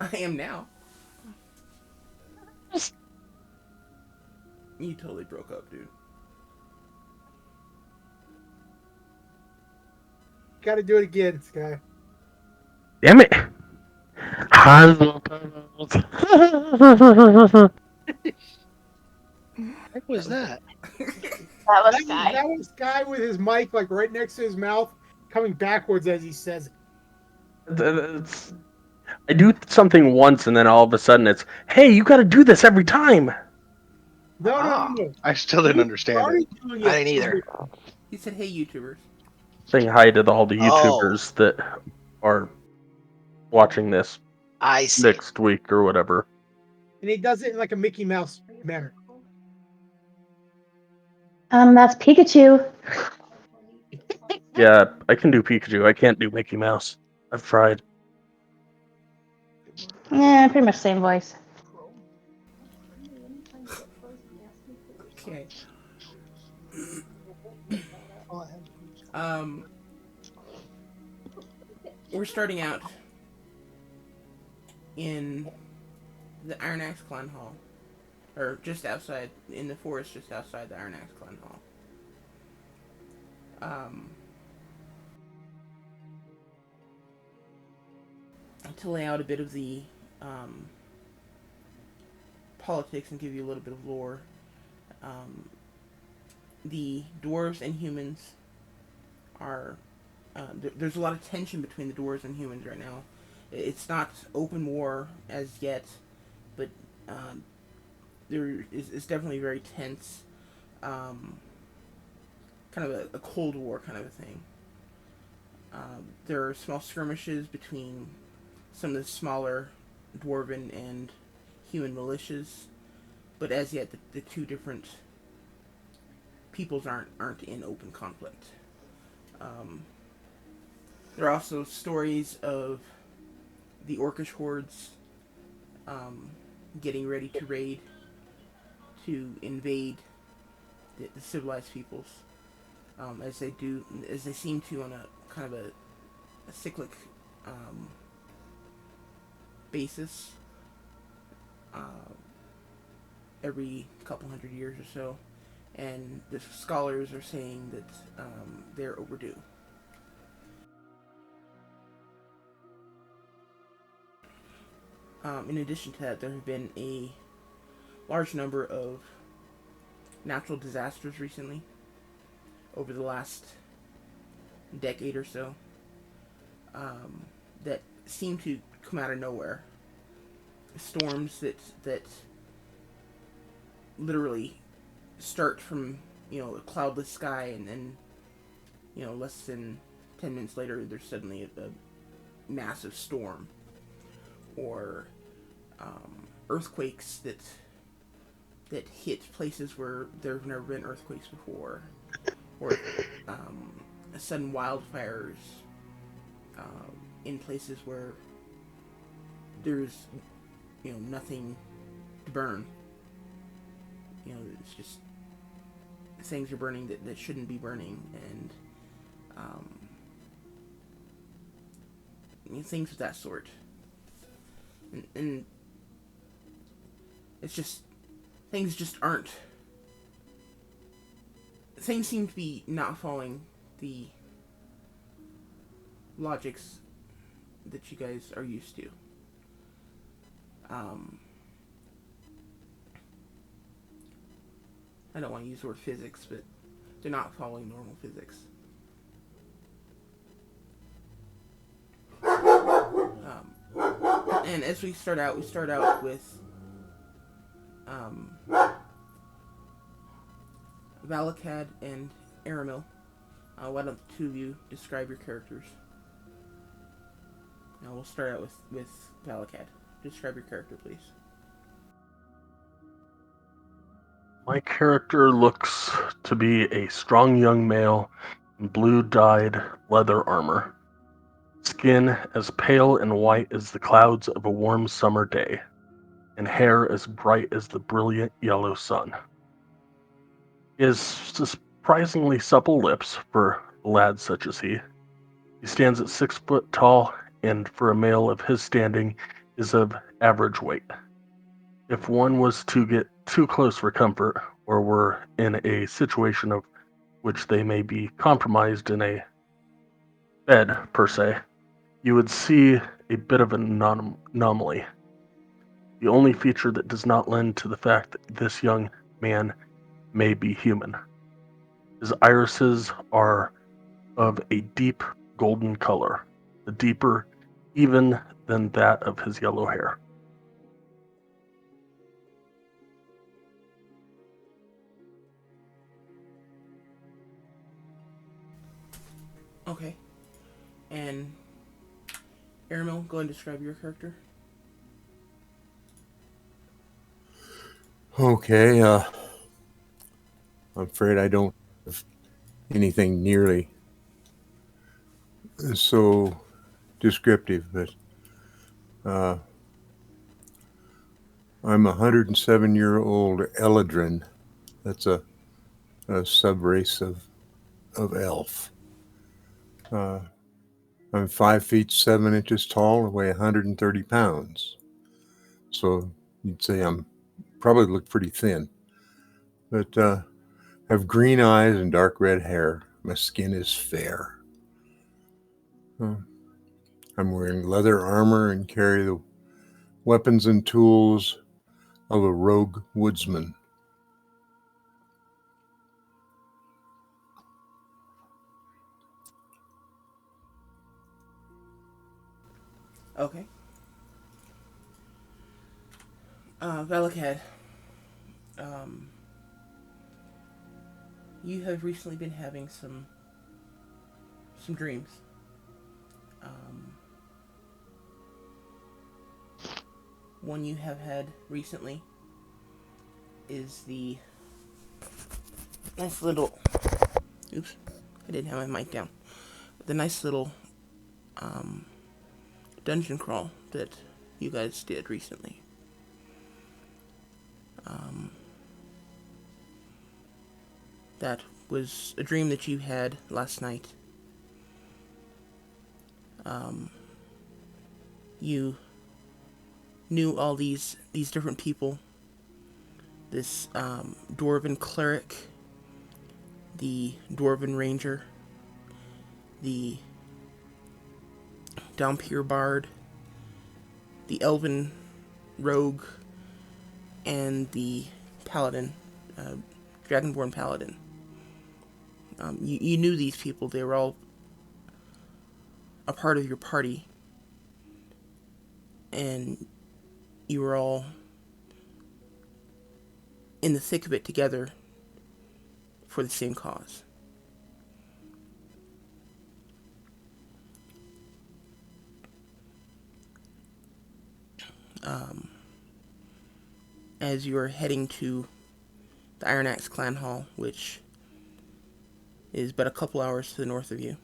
I am now. You totally broke up, dude. Got to do it again, Sky. Damn it! What That was was that? That was That was Sky. that was Sky with his mic like right next to his mouth, coming backwards as he says it. It's, I do something once, and then all of a sudden it's, hey, you got to do this every time. No, no, no, Ah, no. I still didn't You understand it. started doing I it. didn't either. he said, "Hey, YouTubers." Saying hi to all the Oh, YouTubers that are watching this I see. next week or whatever. And he does it in like a Mickey Mouse manner. That's Pikachu. Yeah, I can do Pikachu. I can't do Mickey Mouse. I've tried. Yeah, pretty much same voice. Okay. Um, we're starting out in the Iron Axe Clan Hall, or just outside in the forest, just outside the Iron Axe Clan Hall. Um, to lay out a bit of the um, politics and give you a little bit of lore. Um, the dwarves and humans are there's a lot of tension between the dwarves and humans right now. It's not open war as yet, but um, there is it's definitely very tense. Um, kind of a cold war kind of a thing. There are small skirmishes between some of the smaller dwarven and human militias, but as yet the two different peoples aren't in open conflict. Um, there are also stories of the orcish hordes um, getting ready to raid to invade the civilized peoples, as they seem to on a kind of a cyclic um, basis uh, every couple hundred years or so, and the scholars are saying that they're overdue. In addition to that, there have been a large number of natural disasters recently over the last decade or so um, that seem to come out of nowhere. Storms that literally start from a cloudless sky, and then less than 10 minutes later there's suddenly a massive storm, or earthquakes that hit places where there have never been earthquakes before, or sudden wildfires in places where there's nothing to burn. It's just things are burning that shouldn't be burning, and um, things of that sort. And it's just things just aren't. Things seem to be not following the logics that you guys are used to. Um, I don't want to use the word physics, but they're not following normal physics. And as we start out with um, Valakad and Aramil. Why don't the two of you describe your characters? Now we'll start out with Valakad. Describe your character, please. My character looks to be a strong young male in blue-dyed leather armor, skin as pale and white as the clouds of a warm summer day, and hair as bright as the brilliant yellow sun. He has surprisingly supple lips for a lad such as he. He stands at 6 foot tall, and for a male of his standing, is of average weight. If one was to get too close for comfort, or were in a situation of which they may be compromised in a bed, per se, you would see a bit of an anomaly. The only feature that does not lend to the fact that this young man may be human. His irises are of a deep golden color, deeper even than that of his yellow hair. Okay. And Aramil, go ahead and describe your character. Okay, I'm afraid I don't have anything nearly so descriptive, but I'm a 107-year-old Eladrin. That's a subrace of elf. I'm 5 feet 7 inches tall and weigh 130 pounds. So you'd say I'm probably look pretty thin, but have green eyes and dark red hair. My skin is fair. I'm wearing leather armor and carry the weapons and tools of a rogue woodsman. Okay. Valakad, you have recently been having some dreams. One you have had recently is the nice little. Oops, I didn't have my mic down. The nice little dungeon crawl that you guys did recently. That was a dream that you had last night. You knew all these different people. This dwarven cleric, the dwarven ranger, the Dhampir bard, the elven rogue, and the paladin, dragonborn paladin. You knew these people. They were all a part of your party, and you were all in the thick of it together for the same cause. As you are heading to the Iron Axe Clan Hall, which is but a couple hours to the north of you,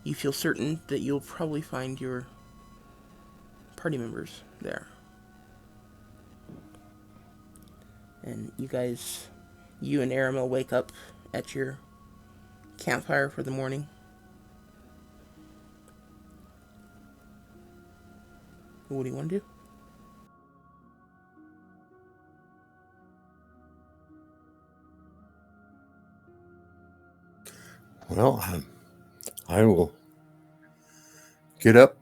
you feel certain that you'll probably find your party members there. And you and Aramil wake up at your campfire for the morning. What do you want to do? Well, I will get up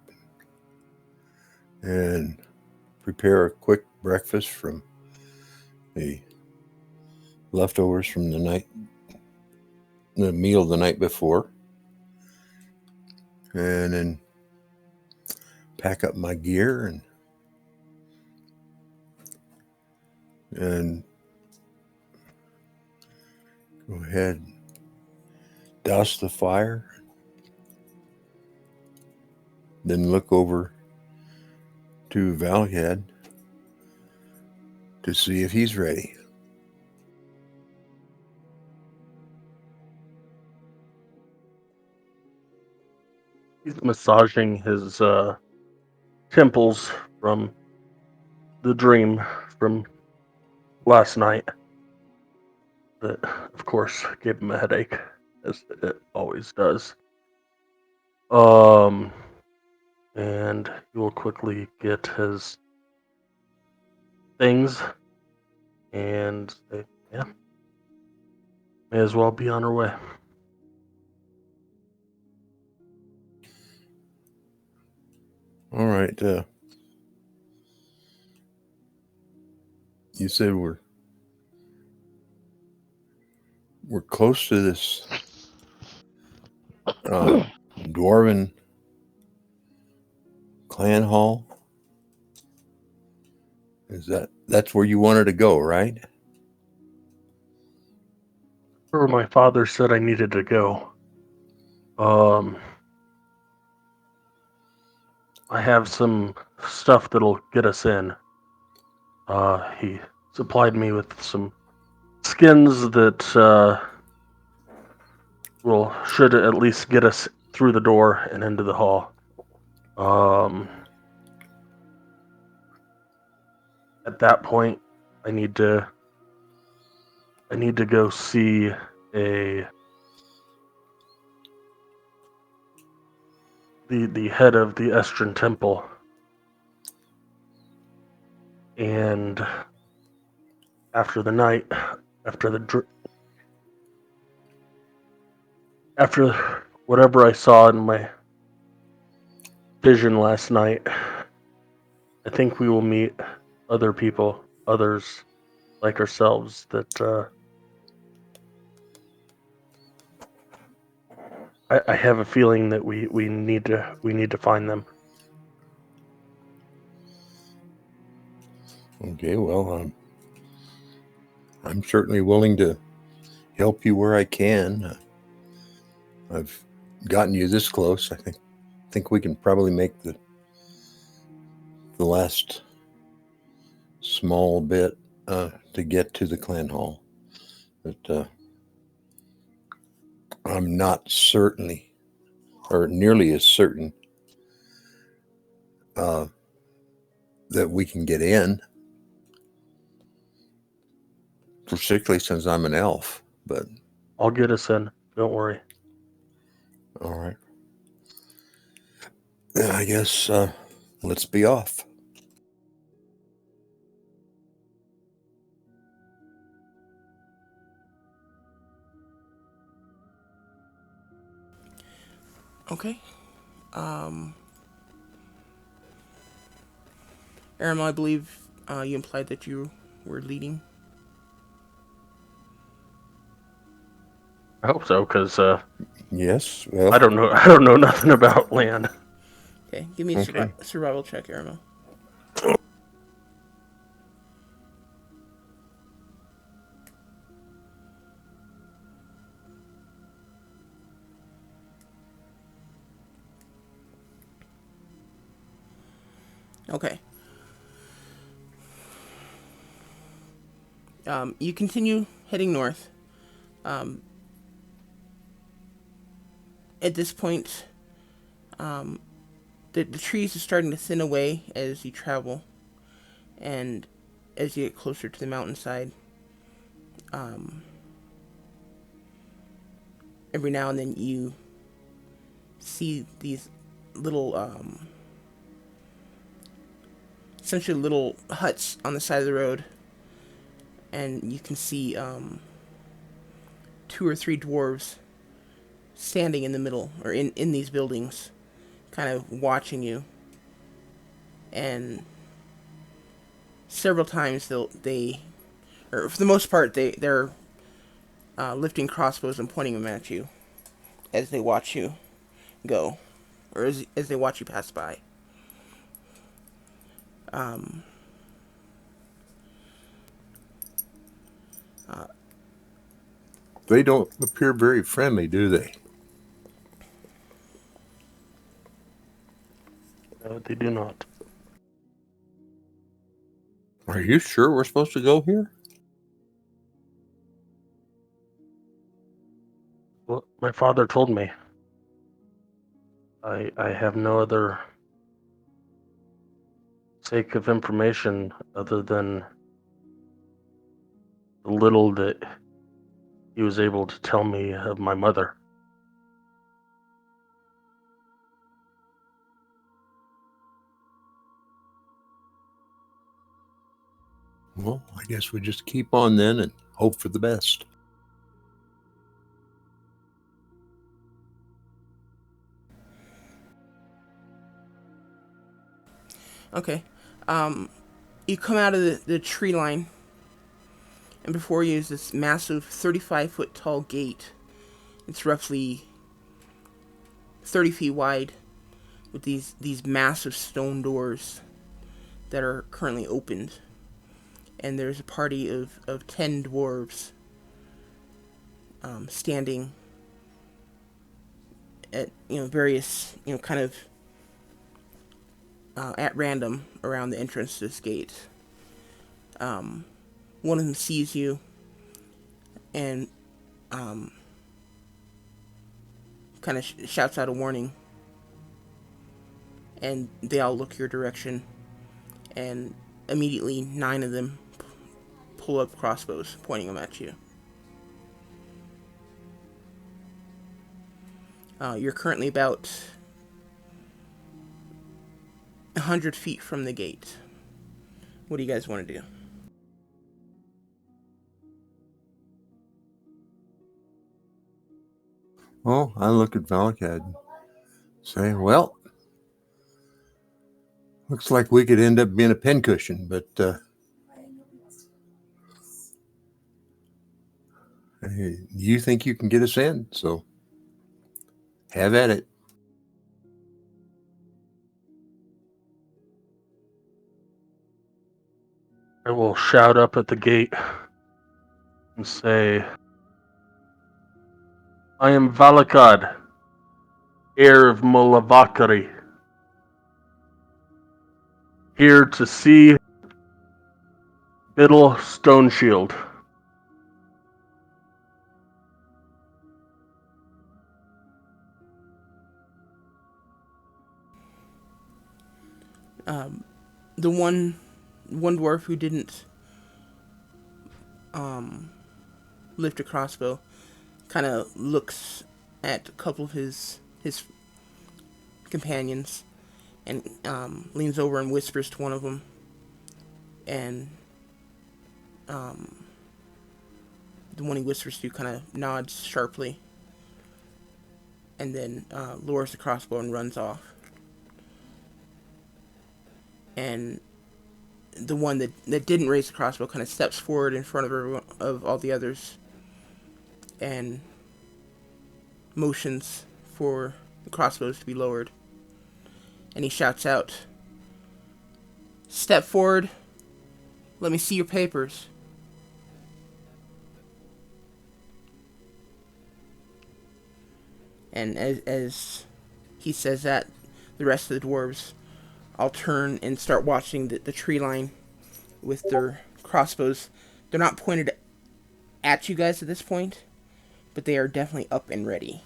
and prepare a quick breakfast from the leftovers from the meal the night before, and then pack up my gear and go ahead, douse the fire, then look over to Valhead to see if he's ready. He's massaging his temples from the dream from last night that, of course, gave him a headache. as it always does. And he will quickly get his things and say, yeah, may as well be on our way. All right. You said we're close to this dwarven clan hall. That's where you wanted to go, right? Where my father said I needed to go. I have some stuff that'll get us in. He supplied me with some skins that should at least get us through the door and into the hall. At that point, I need to go see the head of the Estrin Temple, and after whatever I saw in my vision last night, I think we will meet others like ourselves that I have a feeling that we need to find them. Okay, well, I'm certainly willing to help you where I can. I've gotten you this close. I think we can probably make the last small bit to get to the clan hall. But I'm not certainly, or nearly as certain, that we can get in, particularly since I'm an elf. But I'll get us in. Don't worry. all right. Then I guess let's be off. Okay. Aram, I believe you implied that you were leading. I hope so, because Yes. Well, I don't know nothing about land. Okay, give me a survival check, Aram. Okay. You continue heading north. At this point, the trees are starting to thin away as you travel, and as you get closer to the mountainside, every now and then you see these little, essentially little huts on the side of the road, and you can see 2 or 3 dwarves standing in the middle, or in these buildings, kind of watching you. And several times or for the most part, they're lifting crossbows and pointing them at you as they watch you go, or as they watch you pass by. they don't appear very friendly, do they? No, they do not. Are you sure we're supposed to go here? Well, my father told me. I have no other sake of information other than the little that he was able to tell me of my mother. Well, I guess we just keep on then and hope for the best. Okay. You come out of the tree line, and before you is this massive 35-foot tall gate. It's roughly 30 feet wide, with these massive stone doors that are currently opened. And there's a party of 10 dwarves standing at various kind of at random around the entrance to this gate. One of them sees you and kind of shouts out a warning, and they all look your direction, and immediately 9 of them pull up crossbows, pointing them at you. You're currently about 100 feet from the gate. What do you guys want to do? Well, I look at Valakad and say, well, looks like we could end up being a pincushion, but you think you can get us in, so have at it. I will shout up at the gate and say, I am Valakad, heir of Mulavakari, here to see Biddle Stoneshield. The one dwarf who didn't lift a crossbow kind of looks at a couple of his companions and leans over and whispers to one of them, and the one he whispers to kind of nods sharply, and then lowers the crossbow and runs off. And the one that didn't raise the crossbow kind of steps forward in front of everyone, of all the others, and motions for the crossbows to be lowered. And he shouts out, "Step forward. Let me see your papers." And as he says that, the rest of the dwarves all turn and start watching the tree line with their crossbows. They're not pointed at you guys at this point, but they are definitely up and ready.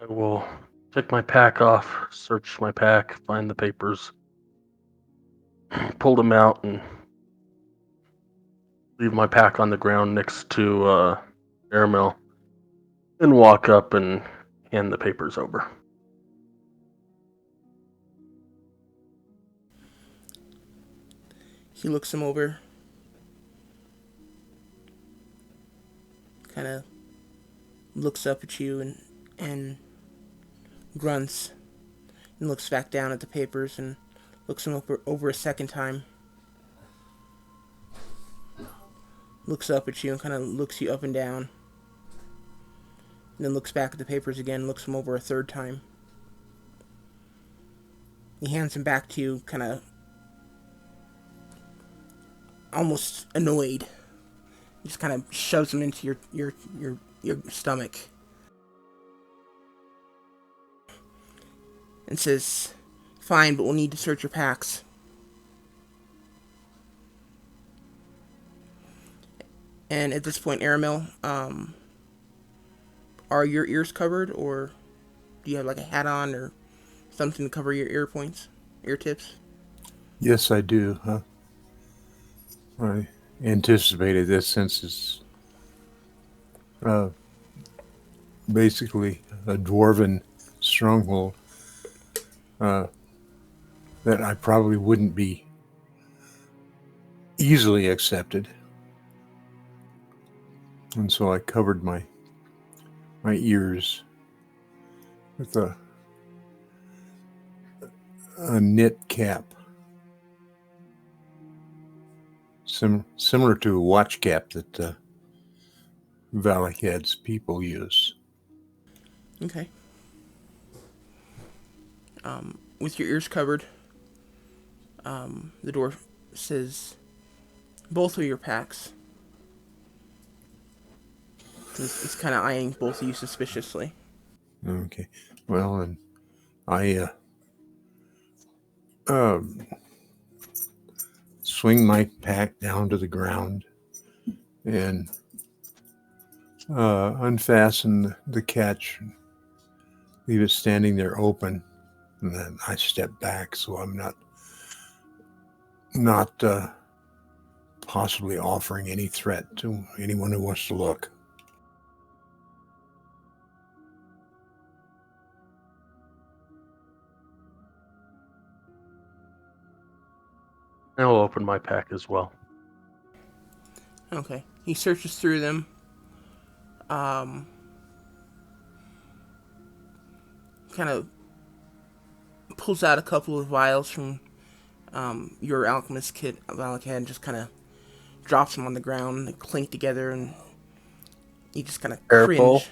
I will take my pack off, search my pack, find the papers, pull them out, and leave my pack on the ground next to Airmill, and walk up and hand the papers over. He looks them over, kind of looks up at you and grunts, and looks back down at the papers and looks them over a second time. Looks up at you and kind of looks you up and down. And then looks back at the papers again, looks them over a third time. He hands them back to you, kind of almost annoyed. He just kind of shoves them into your stomach. And says, "Fine, but we'll need to search your packs." And at this point, Aramil, are your ears covered, or do you have like a hat on or Something to cover your ear tips? Yes, I do. Huh? I anticipated this since it's uh, basically a dwarven stronghold uh, that I probably wouldn't be easily accepted. And so I covered my ears with a knit cap, similar to a watch cap that Valakad's people use. Okay. With your ears covered, the dwarf says, both of your packs. He's kind of eyeing both of you suspiciously. Okay. Well, and I um, swing my pack down to the ground and unfasten the catch, leave it standing there open, and then I step back so I'm not possibly offering any threat to anyone who wants to look. I'll open my pack as well. Okay. He searches through them. Kind of pulls out a couple of vials from your alchemist kit, Valakad, and just kind of drops them on the ground. They clink together, and you just kind of Careful. cringe.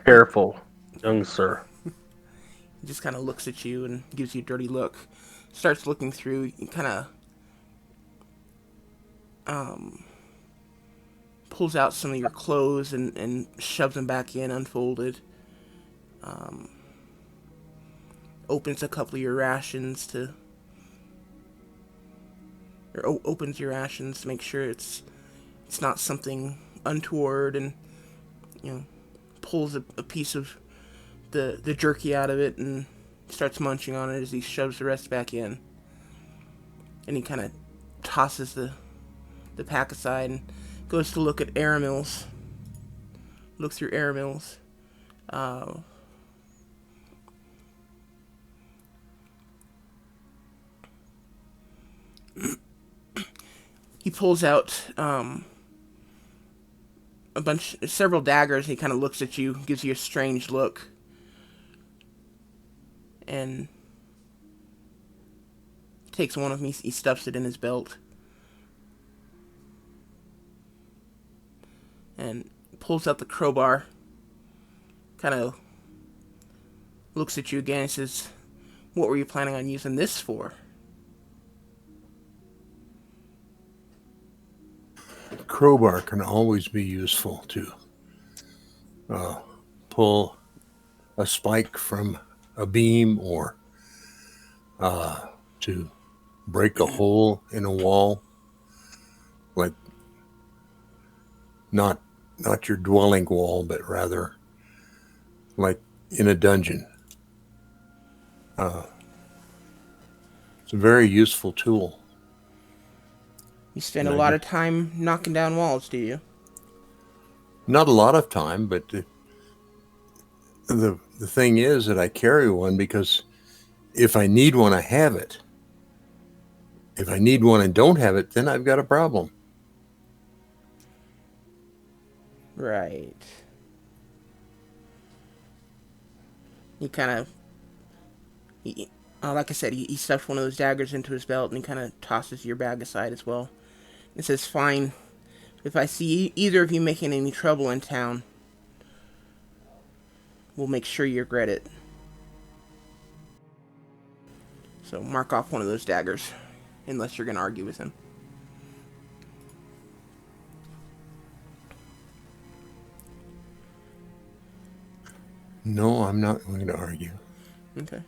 Careful, young sir. He just kind of looks at you and gives you a dirty look. Starts looking through. He kind of pulls out some of your clothes and shoves them back in, unfolded. Opens a couple of your rations opens your rations to make sure it's not something untoward, and pulls a piece of the jerky out of it and starts munching on it as he shoves the rest back in. And he kind of tosses the pack aside and goes to look at Aramil's. Look through Aramil's. He pulls out several daggers. He kind of looks at you, gives you a strange look, and takes one of them. He stuffs it in his belt and pulls out the crowbar. Kind of looks at you again and says, "What were you planning on using this for?" Crowbar can always be useful to pull a spike from a beam or to break a hole in a wall, like not your dwelling wall, but rather like in a dungeon. It's a very useful tool. You spend a lot of time knocking down walls, do you? Not a lot of time, but the thing is that I carry one because if I need one, I have it. If I need one and don't have it, then I've got a problem. Right. He kind of, like I said, he stuffs one of those daggers into his belt and he kind of tosses your bag aside as well. It says, "Fine. If I see either of you making any trouble in town, we'll make sure you regret it." So mark off one of those daggers, unless you're going to argue with him. No, I'm not going to argue. Okay.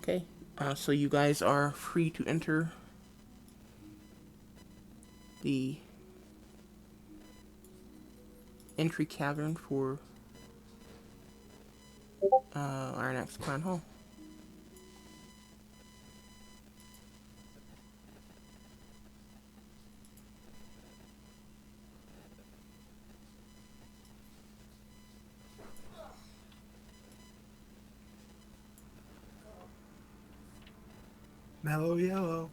Okay. So you guys are free to enter the entry cavern for our next clan hall. Mellow yellow.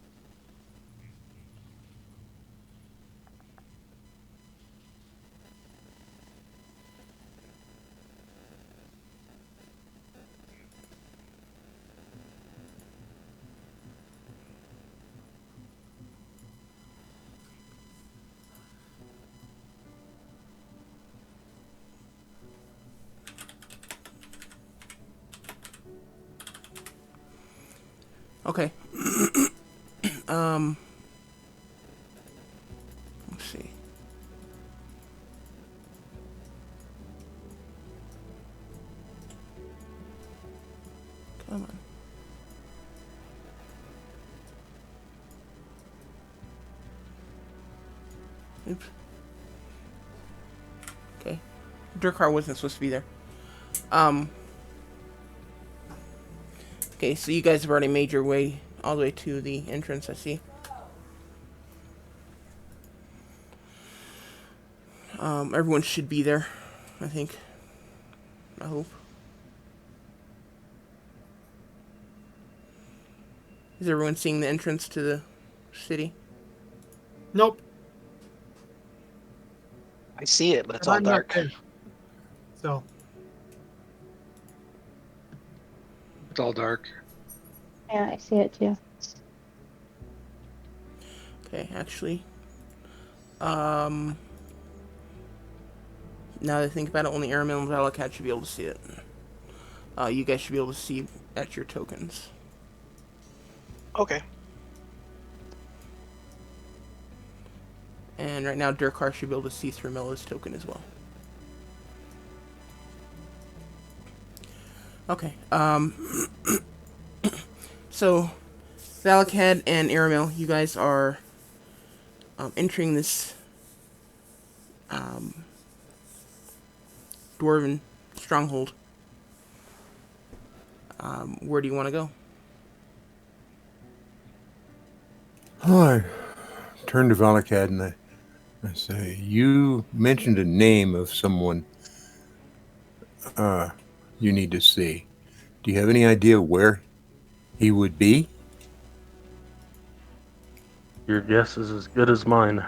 Okay. Let's see. Come on. Oops. Okay. Durkar wasn't supposed to be there. Okay, so you guys have already made your way all the way to the entrance, I see. Everyone should be there, I think. I hope. Is everyone seeing the entrance to the city? Nope. I see it, but it's I'm all not dark. there. So It's all dark. Yeah, I see it too. Okay, actually. Now that I think about it, only Airmail and Valakat should be able to see it. You guys should be able to see at your tokens. Okay. And right now, Durkar should be able to see through Melo's token as well. Okay, so, Valakad and Aramil, you guys are entering this dwarven stronghold. Where do you want to go? I turn to Valakad and I say, you mentioned a name of someone you need to see. Do you have any idea where he would be? Your guess is as good as mine.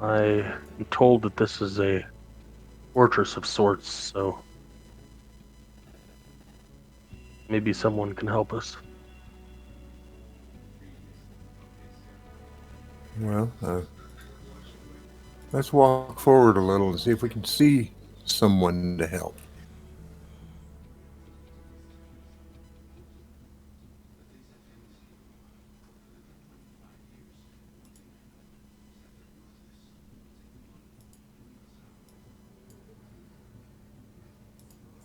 I am told that this is a fortress of sorts, so maybe someone can help us. Well, let's walk forward a little and see if we can see someone to help.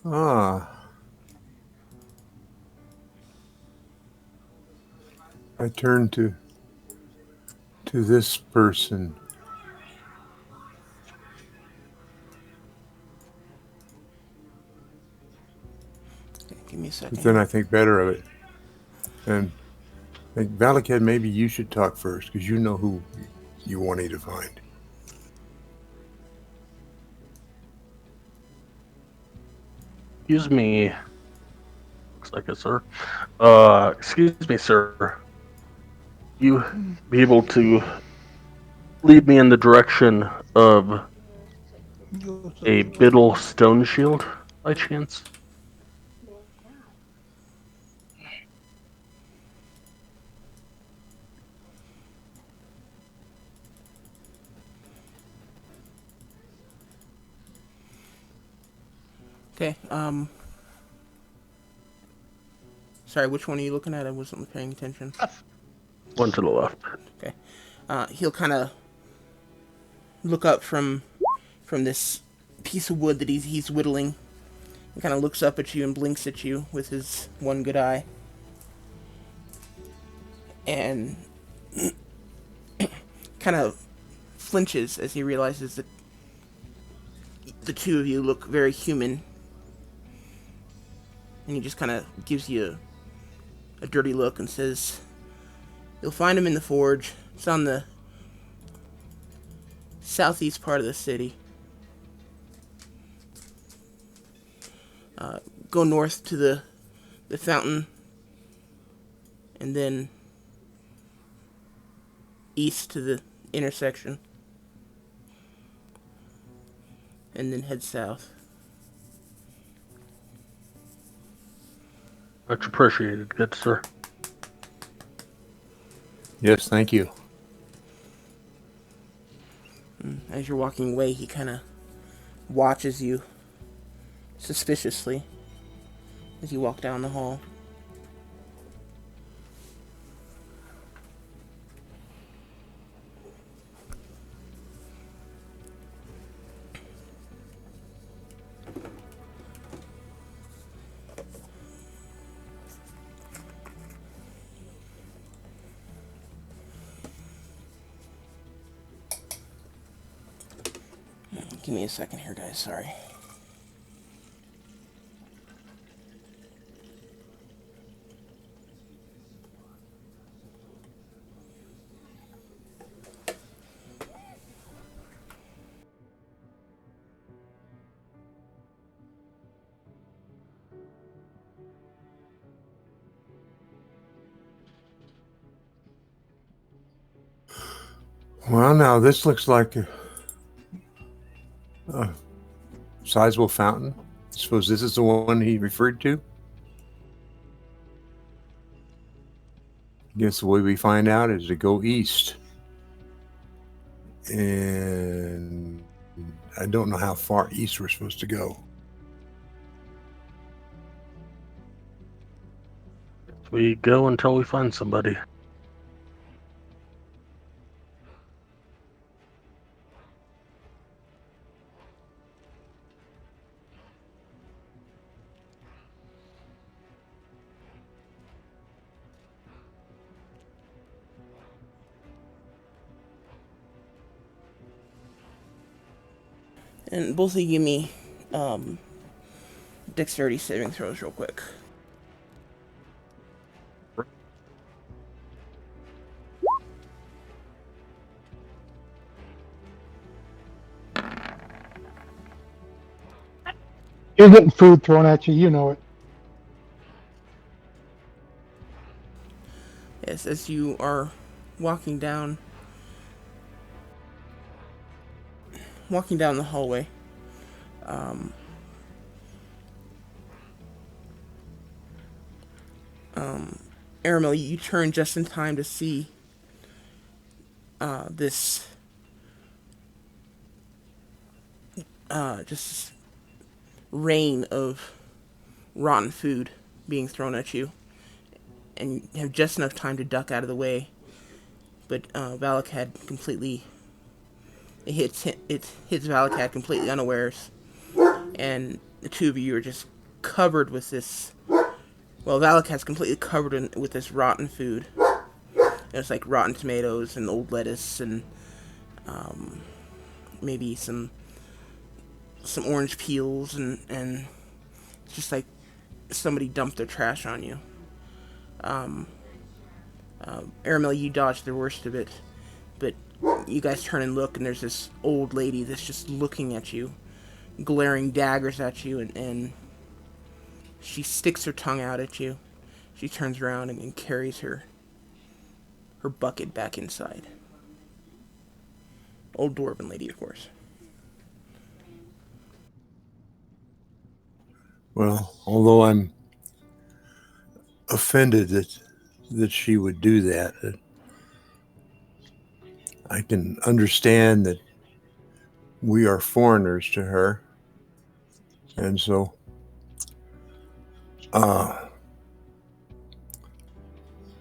Ah. I turn to this person. Okay, give me a second. But then I think better of it. And I think, Valakad, maybe you should talk first, because you know who you wanted to find. Excuse me. Looks like a sir. Excuse me, sir. You be able to lead me in the direction of a Biddle stone shield, by chance? Okay, sorry, which one are you looking at? I wasn't paying attention. One to the left. Okay. He'll kind of look up from this piece of wood that he's whittling. He kind of looks up at you and blinks at you with his one good eye. And kind of flinches as he realizes that the two of you look very human, and he just kind of gives you a dirty look and says, "You'll find him in the forge. It's on the southeast part of the city. Go north to the fountain, and then east to the intersection, and then head south." Much appreciated, good sir. Yes, thank you. As you're walking away, he kind of watches you suspiciously as you walk down the hall. Give me a second here, guys. Sorry. Well, now this looks like a sizable fountain. I suppose this is the one he referred to. I guess the way we find out is to go east. And I don't know how far east we're supposed to go. We go until we find somebody. And both of you give me dexterity saving throws real quick. You're getting food thrown at you. You know it. Yes, as you are walking down the hallway, Aramil, you turn just in time to see this just rain of rotten food being thrown at you, and you have just enough time to duck out of the way. But Valakad completely hits Valakad completely unawares, and the two of you are just covered with this. Well, Valakad's completely covered with this rotten food. It's like rotten tomatoes and old lettuce and maybe some orange peels and it's just like somebody dumped their trash on you. Aramil, you dodged the worst of it, but you guys turn and look, and there's this old lady that's just looking at you, glaring daggers at you, and she sticks her tongue out at you. She turns around and carries her bucket back inside. Old dwarven lady, of course. Well, although I'm offended that she would do that, I can understand that we are foreigners to her, and so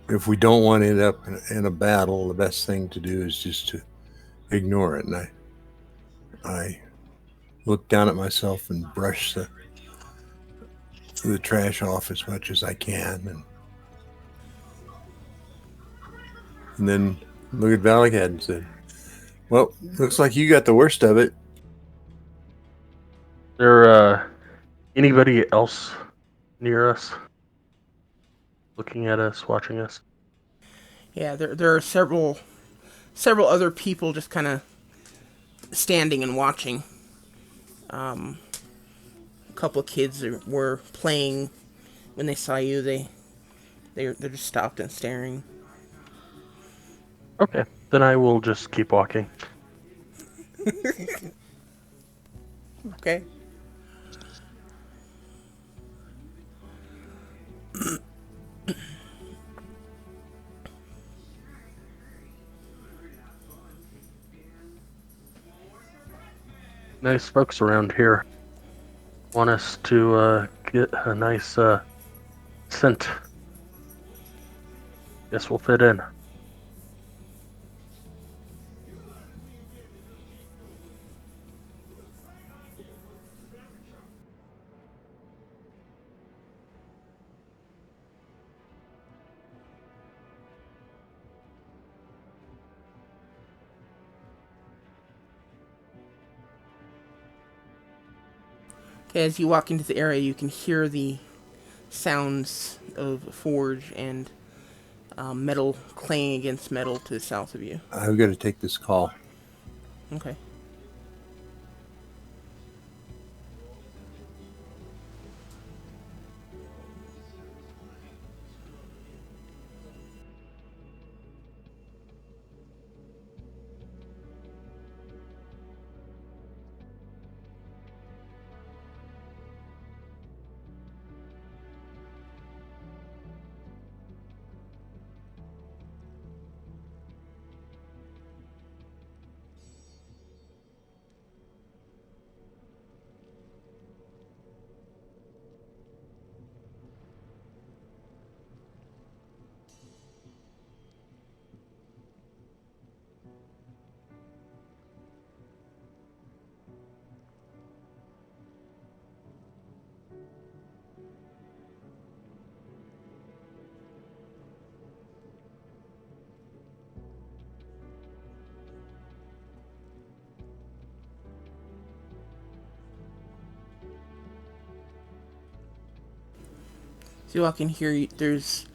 if we don't want to end up in a battle, the best thing to do is just to ignore it. And I look down at myself and brush the trash off as much as I can, and then look at Valakad and said, "Well, looks like you got the worst of it." There, anybody else near us? Looking at us, watching us? Yeah, there are several other people just kind of standing and watching. A couple of kids were playing when they saw you. They're just stopped and staring. Okay, then I will just keep walking. Okay. Nice folks around here. Want us to get a nice scent. Guess we'll fit in. Okay, as you walk into the area, you can hear the sounds of forge and metal clanging against metal to the south of you. I've got to take this call. Okay. So you walk in here. There's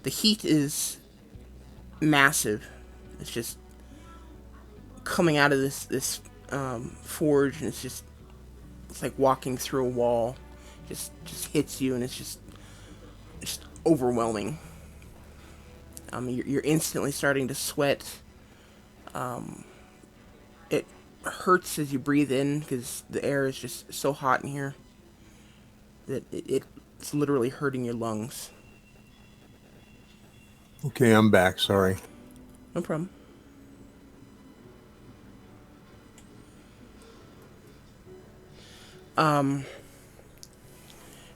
the heat is massive. It's just coming out of this forge, and it's like walking through a wall. Just hits you, and it's just overwhelming. You're instantly starting to sweat. It hurts as you breathe in because the air is just so hot in here that it's literally hurting your lungs. Okay, I'm back. Sorry. No problem.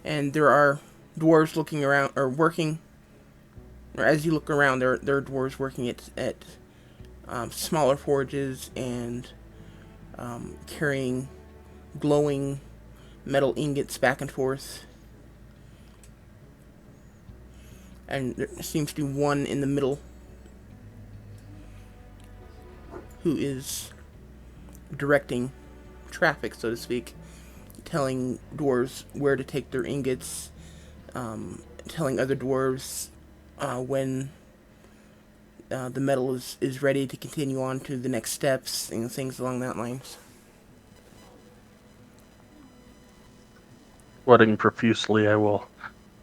And there are dwarves looking around or working. Or as you look around, there are dwarves working at smaller forges and carrying glowing metal ingots back and forth. And there seems to be one in the middle who is directing traffic, so to speak, telling dwarves where to take their ingots, telling other dwarves when the metal is ready to continue on to the next steps and things along that lines. Sweating profusely, I will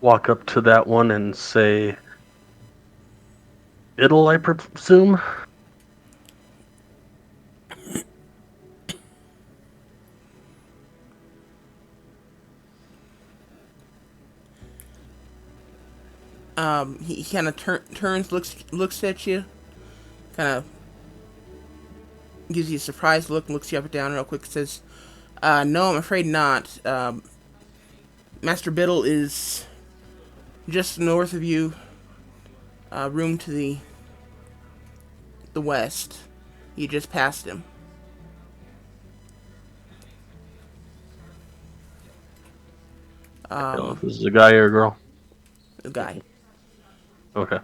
walk up to that one and say, "It'll, I presume?" He kind of turns, looks at you, kind of gives you a surprised look, and looks you up and down real quick, and says, "No, I'm afraid not. Master Biddle is just north of you, room to the west. You just passed him." This is a guy or a girl? The guy. Okay.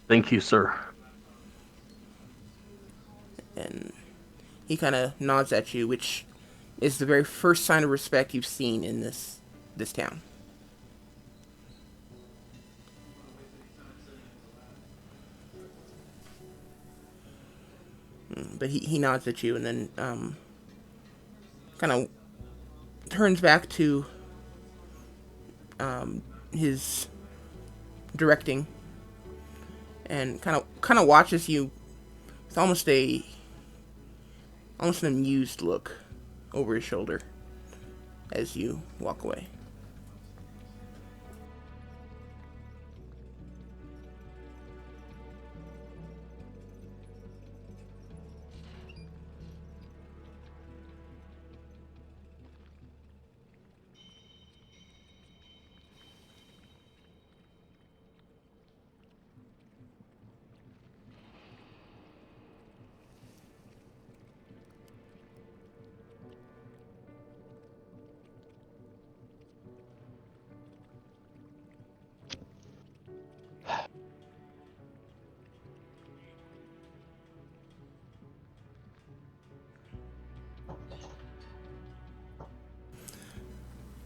Thank you, sir. And he kind of nods at you, which is the very first sign of respect you've seen in this town. But he nods at you and then kind of turns back to his directing and kind of watches you with almost an amused look over his shoulder as you walk away.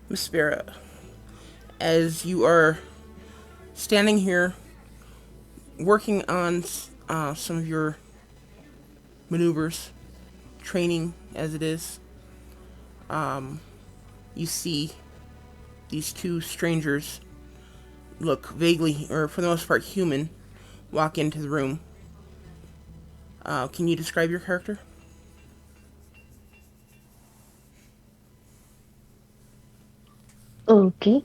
Miss Vera, as you are standing here working on some of your maneuvers, training as it is, you see these two strangers look vaguely, or for the most part human, walk into the room. Can you describe your character? Okay.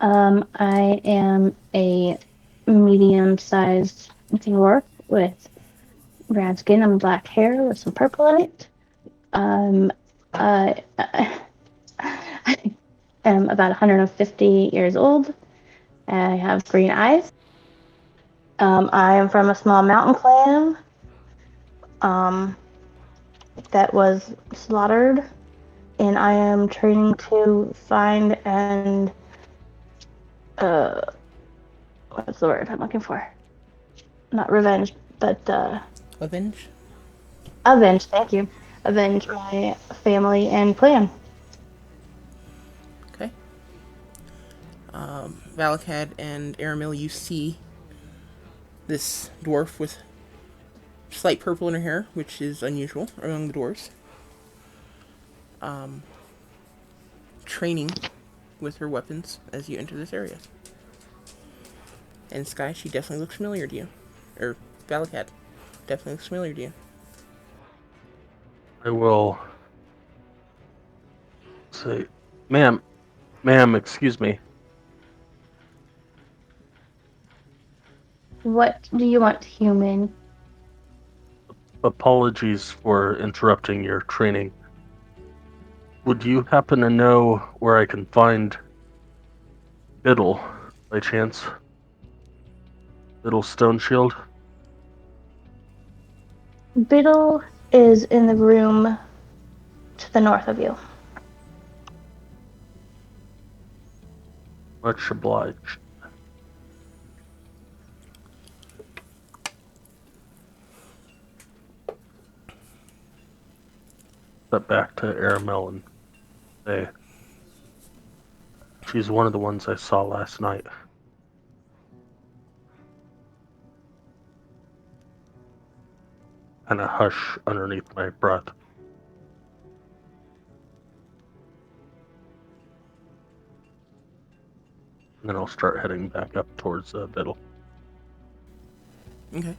I am a medium-sized dwarf with brown skin and black hair with some purple in it. I am about 150 years old. I have green eyes. I am from a small mountain clan that was slaughtered, and I am training to find and what's the word I'm looking for? Not revenge, but Avenge? avenge. Thank you. Avenge my family and clan. Okay. Valakad and Aramil, you see this dwarf with slight purple in her hair, which is unusual among the dwarves. Training with her weapons as you enter this area. And Sky, she definitely looks familiar to you. Or Valakad definitely looks familiar to you. I will say, ma'am, excuse me. What do you want, human? Apologies for interrupting your training. Would you happen to know where I can find Biddle, by chance? Biddle Stone Shield? Biddle is in the room to the north of you. Much obliged. Step back to Aramel and say, she's one of the ones I saw last night. And a hush underneath my breath. And then I'll start heading back up towards Biddle. Okay.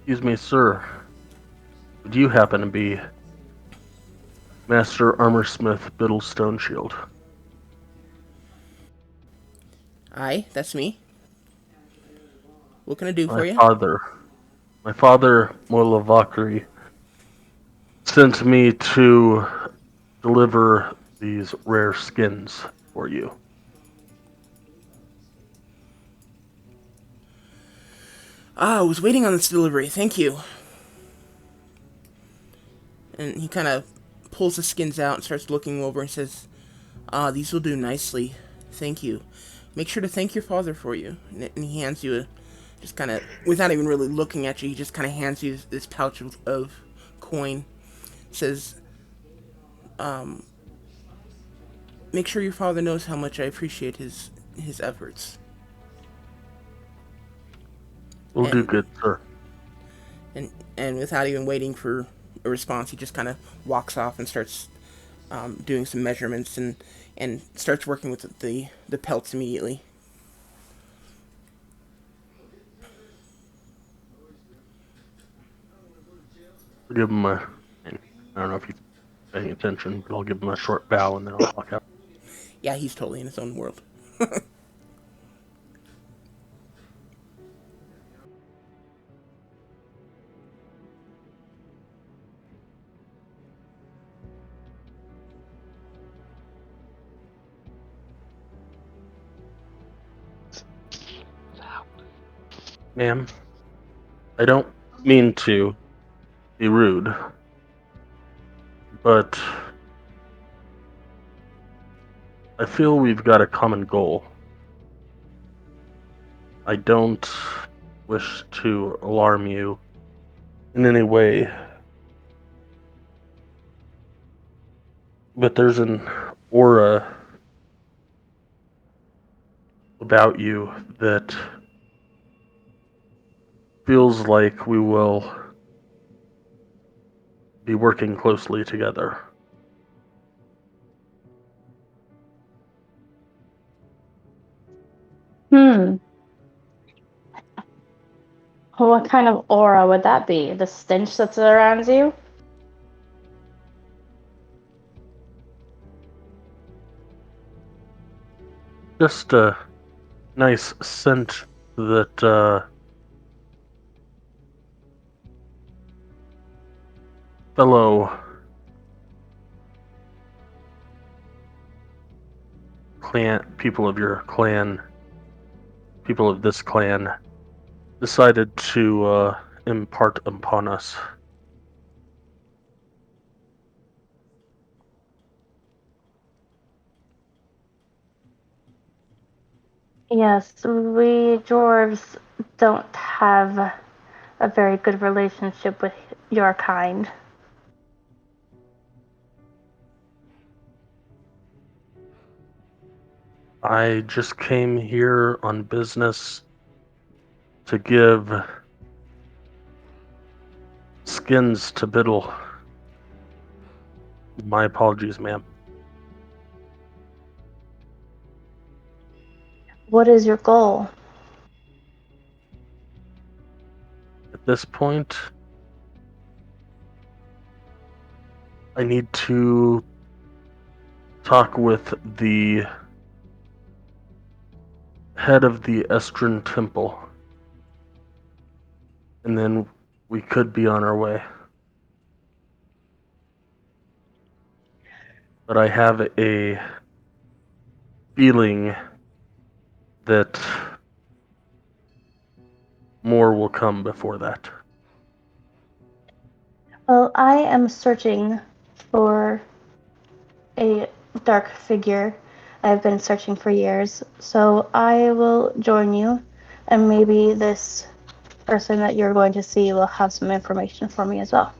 Excuse me, sir. Would you happen to be Master Armorsmith Biddle Stoneshield? Aye, that's me. What can I do for My you? father, Molavakri, sent me to deliver these rare skins for you. I was waiting on this delivery. Thank you. And he kind of pulls the skins out and starts looking over and says, these will do nicely. Thank you. Make sure to thank your father for you. And he hands you just kind of, without even really looking at you, he just kind of hands you this pouch of coin. Says, make sure your father knows how much I appreciate his efforts. We'll do And good, sir. and without even waiting for a response, he just kind of walks off and starts doing some measurements and starts working with the pelts immediately. I'll give him a. I don't know if he's paying attention, but I'll give him a short bow and then I'll walk out. Yeah, he's totally in his own world. Ma'am, I don't mean to be rude, but I feel we've got a common goal. I don't wish to alarm you in any way, but there's an aura about you that feels like we will be working closely together. Hmm. What kind of aura would that be? The stench that surrounds you? Just a nice scent that fellow people of your clan, people of this clan, decided to impart upon us. Yes, we dwarves don't have a very good relationship with your kind. I just came here on business to give skins to Biddle. My apologies, ma'am. What is your goal? At this point, I need to talk with the head of the Estrin Temple, and then we could be on our way. But I have a feeling that more will come before that. Well, I am searching for a dark figure. I've been searching for years, so I will join you, and maybe this person that you're going to see will have some information for me as well.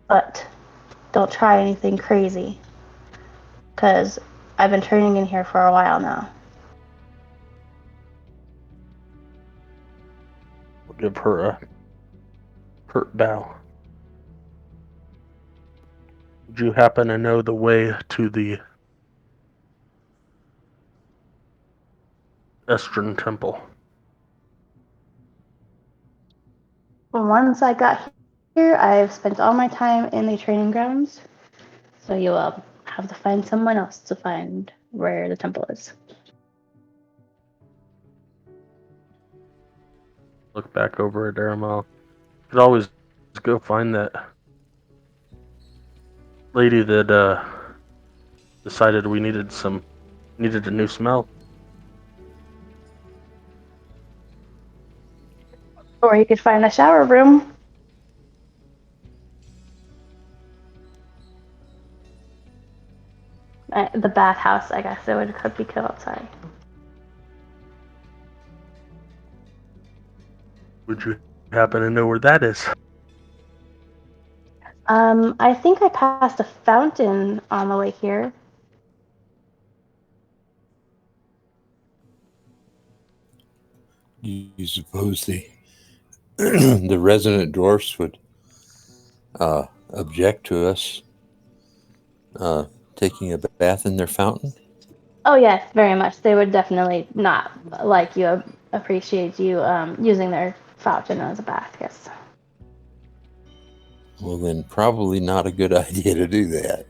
But don't try anything crazy, because I've been training in here for a while now. We'll give her a curt bow. Would you happen to know the way to the Estrin Temple? Once I got here, I've spent all my time in the training grounds, so you will have to find someone else to find where the temple is. Look back over at Aramal. Could always go find that lady that decided we needed a new smell. Or you could find the shower room. The bathhouse, I guess it could be called. Sorry. Would you happen to know where that is? I think I passed a fountain on the way here. You suppose the the resident dwarfs would object to us taking a bath in their fountain? Oh yes, very much. They would definitely not like you, appreciate you using their fountain as a bath. Yes. Well, then probably not a good idea to do that.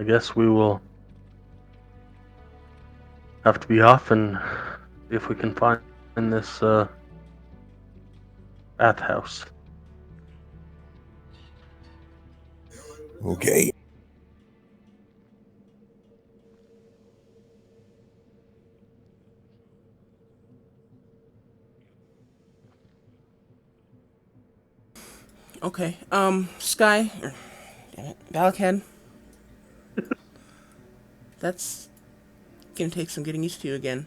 I guess we will have to be off and see if we can find this bathhouse. Okay. Okay. Sky. Damn it. Valakad. That's gonna take some getting used to again.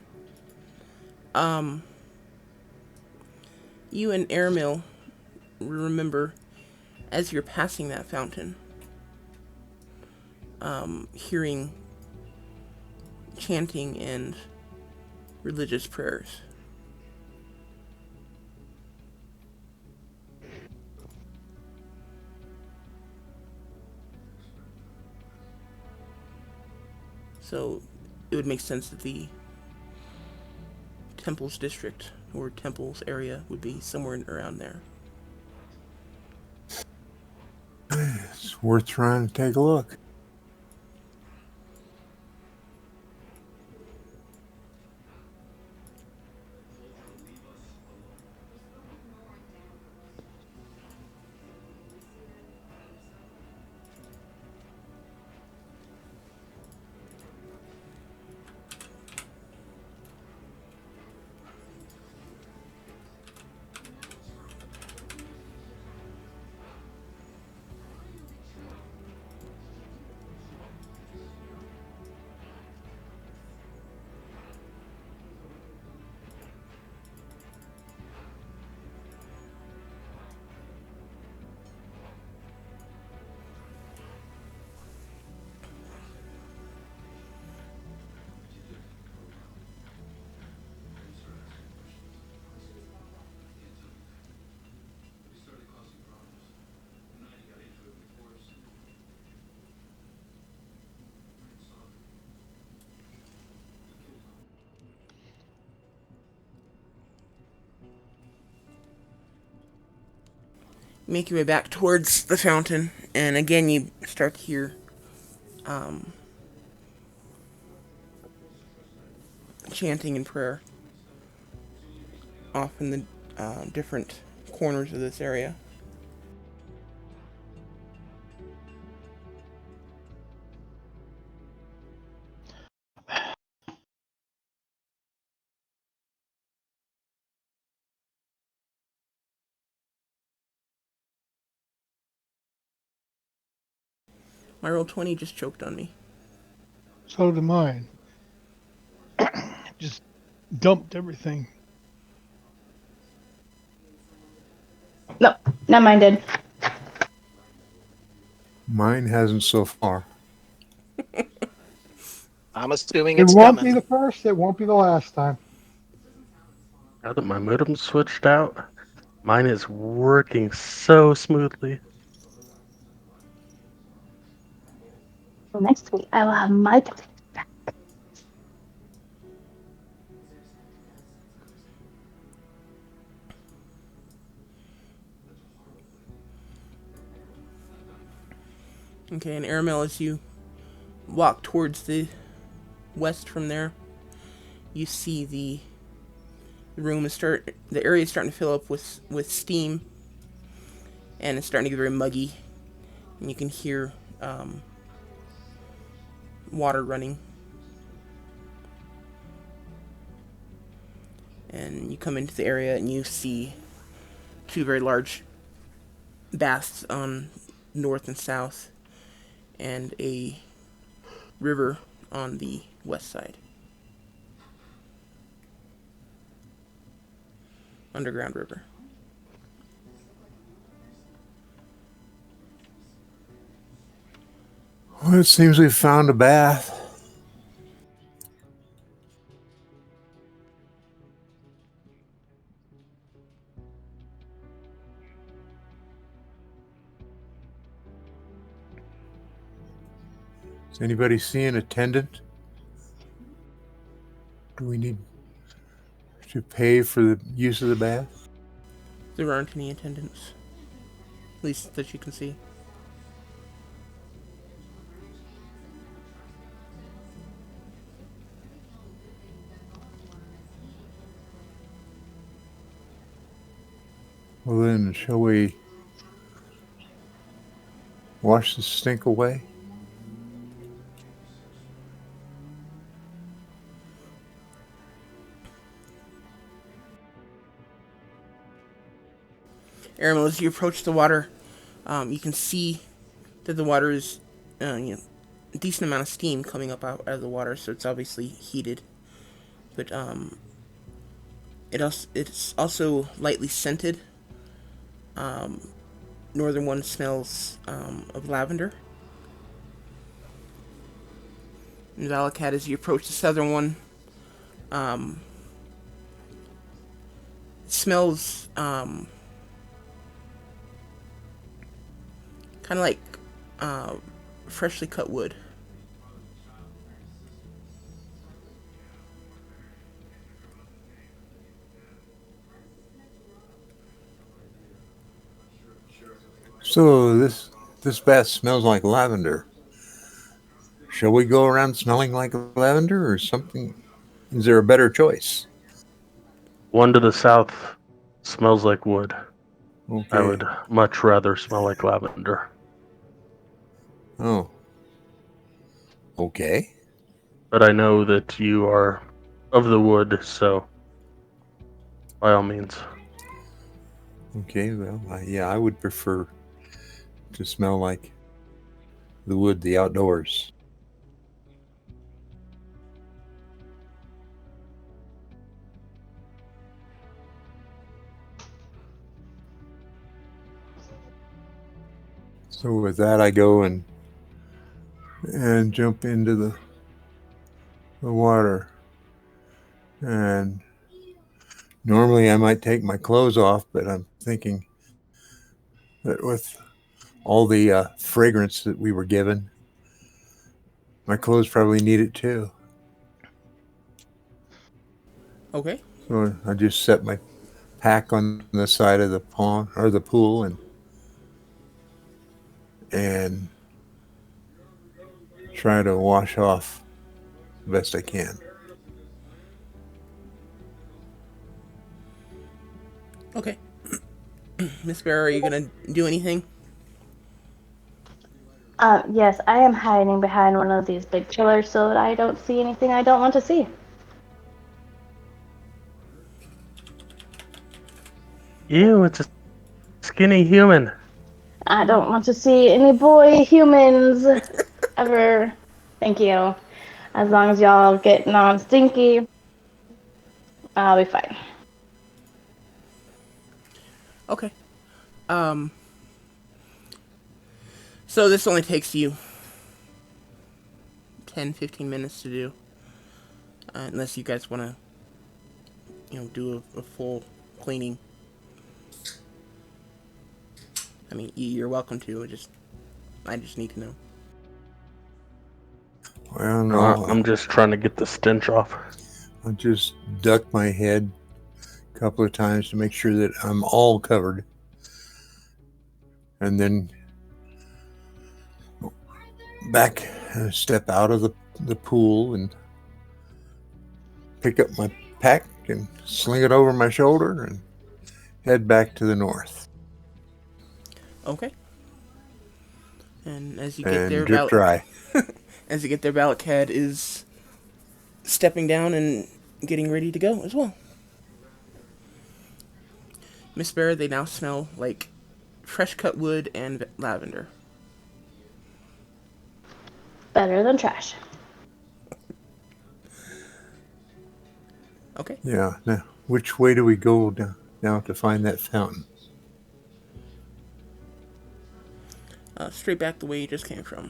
You and Airmill remember as you're passing that fountain, hearing chanting and religious prayers. So it would make sense that the Temples district or Temples area would be somewhere around there. It's worth trying to take a look. Make your way back towards the fountain, and again you start to hear chanting and prayer off in the different corners of this area. My roll 20 just choked on me. So did mine. Just dumped everything. No, not mine did. Mine hasn't so far. I'm assuming It it's won't be coming. the first. It won't be the last time. Now that my modem switched out, mine is working so smoothly. So next week I will have my turn. Okay, and Aramel, as you walk towards the west from there, you see the area is starting to fill up with steam, and it's starting to get very muggy. And you can hear water running. And you come into the area and you see two very large baths on north and south, and a river on the west side. Underground river. Well, it seems we've found a bath. Does anybody see an attendant? Do we need to pay for the use of the bath? There aren't any attendants. At least that you can see. Well, then, shall we wash the stink away? Aramil, as you approach the water, you can see that the water is, a decent amount of steam coming up out of the water, so it's obviously heated. But it's also lightly scented. Northern one smells of lavender. And Valakat, as you approach the southern one, it smells kind of like freshly cut wood. So this bath smells like lavender. Shall we go around smelling like lavender or something? Is there a better choice? One to the south smells like wood. Okay. I would much rather smell like lavender. Oh. Okay. But I know that you are of the wood, so by all means. Okay, well, I would prefer to smell like the wood, the outdoors. So with that, I go and jump into the water. And normally I might take my clothes off, but I'm thinking that with all the fragrance that we were given, my clothes probably need it too. Okay. So I just set my pack on the side of the pond or the pool and try to wash off the best I can. Okay. Miss Bear, are you gonna do anything? Yes, I am hiding behind one of these big pillars so that I don't see anything I don't want to see. Ew, it's a skinny human. I don't want to see any boy humans ever. Thank you. As long as y'all get non-stinky, I'll be fine. Okay. So this only takes you 10-15 minutes to do. Unless you guys want to, do a full cleaning. I mean, you're welcome to. I just need to know. Well, no, I'm just trying to get the stench off. I just duck my head a couple of times to make sure that I'm all covered. And then back, step out of the pool and pick up my pack and sling it over my shoulder and head back to the north. Okay. And as you get there, and drip dry. Valakad is stepping down and getting ready to go as well. Miss Bear, they now smell like fresh cut wood and lavender. Better than trash. Okay. Yeah. Now, which way do we go now to find that fountain? Straight back the way you just came from.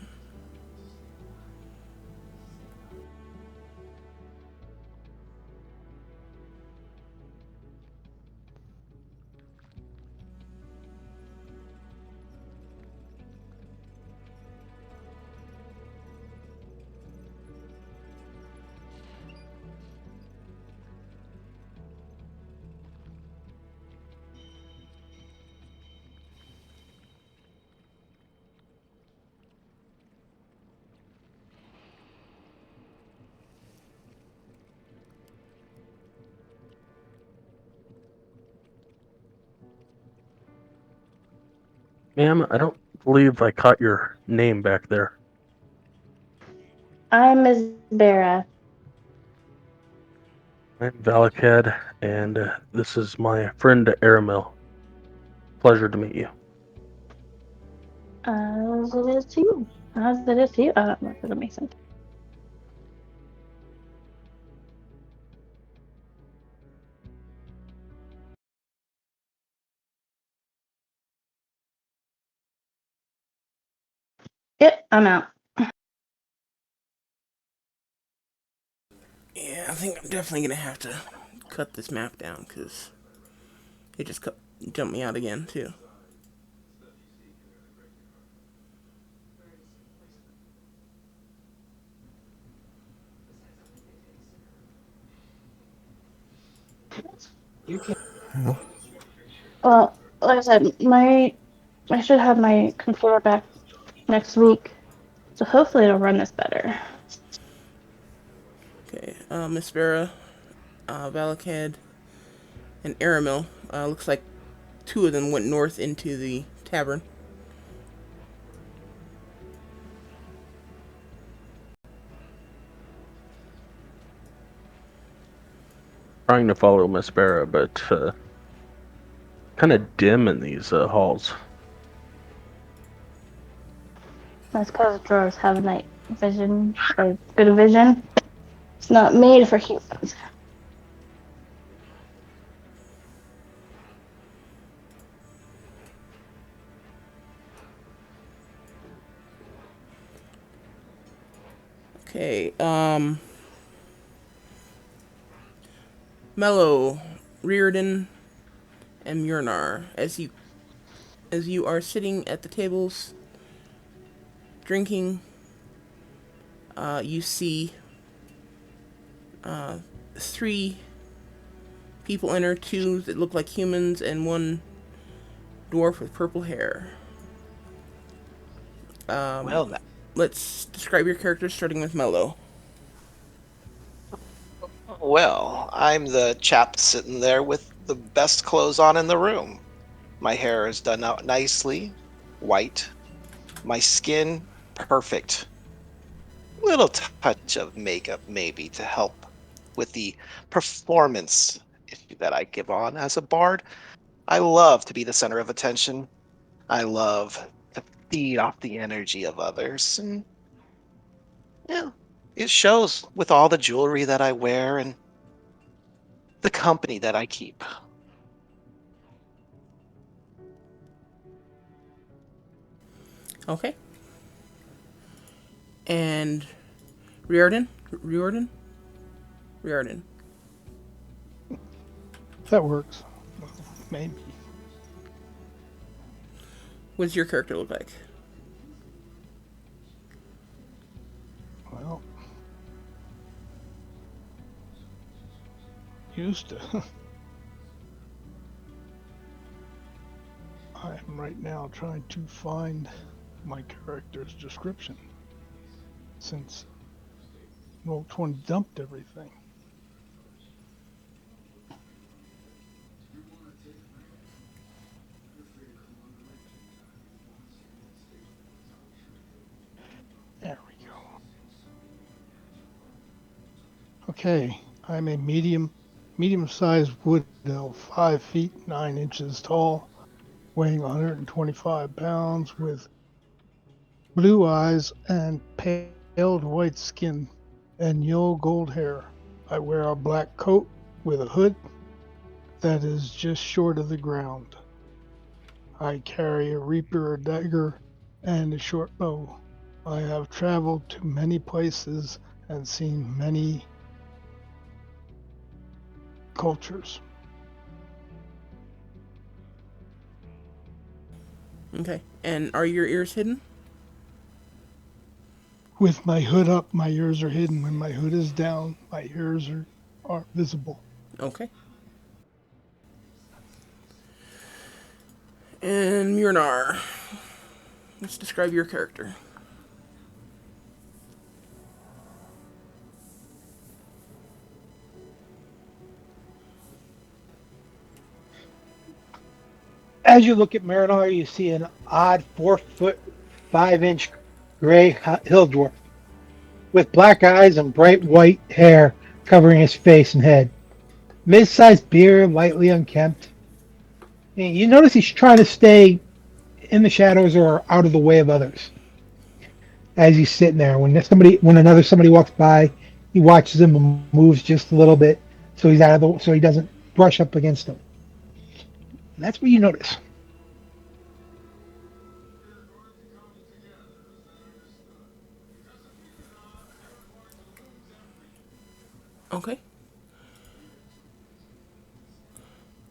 Ma'am, I don't believe I caught your name back there. I'm Ms. Vera. I'm Valakad, and this is my friend Aramil. Pleasure to meet you. As it is to you. As it is to you. That doesn't make sense. Yep, I'm out. Yeah, I think I'm definitely gonna have to cut this map down because it just jumped me out again too. You can. Well, like I said, I should have my controller back next week, so hopefully it'll run this better. Okay, Miss Vera, Valakad, and Aramil. Looks like two of them went north into the tavern. Trying to follow Miss Barra, but kind of dim in these halls. That's because drawers have night vision or good vision. It's not made for humans. Okay, Mello, Reardon, and Murnar. As you are sitting at the tables drinking, you see three people enter, two that look like humans and one dwarf with purple hair. Well, Let's describe your characters, starting with Mello. I'm the chap sitting there with the best clothes on in the room. My hair is done out nicely, white. My skin, perfect. Little touch of makeup maybe to help with the performance that I give on as a bard. I love to be the center of attention. I love to feed off the energy of others. And yeah, it shows with all the jewelry that I wear and the company that I keep. Okay. And Riordan? Riordan. That works. Well, maybe. What does your character look like? Well, used to. I am right now trying to find my character's description since Roll20 dumped everything. Okay, I'm a medium-sized wood elf, 5 feet 9 inches tall, weighing 125 pounds, with blue eyes and paled white skin and yellow gold hair. I wear a black coat with a hood that is just short of the ground. I carry a reaper, a dagger, and a short bow. I have traveled to many places and seen many cultures. Okay. And are your ears hidden? With my hood up, my ears are hidden. When my hood is down, my ears are visible. Okay. And Murnar, let's describe your character. As you look at Marinar, you see an odd 4 foot 5 inch gray hill dwarf with black eyes and bright white hair covering his face and head. Mid-sized beard, lightly unkempt. You notice he's trying to stay in the shadows or out of the way of others as he's sitting there. When somebody walks by, he watches him and moves just a little bit so he's out of the so he doesn't brush up against them. And that's what you notice. Okay.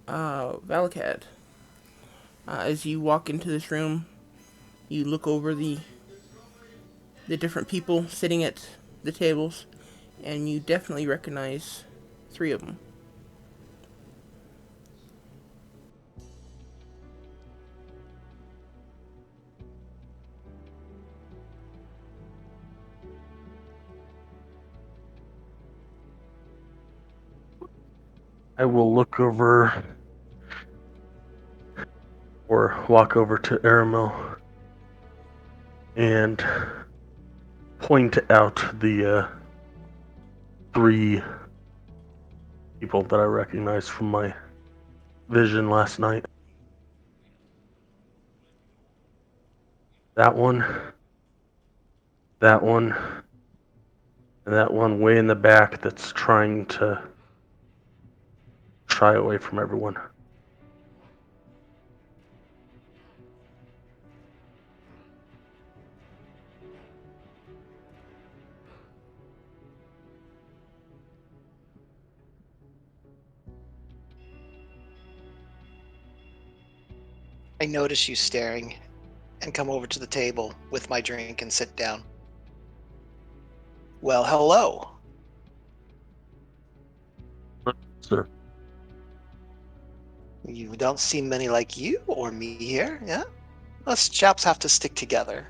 Valakad. As you walk into this room, you look over the different people sitting at the tables, and you definitely recognize three of them. I will look over or walk over to Aramil and point out the three people that I recognized from my vision last night. That one, that one, and that one way in the back that's trying to shy away from everyone. I notice you staring and come over to the table with my drink and sit down. Well, hello. Sir, You don't see many like you or me here, yeah? Us chaps have to stick together.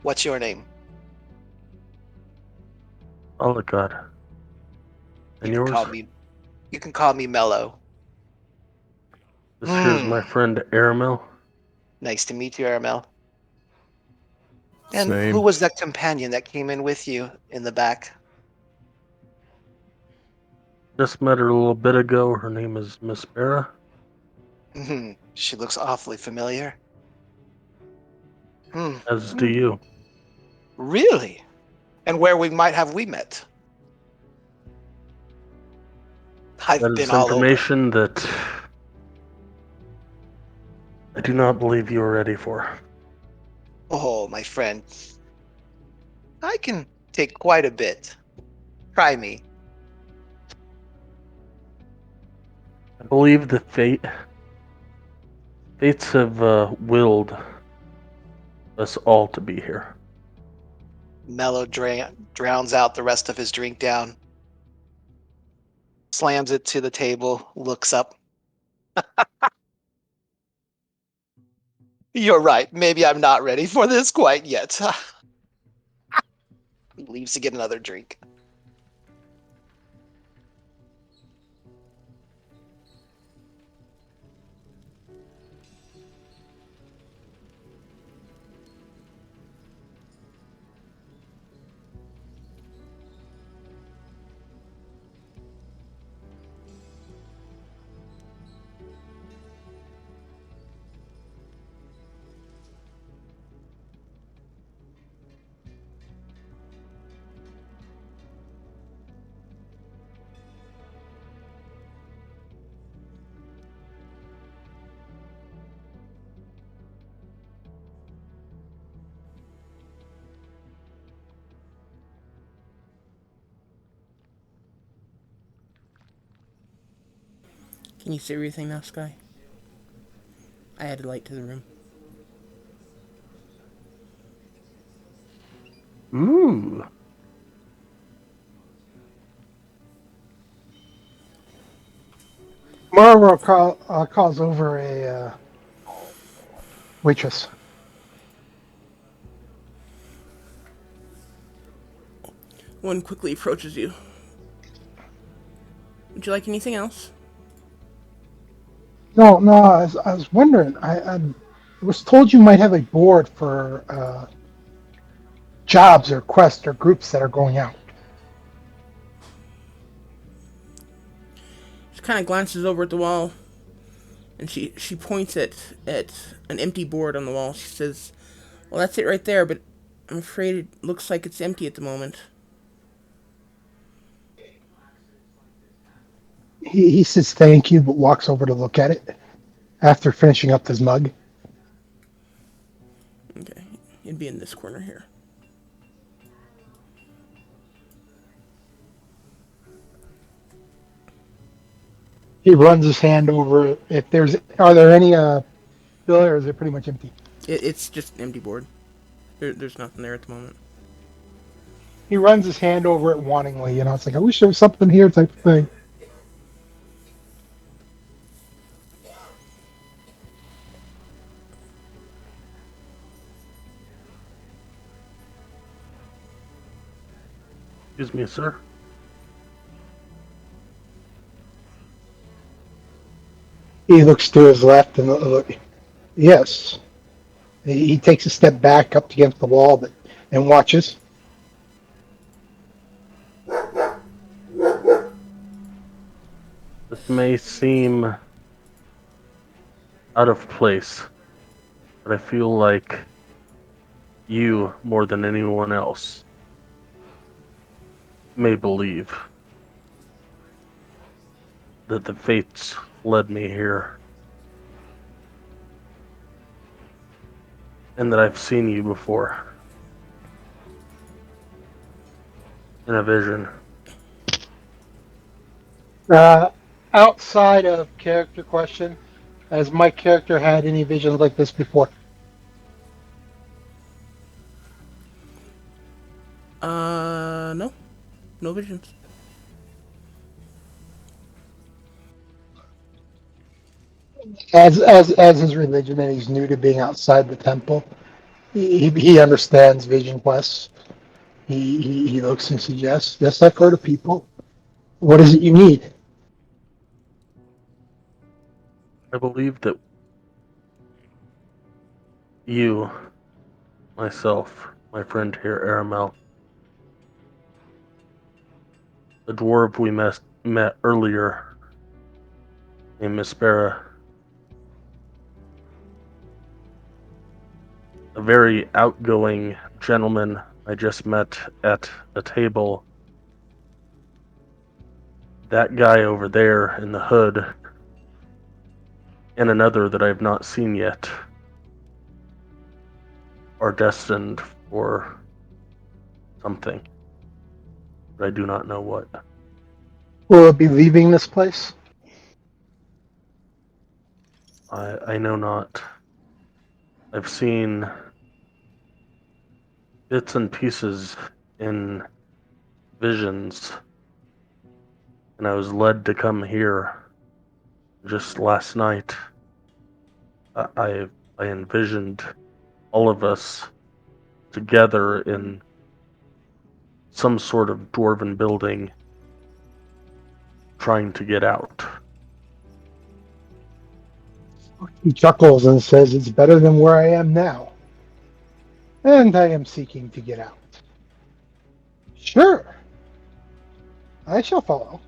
What's your name? oh God. You And can yours? call me you can call me Mello. This here's my friend Aramil. Nice to meet you, Aramel. And who Same. was that companion that came in with you in the back? Just met her a little bit ago. Her name is Miss Bera. She looks awfully familiar. As do you. Really? And where we might have we met? That I've been is all over. information that I do not believe you are ready for. Oh, my friend, I can take quite a bit. Try me. I believe the fates have willed us all to be here. Mellow drowns out the rest of his drink down, slams it to the table, looks up. You're right. Maybe I'm not ready for this quite yet. He leaves to get another drink. Can you see everything now, Sky? I added light to the room. Ooh. Calls over a waitress. One quickly approaches you. Would you like anything else? No. I was wondering. I was told you might have a board for jobs or quests or groups that are going out. She kind of glances over at the wall, and she points at an empty board on the wall. She says, "Well, that's it right there, but I'm afraid it looks like it's empty at the moment." He says thank you, but walks over to look at it after finishing up his mug. Okay, it'd be in this corner here. He runs his hand over if there's are there any bill or is it pretty much empty? It's just an empty board. There's nothing there at the moment. He runs his hand over it wantingly, it's like I wish there was something here type of thing. Excuse me, sir. He looks to his left and look. Yes. He takes a step back up against the wall and watches. This may seem out of place, but I feel like you, more than anyone else, may believe that the fates led me here, and that I've seen you before in a vision. Outside of character question, has my character had any visions like this before? No. No visions. As his religion and he's new to being outside the temple, he understands vision quests. He looks and suggests, yes, I've heard of people. What is it you need? I believe that you, myself, my friend here, Aramel, the dwarf we met earlier, named Mispera, a very outgoing gentleman I just met at a table. That guy over there in the hood, and another that I've not seen yet, are destined for something, but I do not know what. Will it be leaving this place? I know not. I've seen bits and pieces in visions, and I was led to come here just last night. I envisioned all of us together in some sort of dwarven building trying to get out. He chuckles and says, it's better than where I am now. And I am seeking to get out. Sure, I shall follow.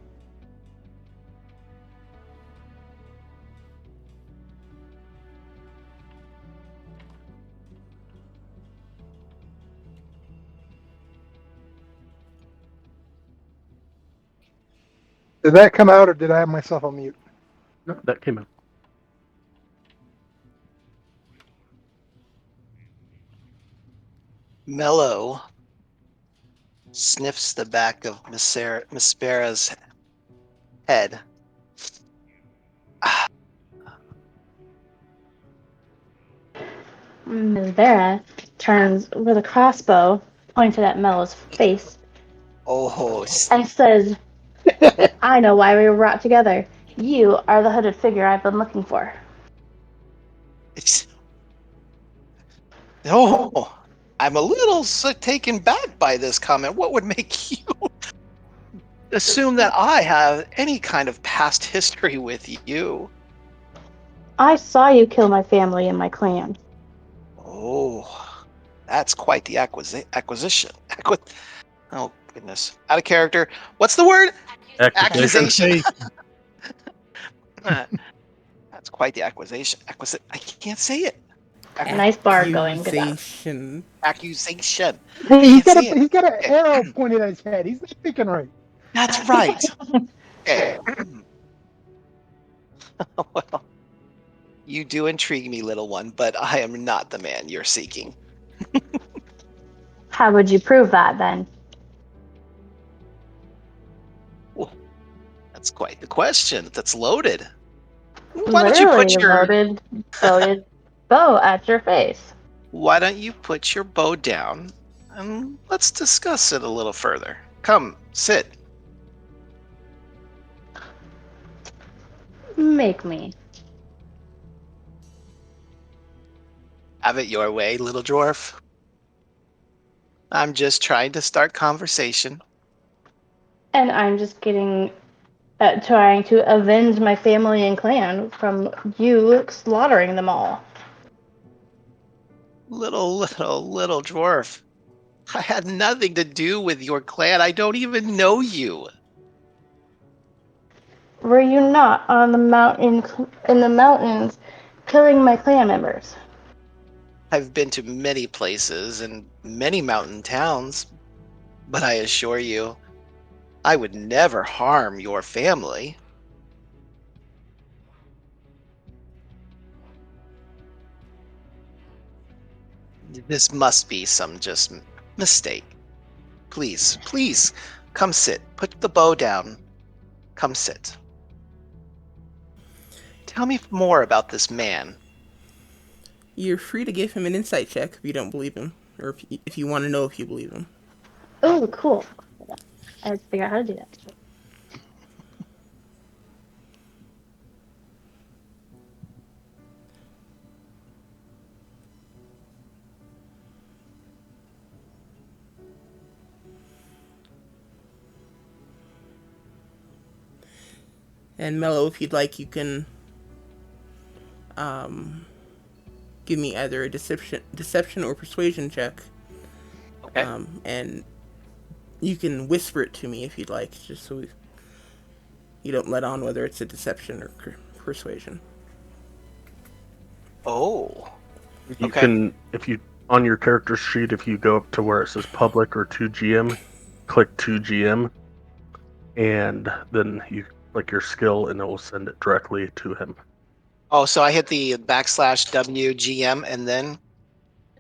Did that come out or did I have myself on mute? No, that came out. Mello sniffs the back of Miss Spera's head Ms. Vera turns with a crossbow pointed at Mello's face Oh, and says, I know why we were brought together. You are the hooded figure I've been looking for. no. I'm a little taken back by this comment. What would make you assume that I have any kind of past history with you? I saw you kill my family and my clan. Oh, that's quite the acquisition. Oh, goodness. Out of character. What's the word? Accusation. Accusation. Accusation. That's quite the accusation. I can't say it. Nice bar going. Good job. Accusation. Accusation. I He's can't got say it. he's got an Okay. arrow pointed at his head. He's not thinking right. That's right. Okay. Well, you do intrigue me, little one, but I am not the man you're seeking. How would you prove that then? Well, that's quite the question. That's loaded. Why don't you Literally put your loaded bow at your face. Why don't you put your bow down and let's discuss it a little further. Come, sit. Make me. Have it your way, little dwarf. I'm just trying to start conversation. And I'm just trying to avenge my family and clan from you slaughtering them all. Little dwarf. I had nothing to do with your clan. I don't even know you. Were you not on the mountain in the mountains killing my clan members? I've been to many places and many mountain towns, but I assure you, I would never harm your family. This must be some just mistake. Please, come sit. Put the bow down. Come sit. Tell me more about this man. You're free to give him an insight check if you don't believe him, or if you want to know if you believe him. Oh, cool. I have to figure out how to do that. And Mello, if you'd like, you can give me either a deception or persuasion check. Okay. And you can whisper it to me if you'd like, just so you don't let on whether it's a deception or persuasion. Oh. You Okay. can, if you, on your character sheet, if you go up to where it says public or 2GM, click 2GM, and then you click your skill and it will send it directly to him. Oh, so I hit the /WGM and then.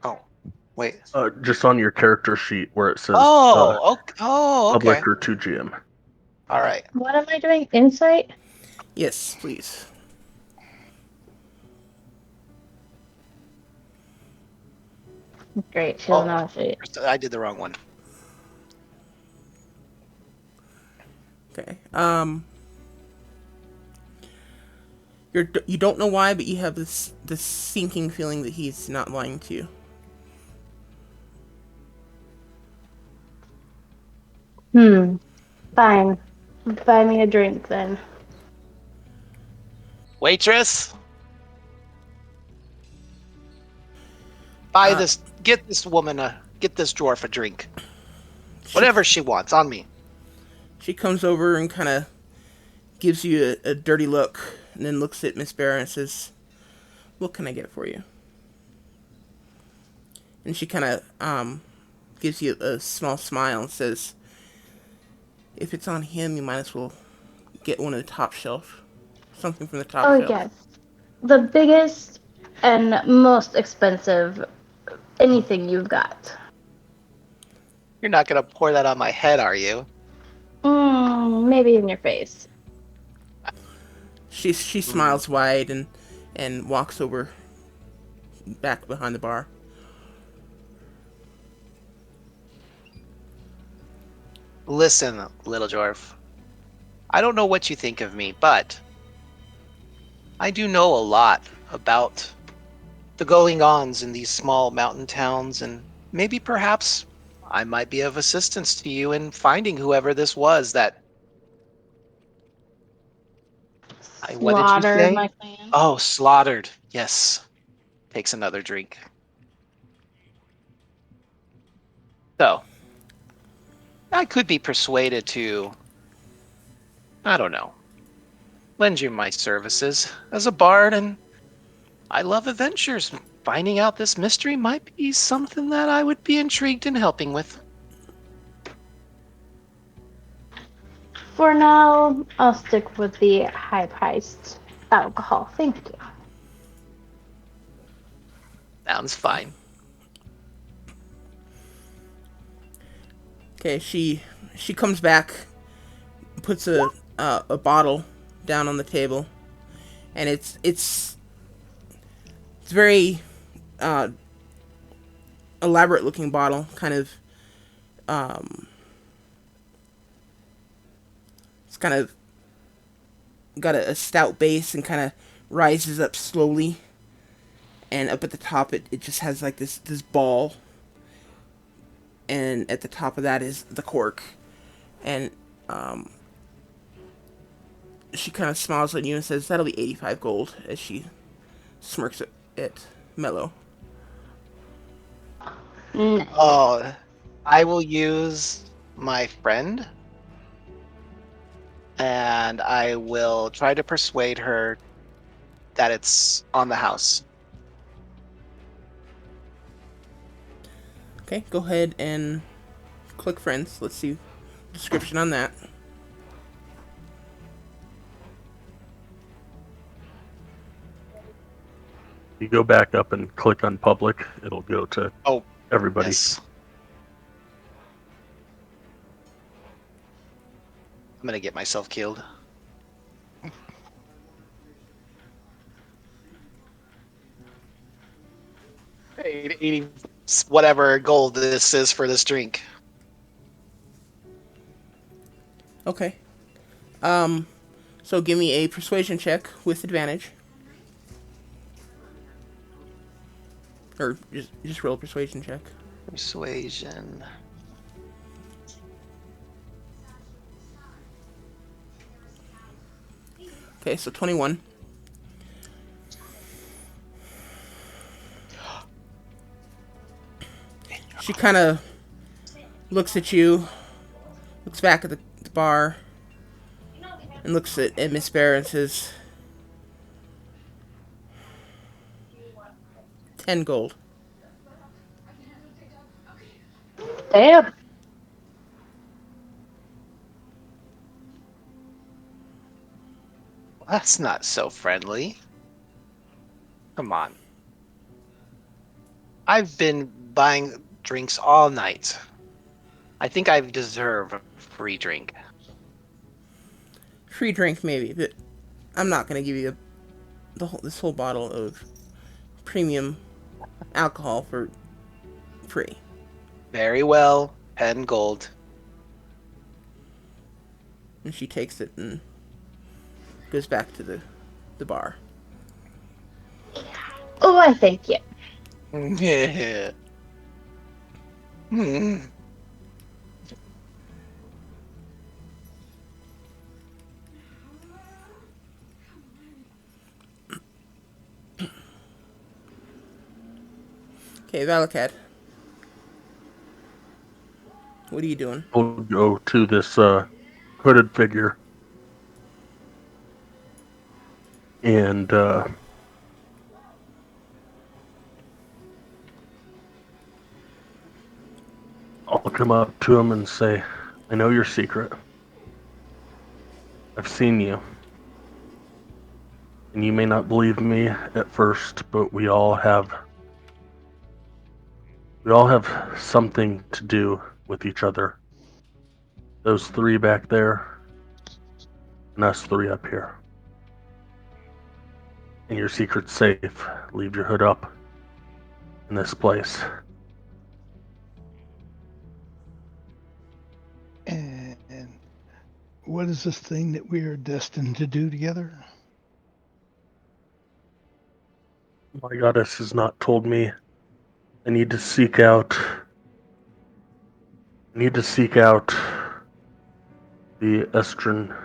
Oh, wait. Just on your character sheet where it says public Okay. or 2GM. All right. What am I doing? Insight? Yes, please. Great. She doesn't know she. I did the wrong one. Okay. You don't know why, but you have this sinking feeling that he's not lying to you. Fine. Buy me a drink then. Waitress, get this dwarf a drink. Whatever she wants, on me. She comes over and kind of gives you a dirty look, and then looks at Miss Barra and says, "What can I get for you?" And she kind of gives you a small smile and says, "If it's on him, you might as well get one of the top shelf. Something from the top Oh, shelf." yes. The biggest and most expensive anything you've got. You're not gonna pour that on my head, are you? Maybe in your face. She smiles wide and walks over back behind the bar. Listen, little dwarf. I don't know what you think of me, but I do know a lot about the going ons in these small mountain towns, and maybe perhaps I might be of assistance to you in finding whoever this was that what did you Slaughtered say? my clan. Oh, slaughtered. Yes. Takes another drink. So, I could be persuaded to, I don't know, lend you my services as a bard, and I love adventures. Finding out this mystery might be something that I would be intrigued in helping with. For now, I'll stick with the high-priced alcohol. Thank you. Sounds fine. Okay, she comes back, puts a bottle down on the table, and it's very uh, elaborate looking bottle, kind of it's kind of got a stout base and kind of rises up slowly, and up at the top it just has like this ball, and at the top of that is the cork, and she kind of smiles at you and says, "That'll be 85 gold," as she smirks at Mello. Nice. Oh, I will use my friend and I will try to persuade her that it's on the house. Okay, go ahead and click friends. Let's see description on that. You go back up and click on public, it'll go to Oh, everybody. yes. I'm gonna get myself killed. Paid 80 whatever gold this is for this drink. Okay. So give me a persuasion check with advantage. Or just roll a persuasion check. Persuasion. Okay, so 21. She kind of looks at you, looks back at the bar, and looks at Miss Bear and says, 10 gold. Damn. Well, that's not so friendly. Come on. I've been buying drinks all night. I think I deserve a free drink. Free drink, maybe, but I'm not going to give you this whole bottle of premium alcohol for free. Very well. 10 gold. And she takes it and goes back to the bar. Oh, I thank you. Yeah. Hmm. Okay, Valakad. What are you doing? We'll go to this hooded figure and I'll come up to him and say, I know your secret. I've seen you. And you may not believe me at first, but we all have something to do with each other. Those three back there and us three up here. and your secret's safe. Leave your hood up in this place. And what is this thing that we are destined to do together? My goddess has not told me. I need to seek out. The Estrin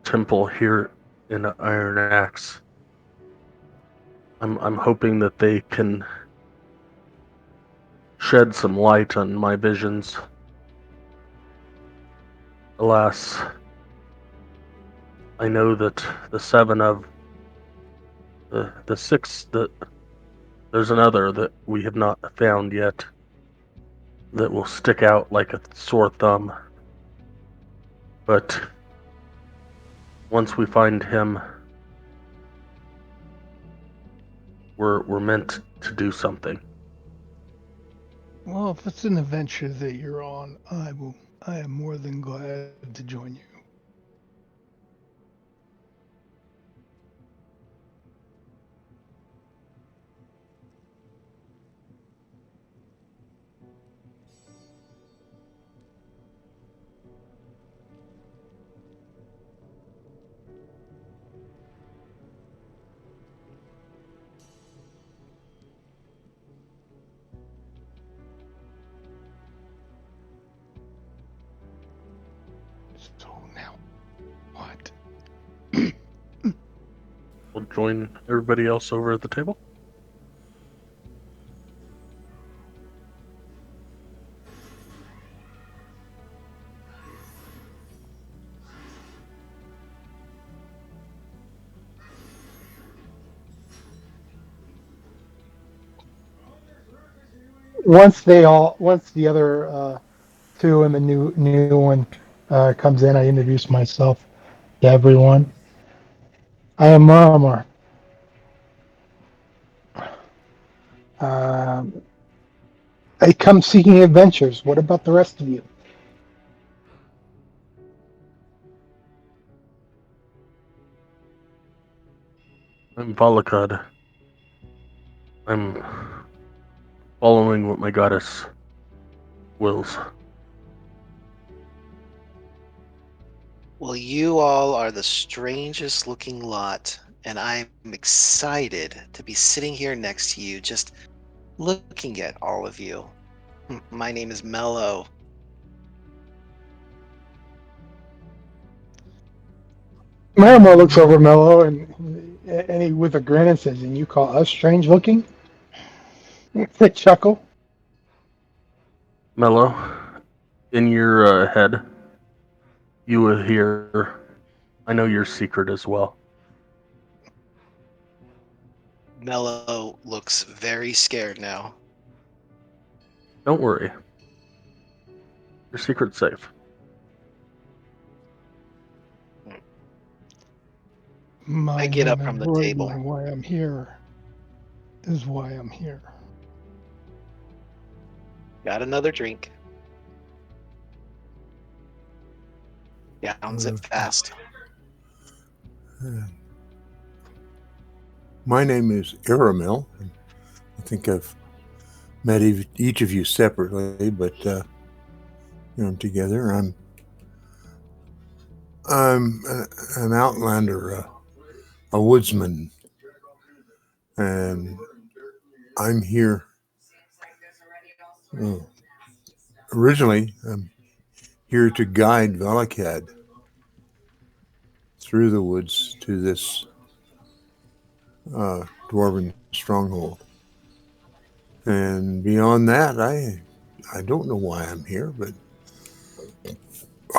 temple here in Iron Axe. I'm hoping that they can shed some light on my visions. Alas, I know that the seven of the six that there's another that we have not found yet that will stick out like a sore thumb. But once we find him, we're meant to do something. Well, if it's an adventure that you're on, I am more than glad to join you. So now what? We'll join everybody else over at the table. Once the other two and the new one comes in, I introduce myself to everyone. I am Muramar. Um, I come seeking adventures. What about the rest of you? I'm Valakad. I'm following what my goddess wills. Well, you all are the strangest looking lot, and I'm excited to be sitting here next to you, just looking at all of you. My name is Mello. Marimo looks over Mello and he with a grin and says, "And you call us strange looking?" They chuckle. Mello, in your head, you will hear, I know your secret as well. Mello looks very scared now. Don't worry. Your secret's safe. My I get up men from the embroidered table. why I'm here. This is why I'm here. Got another drink. Downs it Uh, fast. my name is Aramil. I think I've met each of you separately, but together. I'm an outlander, a woodsman, and I'm here. uh, Originally, I'm here to guide Valakad through the woods to this dwarven stronghold. And beyond that, I don't know why I'm here, but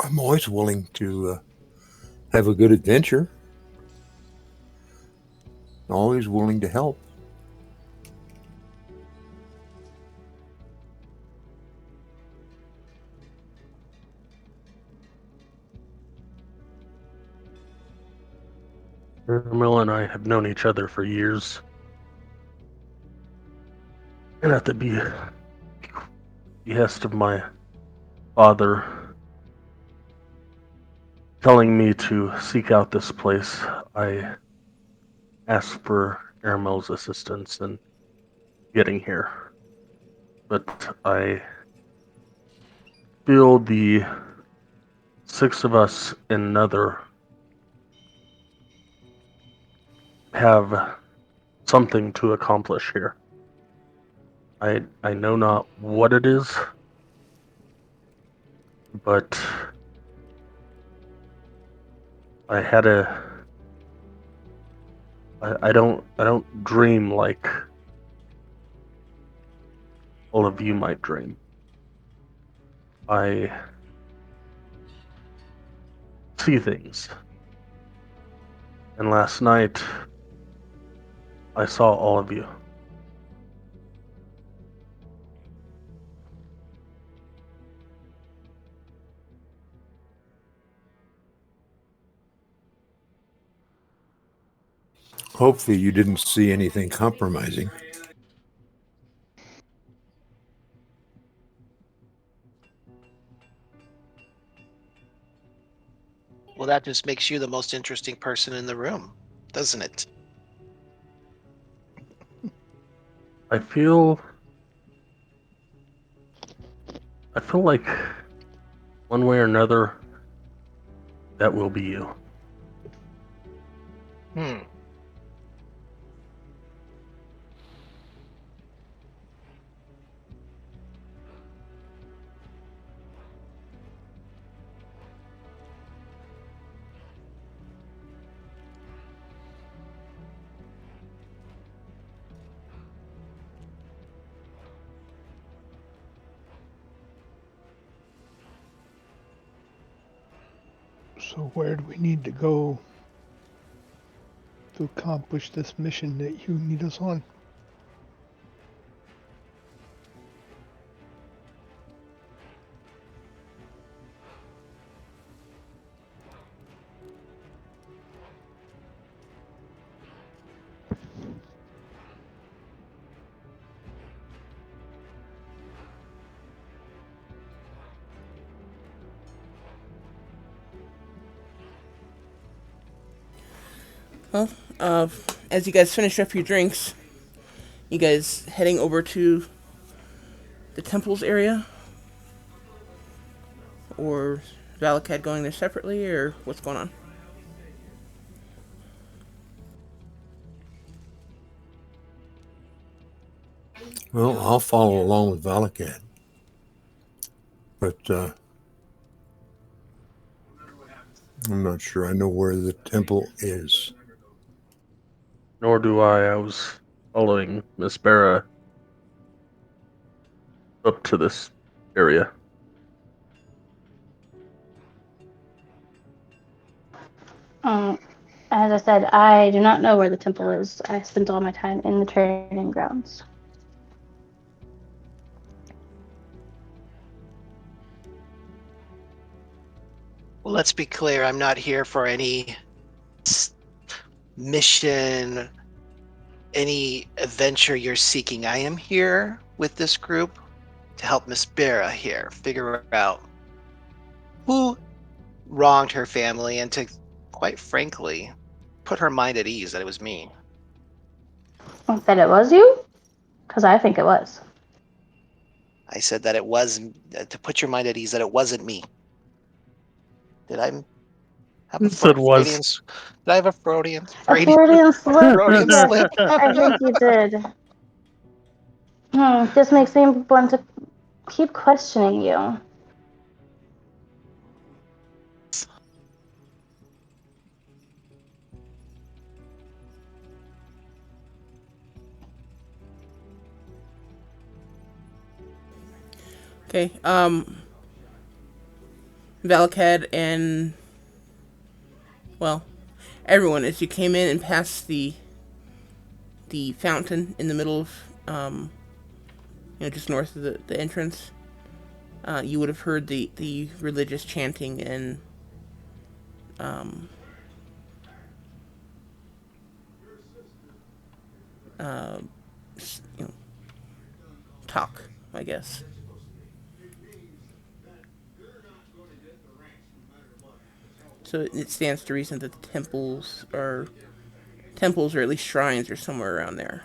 I'm always willing to have a good adventure. Always willing to help. Ermil and I have known each other for years. And at the behest of my father telling me to seek out this place, I ask for Aramel's assistance in getting here. But I feel the 6 of us in Nether have something to accomplish here. I know not what it is, but I had a I don't dream like all of you might dream. I see things. And last night I saw all of you. Hopefully, you didn't see anything compromising. Well, that just makes you the most interesting person in the room, doesn't it? I feel like one way or another that will be you. Hmm. So where do we need to go to accomplish this mission that you need us on? Well, as you guys finish up your drinks, you guys heading over to the temples area, or Valakad going there separately, or what's going on? Well, I'll follow along with Valakat, but I'm not sure I know where the temple is. Nor do I. I was following Miss Barra up to this area. Um, as I said, I do not know where the temple is. I spent all my time in the training grounds. Well, let's be clear. I'm not here for any mission, any adventure you're seeking. I am here with this group to help Miss Barra here figure out who wronged her family and to, quite frankly, put her mind at ease that it was me. That it was you? Because I think it was. I said that it was to put your mind at ease that it wasn't me. Did I have a Said was. Freudian? Did I have a Freudian? A Freudian slip. Freudian Yes, slip. I think you did. This makes me want to keep questioning you. Okay, Valakad and, well, everyone, as you came in and passed the fountain in the middle of, just north of the entrance, you would have heard the religious chanting and, um, uh, you know, talk, I guess. So it stands to reason that the temples or at least shrines are somewhere around there.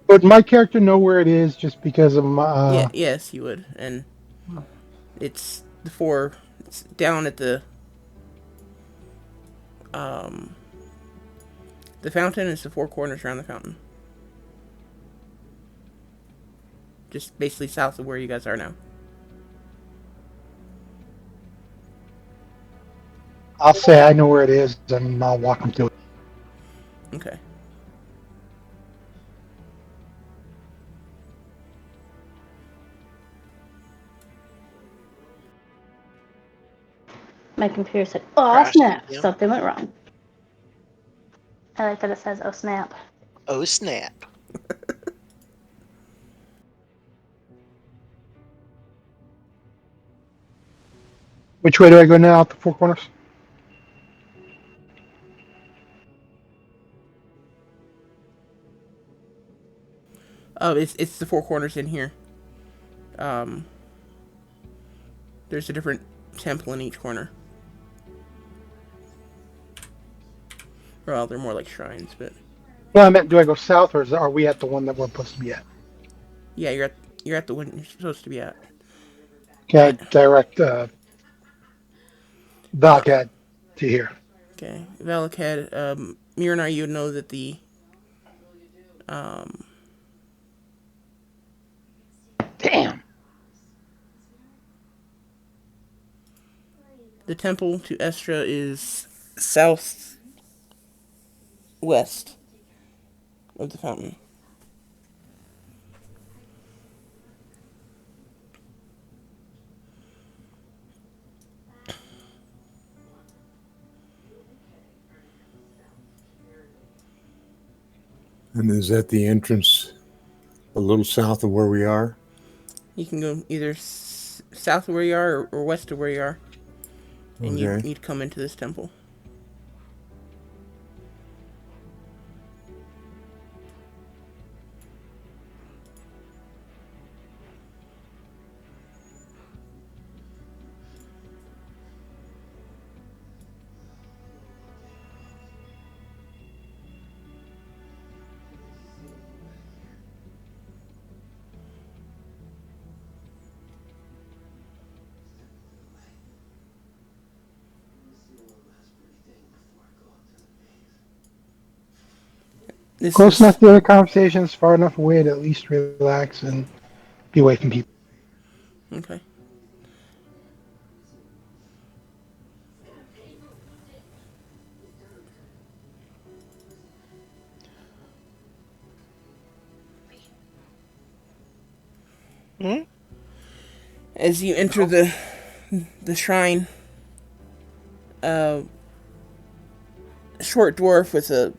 Would my character know where it is just because of my? Yeah, yes, you would. And it's the four. It's down at um the fountain. Is the four corners around the fountain. Just basically south of where you guys are now. I'll say I know where it is, and I'll walk him to it. Okay. My computer said, "Oh Crash. snap! Yeah. Something went wrong." I like that it says, "Oh snap." Oh snap! Which way do I go now? Out the four corners. Oh, it's the four corners in here. Um, there's a different temple in each corner. Well, they're more like shrines, but Well, I meant, do I go south, or are we at the one that we're supposed to be at? yeah, you're at the one you're supposed to be at. Okay, I direct Uh, Valcad to here. okay, Valakad. Miranar, you know that um Damn. the temple to Estra is southwest of the fountain. And is that the entrance a little south of where we are? You can go either south of where you are or west of where you are, and Okay. you'd come into this temple. This Close is enough to the other conversations, far enough away to at least relax and be away from people. okay. Hmm? As you enter the shrine, a short dwarf with a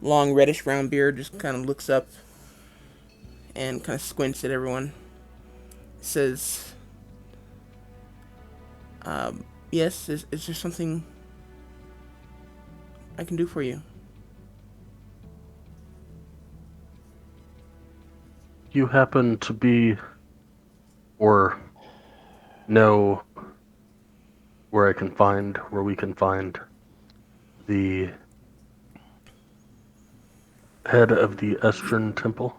long reddish brown beard just kind of looks up and kind of squints at everyone. Says, "Yes, is there something I can do for you?" You happen to be or know where we can find the head of the Estrin Temple?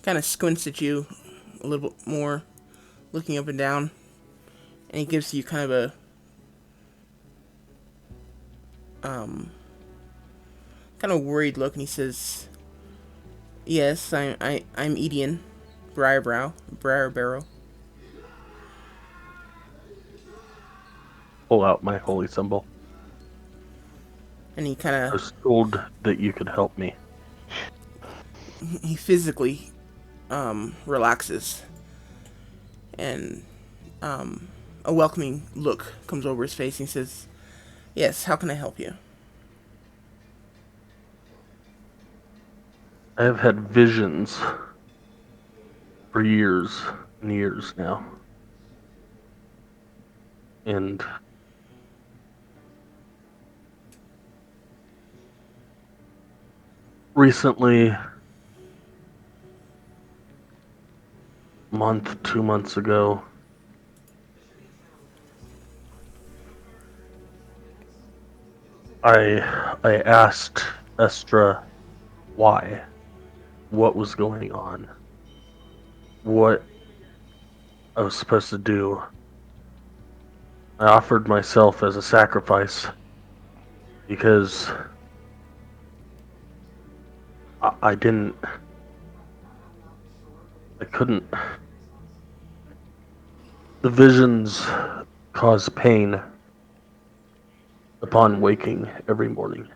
Kind of squints at you a little bit more, looking up and down, and he gives you kind of a kind of worried look, and he says, "Yes, I'm Edian, Briarbarrow." Pull out my holy symbol. And he kind I was told that you could help me. of he physically relaxes, and a welcoming look comes over his face, and he says, "Yes, how can I help you?" I have had visions for years and years now. And recently, month, 2 months ago, I asked Estra why, what was going on, what I was supposed to do. I offered myself as a sacrifice because I didn't, I couldn't. The visions cause pain upon waking every morning.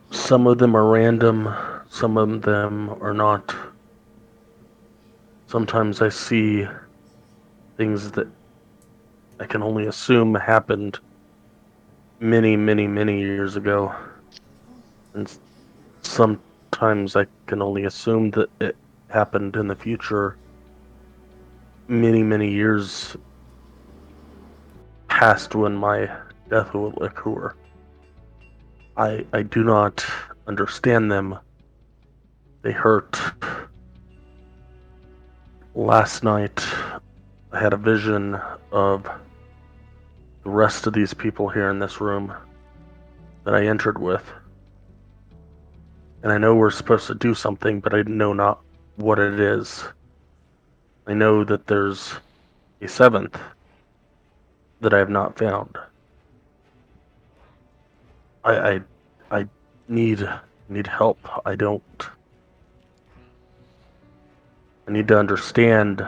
Some of them are random, some of them are not. Sometimes I see things that I can only assume happened many, many, many years ago. And sometimes I can only assume that it happened in the future many, many years past when my death will occur. I do not understand them. They hurt. Last night, I had a vision of the rest of these people here in this room that I entered with. And I know we're supposed to do something, but I know not what it is. I know that there's a seventh that I have not found. I I need help. I don't. I need to understand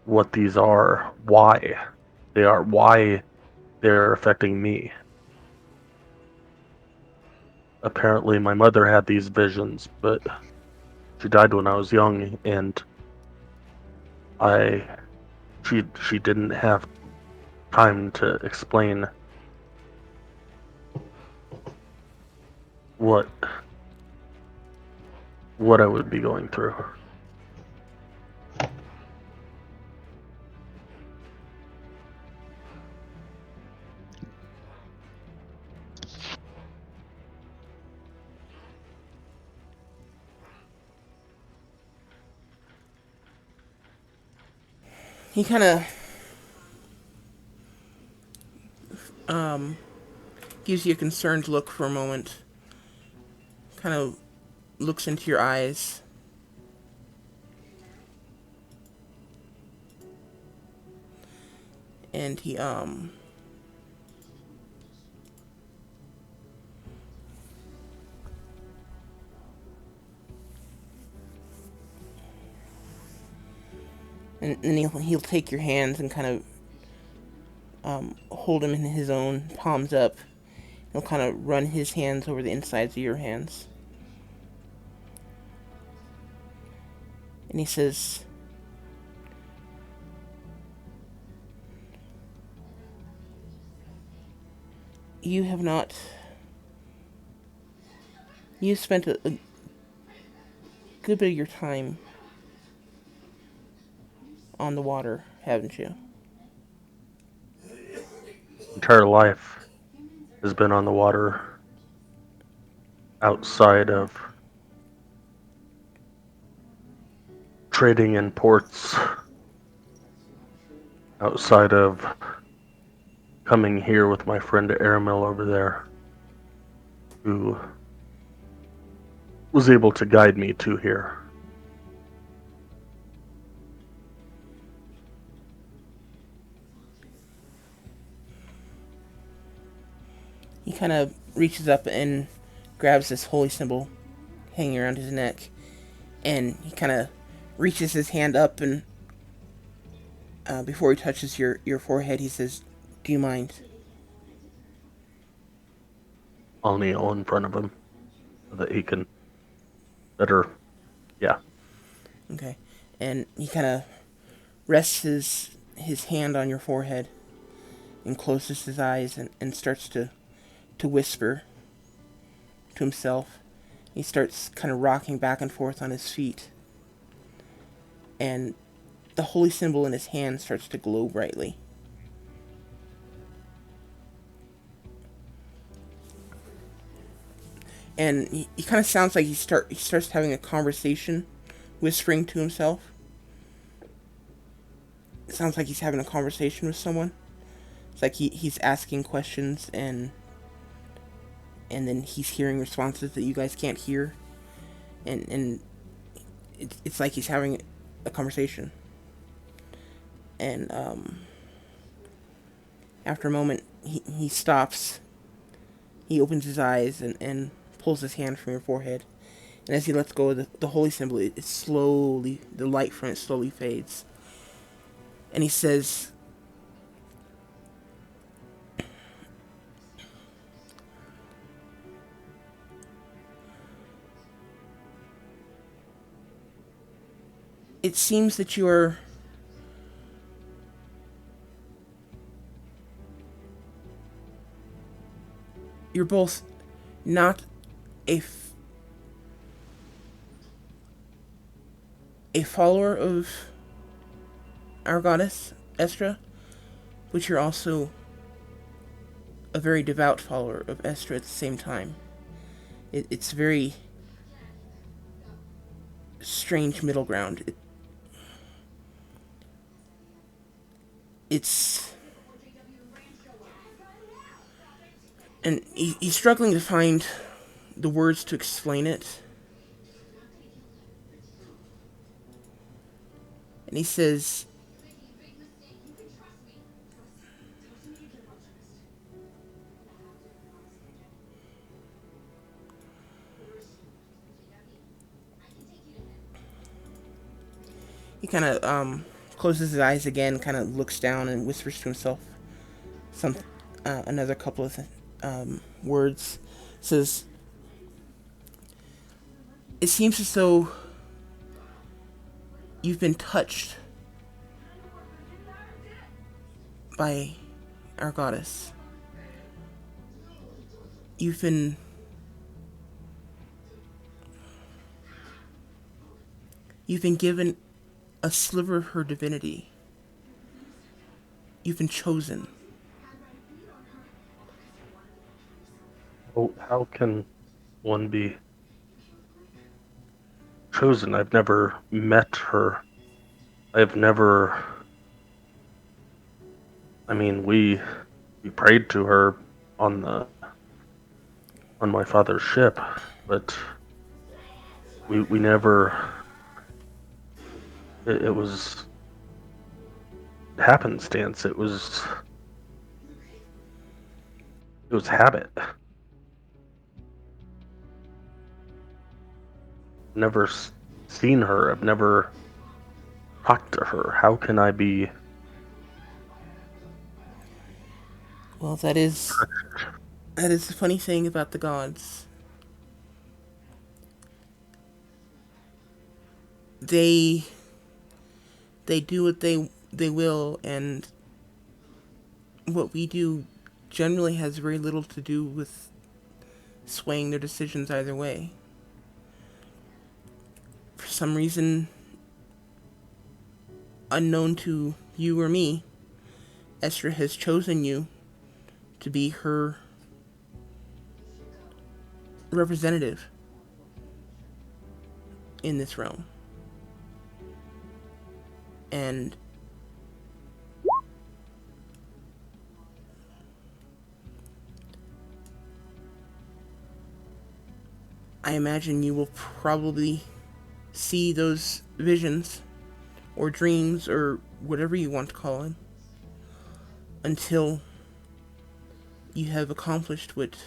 what these are, why they are, why they're affecting me. Apparently, my mother had these visions, but she died when I was young, and I she didn't have time to explain what I would be going through. He kind of gives you a concerned look for a moment. Kind of looks into your eyes. And he and then he'll take your hands and kind of hold them in his own, palms up. He'll kind of run his hands over the insides of your hands. And he says, "You have not... You've spent a good bit of your time on the water, haven't you?" Entire life has been on the water, outside of trading in ports, outside of coming here with my friend Aramil over there, who was able to guide me to here. He kind of reaches up and grabs this holy symbol hanging around his neck. And he kind of reaches his hand up and before he touches your forehead, he says, "Do you mind?" I'll kneel in front of him so that he can better, yeah. Okay. And he kind of rests his hand on your forehead and closes his eyes and starts to whisper to himself. He starts kind of rocking back and forth on his feet. And the holy symbol in his hand starts to glow brightly. and he kind of sounds like he starts having a conversation, whispering to himself. It sounds like he's having a conversation with someone. It's like he's asking questions, and then he's hearing responses that you guys can't hear, and it's like he's having a conversation. And after a moment, he stops. He opens his eyes and pulls his hand from your forehead. And as he lets go of the holy symbol, it slowly, the light from it slowly fades. And he says, "It seems that you're both not a a follower of our goddess Estra, but you're also a very devout follower of Estra at the same time. It's very strange middle ground. It's and he's struggling to find the words to explain it. And he says, he kind of closes his eyes again, kind of looks down and whispers to himself some another couple of words. Says, "It seems as though you've been touched by our goddess. You've been given a sliver of her divinity. You've been chosen." Oh, how can one be chosen? I've never met her. I've never. I mean, we prayed to her on my father's ship, but we never. It was happenstance. It was habit. Never seen her. I've never talked to her. How can I be? Well, that is the funny thing about the gods. They do what they will, and what we do generally has very little to do with swaying their decisions either way. For some reason unknown to you or me, Esther has chosen you to be her representative in this realm. And I imagine you will probably see those visions or dreams or whatever you want to call them until you have accomplished what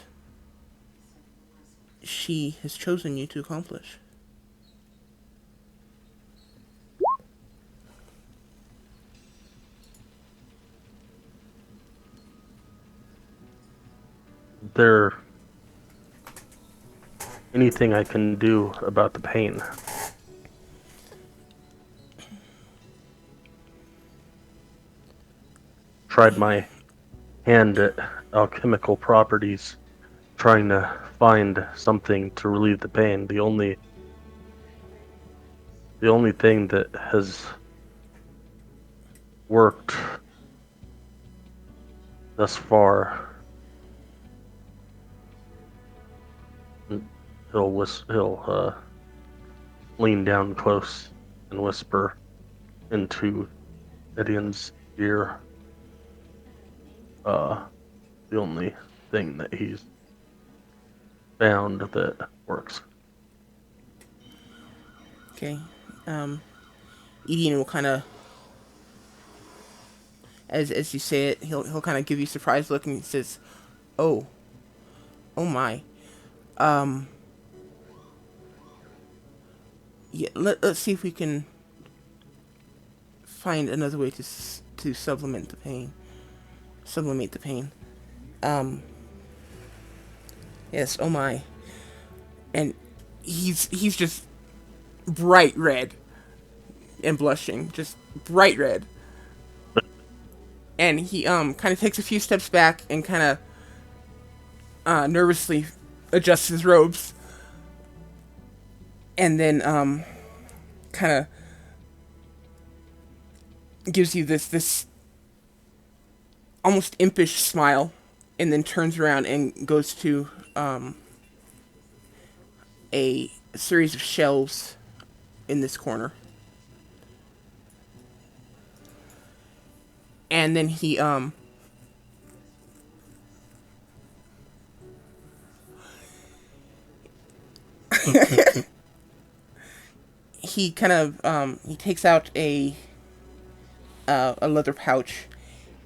she has chosen you to accomplish. There anything I can do about the pain? Tried my hand at alchemical properties, trying to find something to relieve the pain. The only thing that has worked thus far He'll lean down close and whisper into Gideon's ear. The only thing that he's found that works. Okay. Edian will kind of, as you say it, he'll kind of give you a surprised look, and he says, "Oh, oh my. Um, yeah. Let's see if we can find another way to sublimate the pain. Sublimate the pain. Um, yes. Oh my." And he's just bright red and blushing, just bright red. And he kind of takes a few steps back and kind of nervously adjusts his robes, and then kind of gives you this almost impish smile, and then turns around and goes to a series of shelves in this corner. And then he kind of he takes out a leather pouch,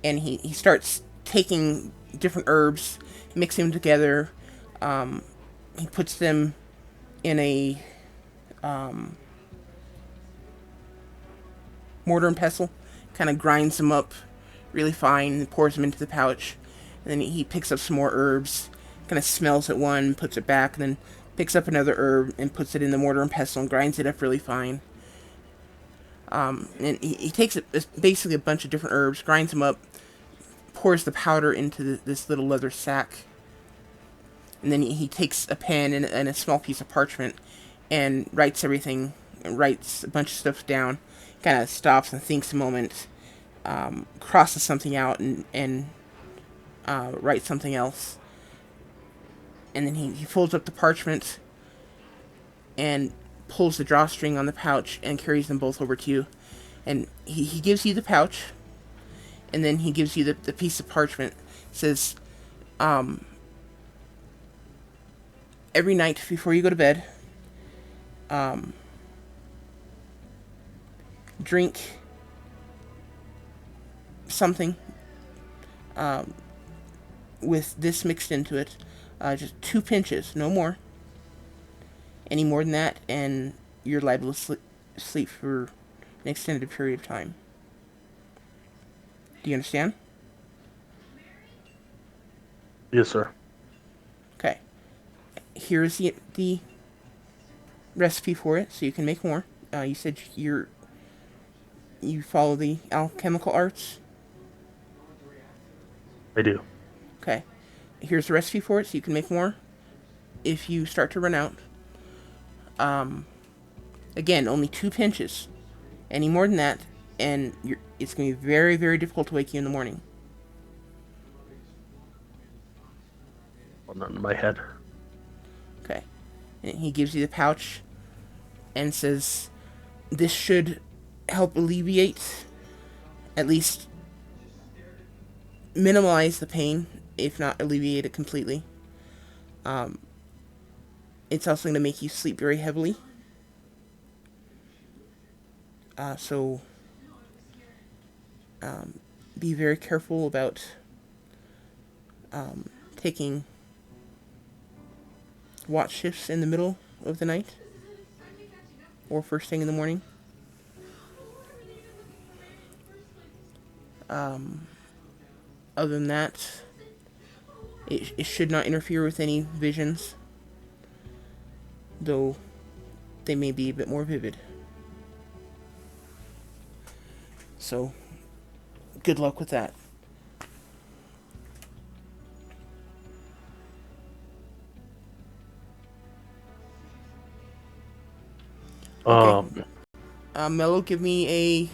and he starts taking different herbs, mixing them together. He puts them in a mortar and pestle, kind of grinds them up really fine, and pours them into the pouch. And then he picks up some more herbs, kind of smells at one, puts it back, and then picks up another herb and puts it in the mortar and pestle and grinds it up really fine. And he takes basically a bunch of different herbs, grinds them up, pours the powder into this little leather sack, and then he takes a pen and a small piece of parchment and writes everything, writes a bunch of stuff down, kind of stops and thinks a moment, crosses something out and writes something else. And then he folds up the parchment and pulls the drawstring on the pouch and carries them both over to you. And he gives you the pouch, and then he gives you the piece of parchment. Says, every night before you go to bed, drink something with this mixed into it. Just 2 pinches, no more. Any more than that, and you're liable to sleep for an extended period of time. Do you understand? Yes, sir. Okay. Here's the recipe for it, so you can make more. You said you follow the alchemical arts? I do. Okay. Here's the recipe for it, so you can make more if you start to run out. Again, only 2 pinches. Any more than that, and it's going to be very, very difficult to wake you in the morning. Well, not in my head. Okay. And he gives you the pouch and says, this should help alleviate, at least minimize the pain, if not alleviate it completely. It's also going to make you sleep very heavily. So be very careful about taking watch shifts in the middle of the night or first thing in the morning. Other than that, it should not interfere with any visions, though they may be a bit more vivid. So, good luck with that. Okay. Mello, give me a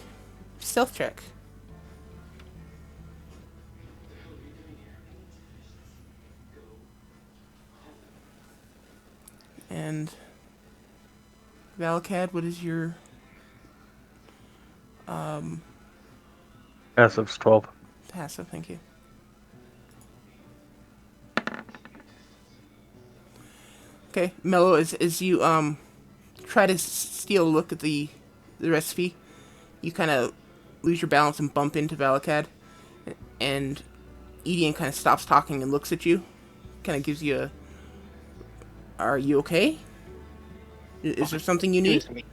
stealth check. And Valakad, what is your Passive's 12. passive? Thank you. Okay, Mello, as you try to steal a look at the recipe, you kind of lose your balance and bump into Valakad, and Edian kind of stops talking and looks at you, kind of gives you a, "Are you okay? Is there something you need?" Excuse me.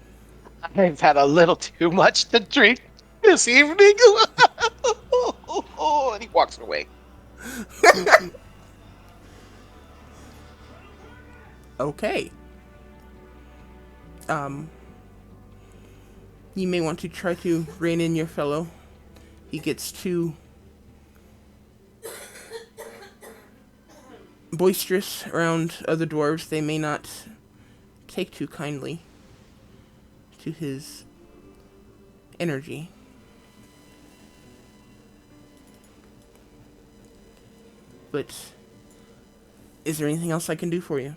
I've had a little too much to drink this evening. And he walks away. Okay. Um, you may want to try to rein in your fellow. He gets too boisterous around other dwarves. They may not take too kindly to his energy. But is there anything else I can do for you?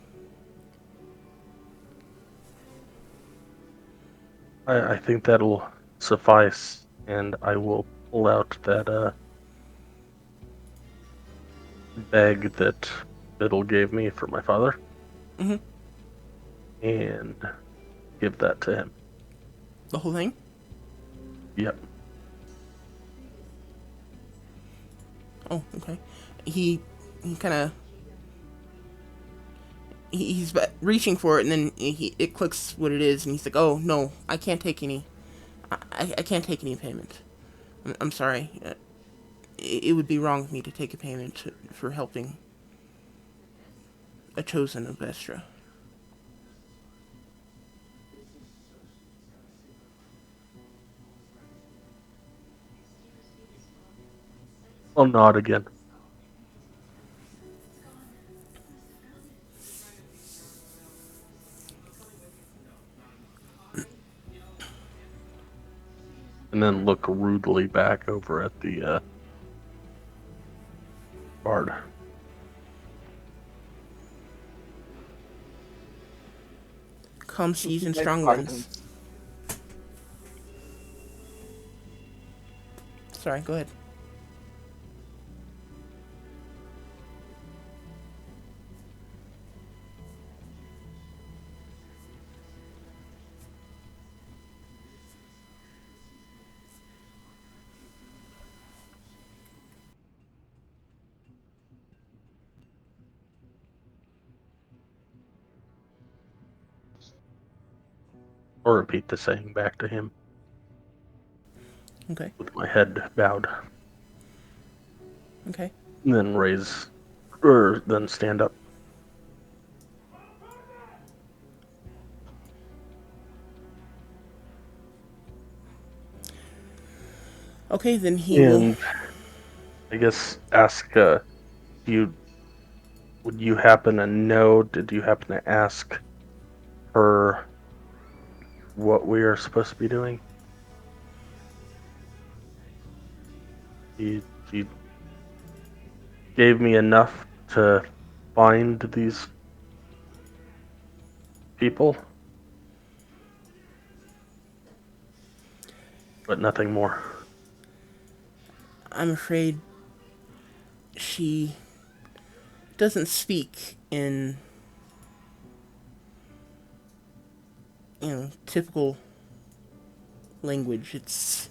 I think that'll suffice, and I will pull out that bag that Biddle gave me for my father, Mm-hmm. and give that to him. The whole thing? Yep. Oh, okay. He kind of he's reaching for it, and then it clicks what it is, and he's like, "Oh no, I can't take any. I can't take any payment. I'm sorry. It would be wrong of me to take a payment for helping a chosen of Vestra." I'll nod again. And then look rudely back over at the bard. Calm seas and strong winds. Sorry, go ahead. Or repeat the saying back to him Okay. with my head bowed. Okay. And then raise, or then stand up. Okay, then he will. And I guess ask, you would you happen to know, did you happen to ask her what we are supposed to be doing? She gave me enough to find these people, but nothing more. I'm afraid she doesn't speak in, typical language. It's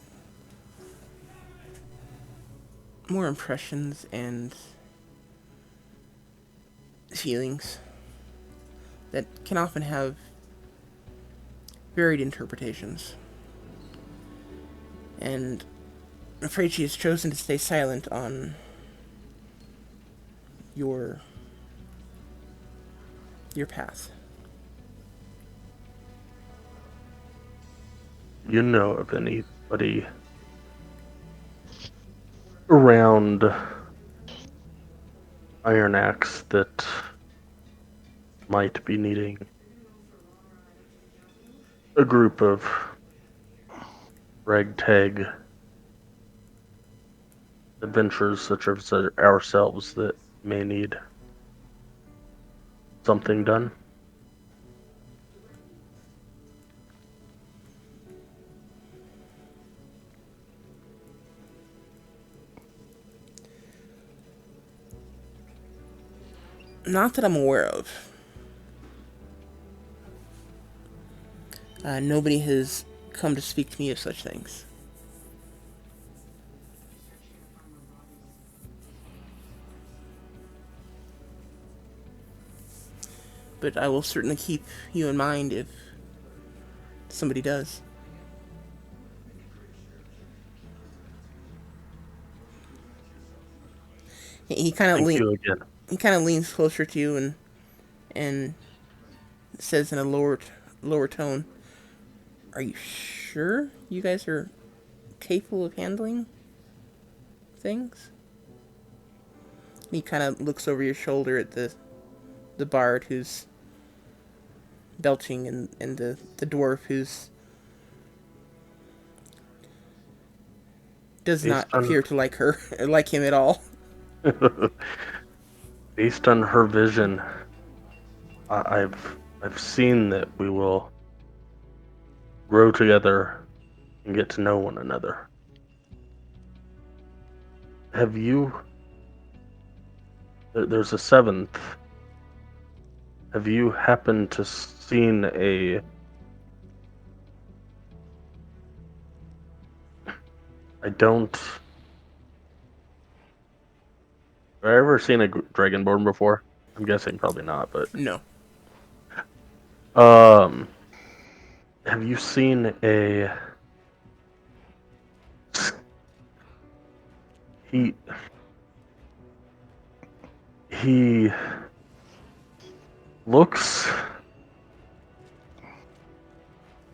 more impressions and feelings that can often have varied interpretations. And I'm afraid she has chosen to stay silent on your path. You know of anybody around Iron Axe that might be needing a group of ragtag adventurers such as ourselves that may need something done? Not that I'm aware of. Nobody has come to speak to me of such things. But I will certainly keep you in mind if somebody does. He kind of Thank you again. he kind of leans closer to you and says in a lower tone, "Are you sure you guys are capable of handling things?" And he kind of looks over your shoulder at the bard who's belching and the dwarf who's does Based not on appear to like her or like him at all. based on her vision, I've seen that we will grow together and get to know one another. Have you? There's a seventh. Have you happened to seen a? I don't. Have I ever seen a dragonborn before? I'm guessing probably not, but No. um, have you seen a? He he looks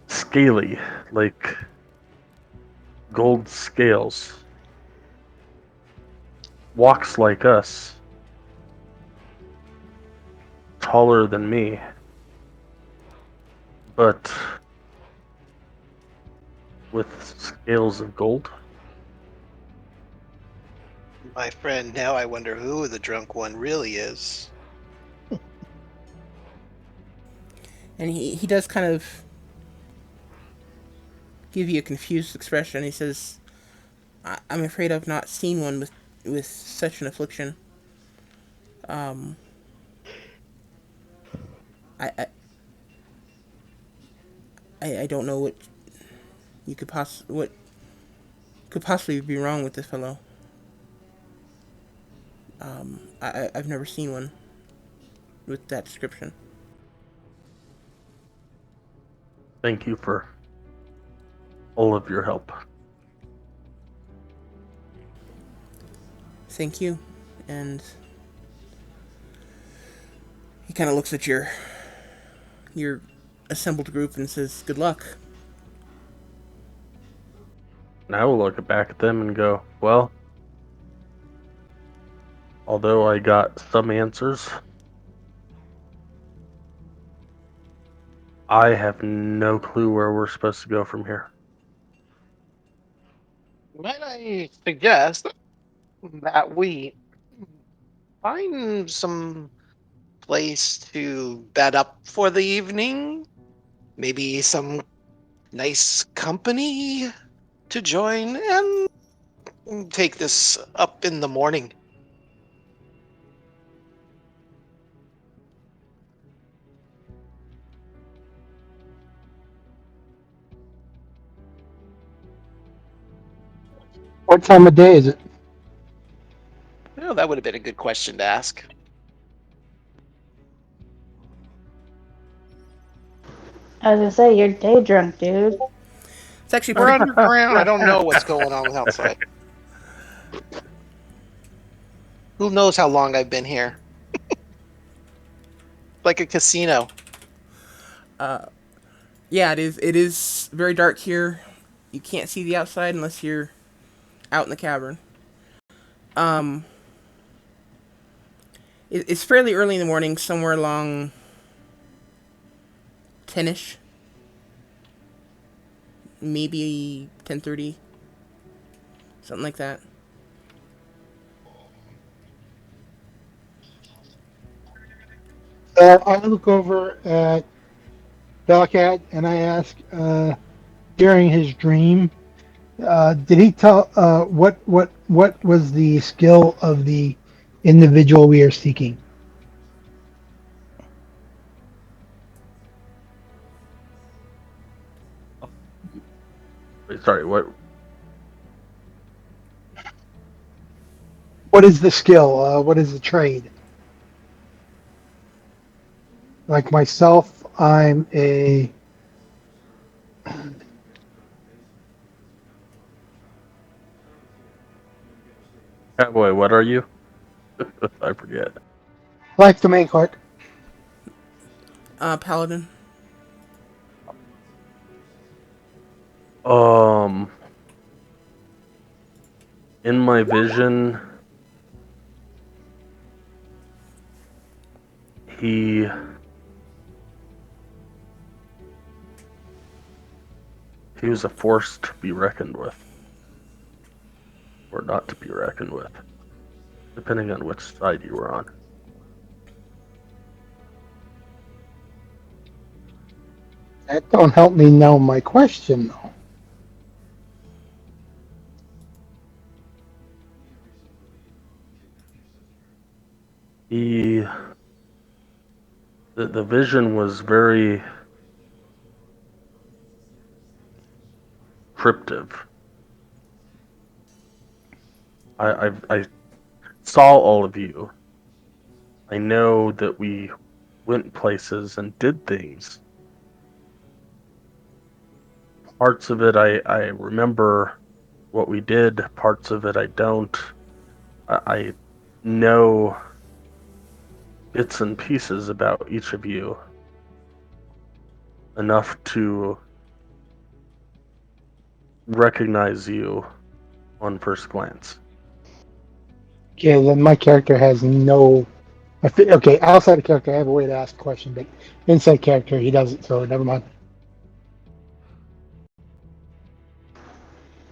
scaly, like gold scales. Walks like us, taller than me, but with scales of gold. My friend, now I wonder who the drunk one really is. And he does kind of give you a confused expression. He says, I'm afraid I've not seen one with such an affliction. Um, I, I, I don't know what could possibly be wrong with this fellow. I've never seen one with that description. Thank you for all of your help. Thank you. And he kind of looks at your assembled group and says, "Good luck." And I will look back at them and go, well, although I got some answers, I have no clue where we're supposed to go from here. Might I suggest that we find some place to bed up for the evening? Maybe some nice company to join and take this up in the morning. What time of day is it? Well, that would have been a good question to ask. I was gonna say, you're day drunk, dude. It's actually We're pretty. underground. I don't know what's going on outside. Who knows how long I've been here? Like a casino. Yeah, it is. It is very dark here. You can't see the outside unless you're out in the cavern. Um, it's fairly early in the morning, somewhere along 10ish, maybe 10:30, something like that. I look over at Belcat and I ask, during his dream, did he tell what was the skill of the individual we are seeking? Wait, sorry, what? What is the skill? What is the trade? Like myself, I'm a Cowboy, what are you? I forget. like the main clerk. Paladin. Um, in my vision, he was a force to be reckoned with, or not to be reckoned with, depending on which side you were on. That don't help me know my question though. He, the vision was very cryptive. I saw all of you. I know that we went places and did things. Parts of it I remember what we did, parts of it I don't. I know bits and pieces about each of you enough to recognize you on first glance. Okay, then my character has no. Okay, outside of character, I have a way to ask a question, but inside character, he doesn't. So never mind.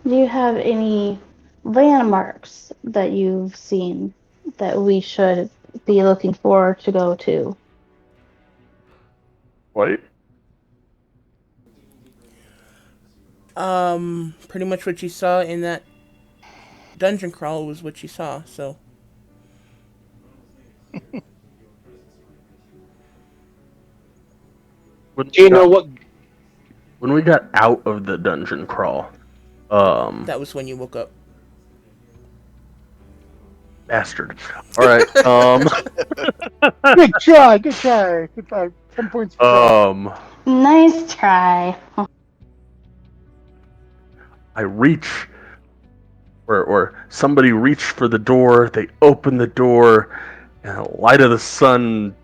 Do you have any landmarks that you've seen that we should be looking for to go to? What? Pretty much what you saw in that dungeon crawl was what you saw. So When Do we you know got what? when we got out of the dungeon crawl, that was when you woke up. bastard. All right, Good try, good try, good try. 10 points for try. Nice try. I reach, or somebody reached for the door. They open the door, and the light of the sun.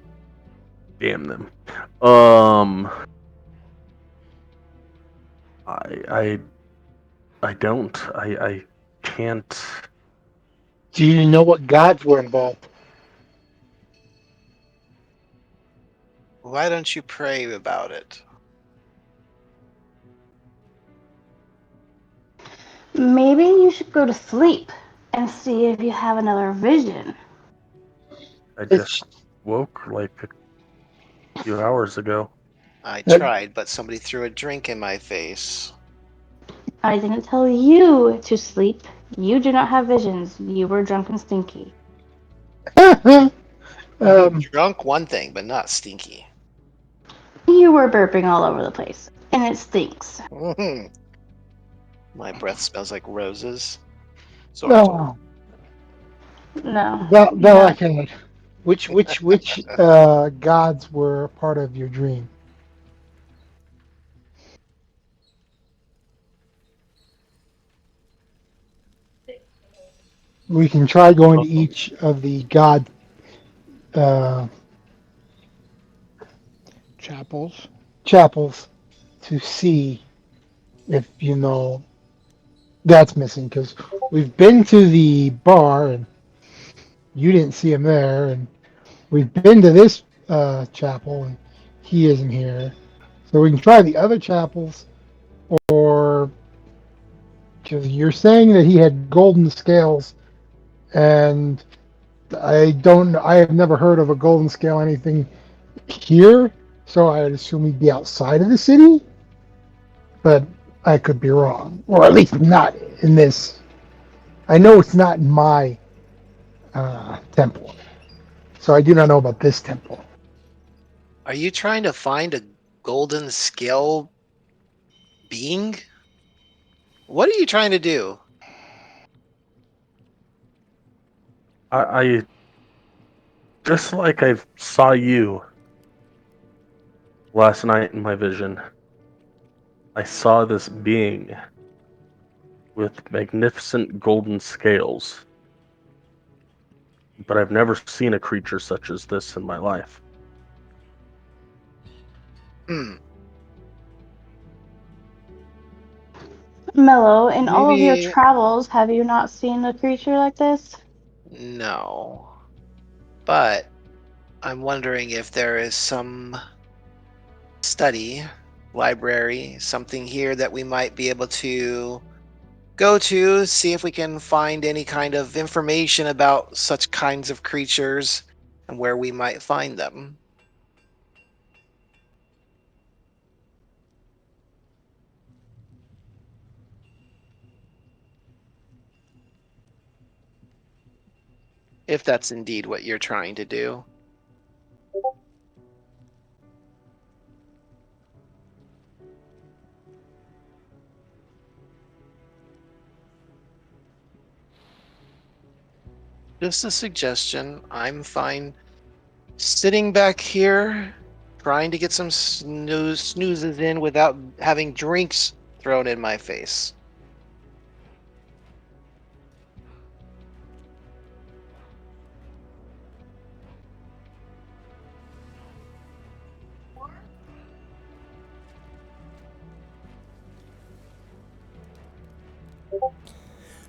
Damn them. I don't. I can't. Do you know what gods were involved? Why don't you pray about it? Maybe you should go to sleep and see if you have another vision. I just It's woke like a few hours ago. I uh, tried, but somebody threw a drink in my face. I didn't tell you to sleep. You do not have visions. You were drunk and stinky. um, Drunk, one thing, but not stinky. You were burping all over the place, and it stinks. My breath smells like roses. Zortal. no, No, that I no. cannot. Which gods were part of your dream? We can try going to Um, each of the god uh, Chapels. chapels to see if you know that's missing. Because we've been to the bar and you didn't see him there, and we've been to this chapel and he isn't here. So we can try the other chapels, or because you're saying that he had golden scales, and I have never heard of a golden scale anything here, so I'd assume he'd be outside of the city, but I could be wrong, or at least not in this. I know it's not in my temple, so I do not know about this temple. Are you trying to find a golden scale being? What are you trying to do? I just like I saw you last night in my vision. I saw this being with magnificent golden scales, but I've never seen a creature such as this in my life. Hmm. Mellow, in all of your Maybe travels, have you not seen a creature like this? no. But I'm wondering if there is some study, library, something here that we might be able to go to, see if we can find any kind of information about such kinds of creatures and where we might find them. If that's indeed what you're trying to do. Just a suggestion. I'm fine sitting back here trying to get some snoozes in without having drinks thrown in my face.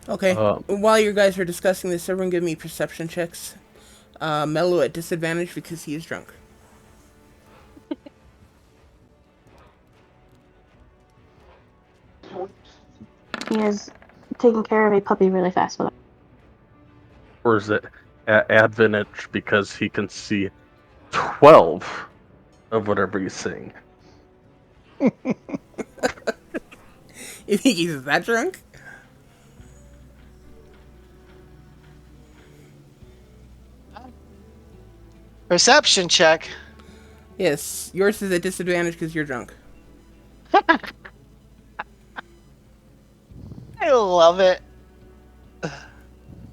Okay. Uh, While you guys are discussing this, everyone give me perception checks. Mello at disadvantage because he is drunk. He is taking care of a puppy really fast. or is it advantage because he can see 12 of whatever he's seeing? You think he's that drunk? Perception check. Yes, yours is at disadvantage because you're drunk. I love it.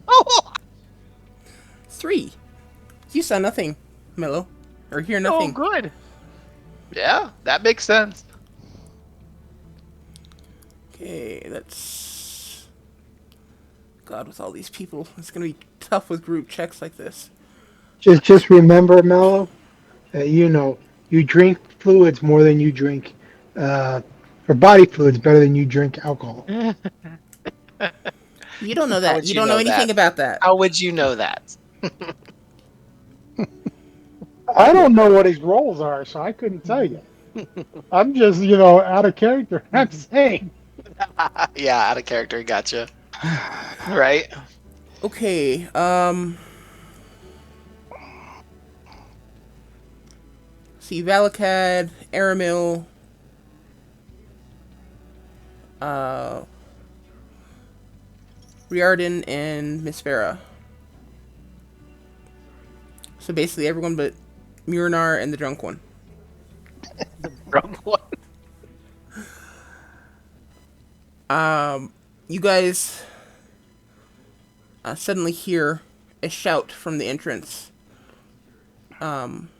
Oh, 3. You saw nothing, Mello. Or hear oh, nothing. good. Yeah, that makes sense. Okay, that's... God, with all these people, it's gonna be tough with group checks like this. Just remember, Mello, you drink fluids more than you drink, or body fluids better than you drink alcohol. You don't know How that. would You you don't know know that? anything about that. How would you know that? I don't know what his roles are, so I couldn't tell you. I'm just, out of character. I'm saying. Yeah, out of character. Gotcha. Right. Okay, see, Valakad, Aramil, uh, Riordan, and Miss Farah. So basically everyone but Murinar and the drunk one. Drunk one. You guys suddenly hear a shout from the entrance. Um,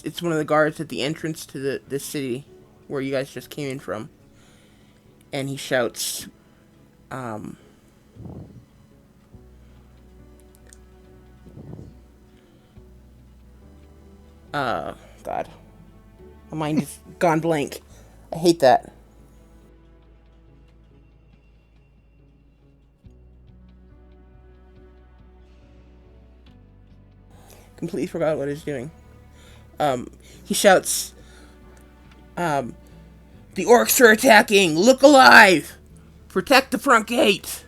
it's one of the guards at the entrance to the city where you guys just came in from, and he shouts, um, God, my mind is gone blank. I hate that. Completely forgot what he's doing. He shouts, "The orcs are attacking! Look alive! Protect the front gate!"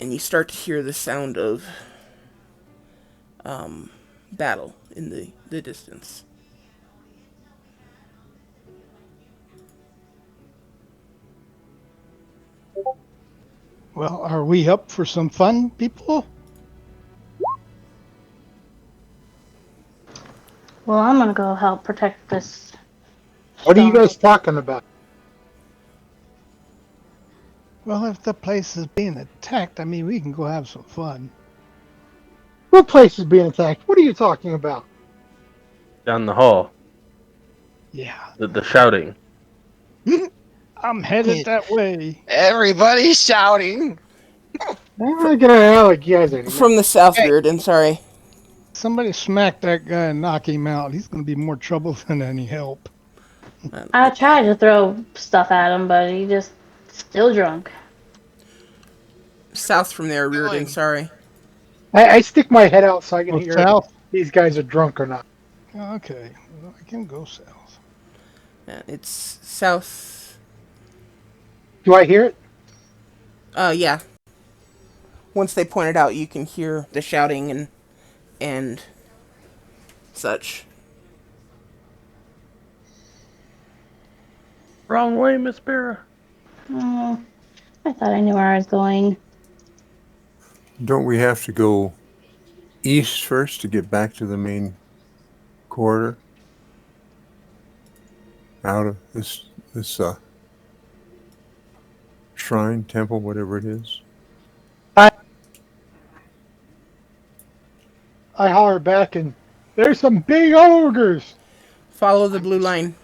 And you start to hear the sound of battle in the distance. Well, are we up for some fun, people? Well, I'm gonna go help protect this What are you stone. guys talking about? Well, if the place is being attacked, I mean, we can go have some fun. What place is being attacked? What are you talking about? Down the hall. Yeah, The shouting. I'm headed that way. Everybody's shouting. I'm not gonna yell like you guys anymore. From the south, Hey, Reardon. Sorry. somebody smack that guy and knock him out. He's going to be more trouble than any help. Uh, I tried to throw stuff at him, but he just still drunk. south from there, Reardon. Going. Sorry. I stick my head out so I can Go hear if south? these guys are drunk or not. Okay, well, I can go south. It's south. Do I hear it? Yeah. Once they point it out, you can hear the shouting and such. Wrong way, Miss Barra. Oh, I thought I knew where I was going. Don't we have to go east first to get back to the main corridor? Out of this shrine, temple, whatever it is. I I holler back and there's some big ogres. Follow the I'm blue just, line.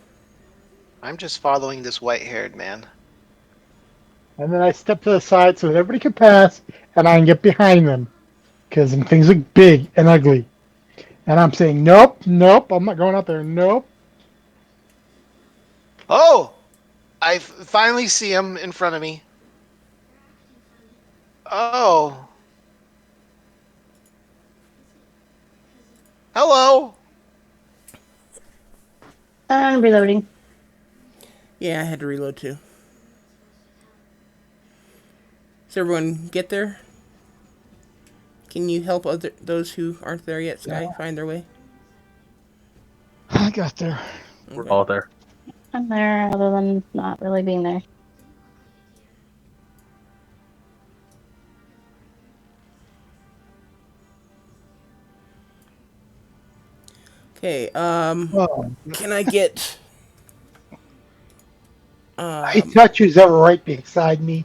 I'm just following this white-haired man. And then I step to the side so that everybody can pass and I can get behind them. Because them things look big and ugly. And I'm saying, nope, nope, I'm not going out there, nope. Oh, I finally see him in front of me. Oh, hello. I'm reloading. Yeah, I had to reload too. Does everyone get there? Can you help those who aren't there yet, Yeah, Sky, find their way? I got there. We're Okay. all there. I'm there, other than not really being there. Okay. Oh, Can I get I touch who's ever right beside me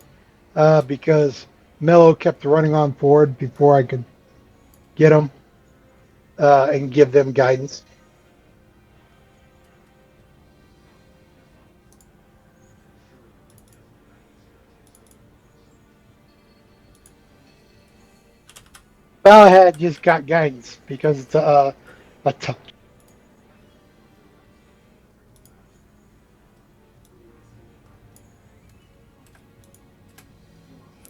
because Mello kept running on forward before I could get him and give them guidance. Galahad just got guidance because it's a touch.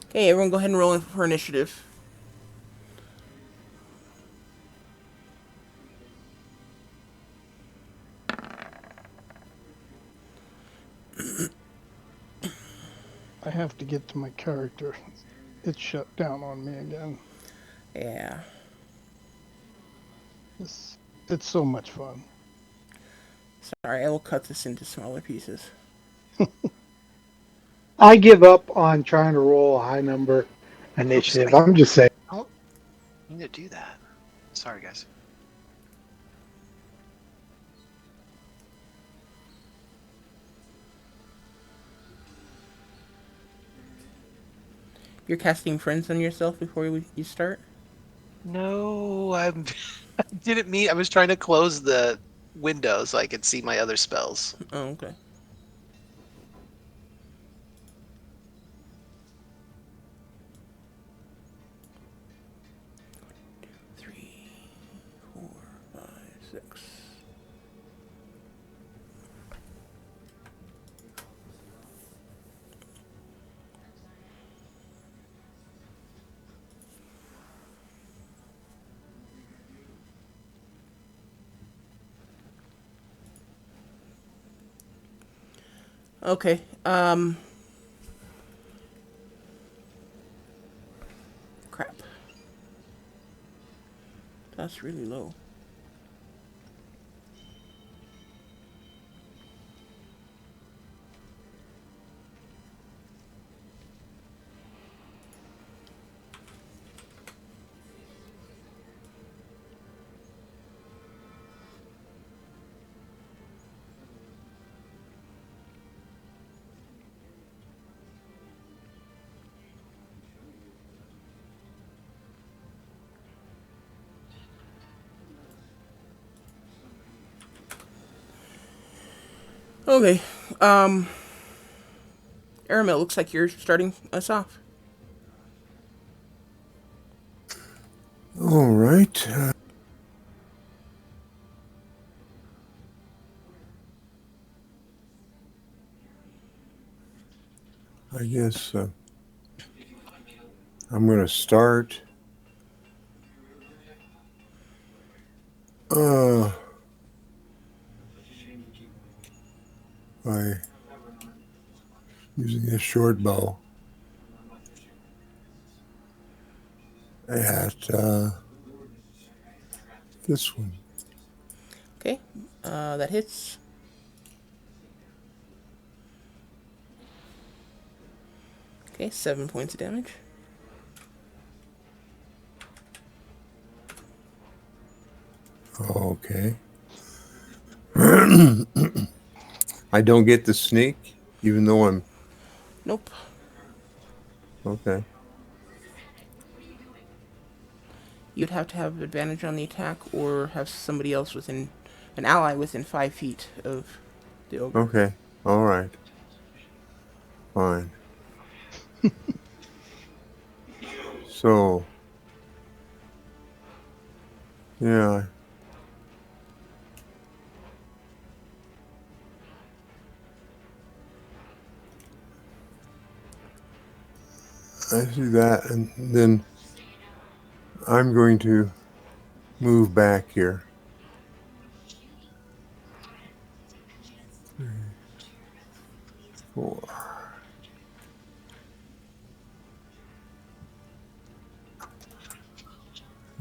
Okay, everyone go ahead and roll in for initiative. I have to get to my character. It shut down on me again. Yeah. It's so much fun. Sorry, I will cut this into smaller pieces. I give up on trying to roll a high number Oops, initiative. I I'm just saying. don't need to do that. Sorry, guys. You're casting friends on yourself before you start? No, I'm. I didn't mean. I was trying to close the window so I could see my other spells. Oh, okay. Three, four, five, six. Okay. Crap. That's really low. Okay. Aramil, looks like you're starting us off. All right. I guess I'm going to start uh, by using a short bow at this one. Okay. That hits. Okay, 7 points of damage. Okay. I don't get the sneak, even though I'm Nope. okay. You'd have to have advantage on the attack or have somebody else within, an ally within 5 feet of the ogre. Okay. All right. Fine. So, yeah, I see that. And then I'm going to move back here. 3, 4.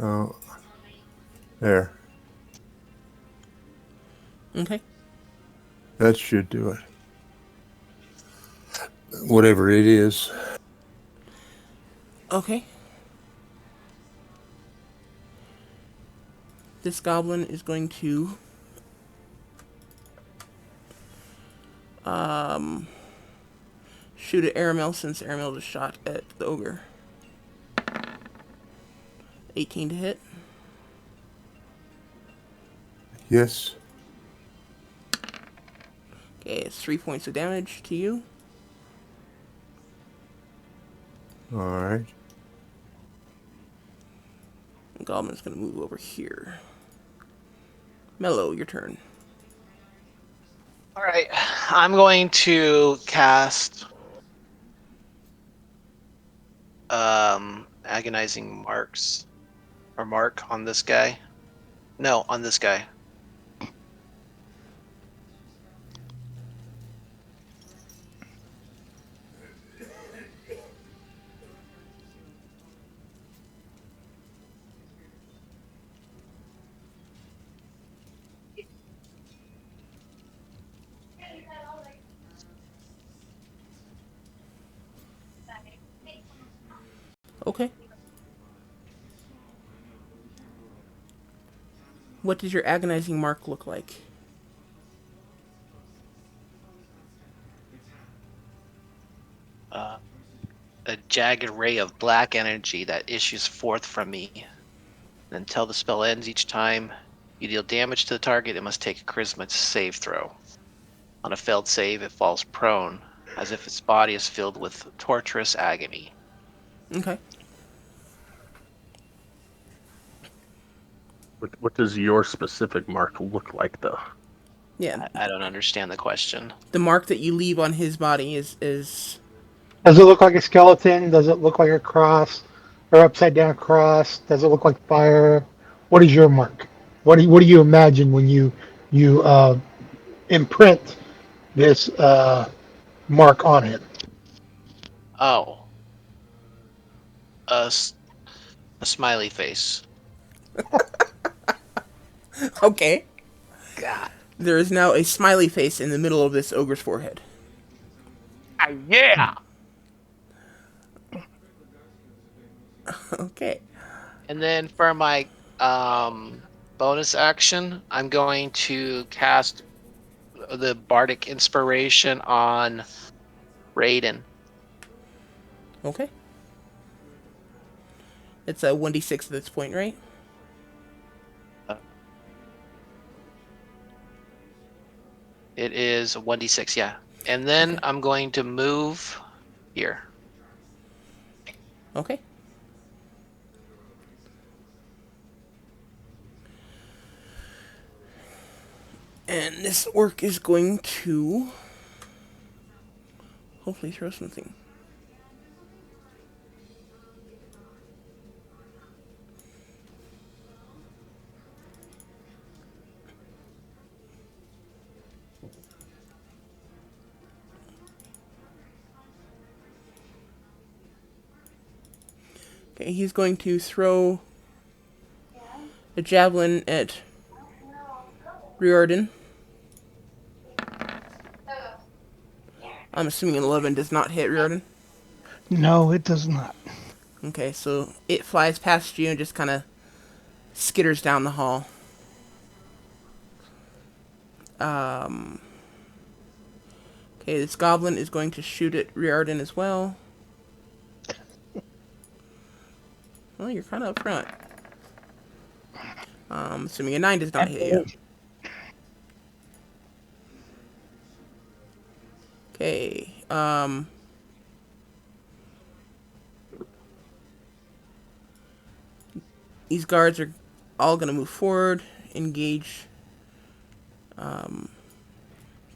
Oh, there. Okay. That should do it. Whatever it is. Okay. This goblin is going to shoot at Aramel since Aramel just shot at the ogre. 18 to hit. Yes. Okay, it's 3 points of damage to you. All right. The goblin's going to move over here. Mellow, your turn. All right, I'm going to cast agonizing marks or mark on this guy. No, on this guy. Okay. What does your agonizing mark look like? Uh, a jagged ray of black energy that issues forth from me. And until the spell ends, each time you deal damage to the target, it must take a charisma save throw. On a failed save, it falls prone, as if its body is filled with torturous agony. Okay. What does your specific mark look like, though? Yeah. I don't understand the question. The mark that you leave on his body is Does it look like a skeleton? Does it look like a cross or upside down cross? Does it look like fire? What is your mark? What do you imagine when you imprint this mark on it? Oh, a, s- a smiley face. okay. God. There is now a smiley face in the middle of this ogre's forehead. Yeah. Okay. And then for my bonus action, I'm going to cast the Bardic Inspiration on Raiden. Okay. It's a 1d6 at this point, right? It is 1d6, yeah. And then Okay. I'm going to move here. Okay. And this orc is going to hopefully throw something. Okay, he's going to throw a javelin at Riordan. I'm assuming an 11 does not hit Riordan. No, it does not. Okay, so it flies past you and just kind of skitters down the hall. Okay, this goblin is going to shoot at Riordan as well. Well, you're kind of up front. Assuming a 9 does not hit you. Okay, these guards are all going to move forward, engage.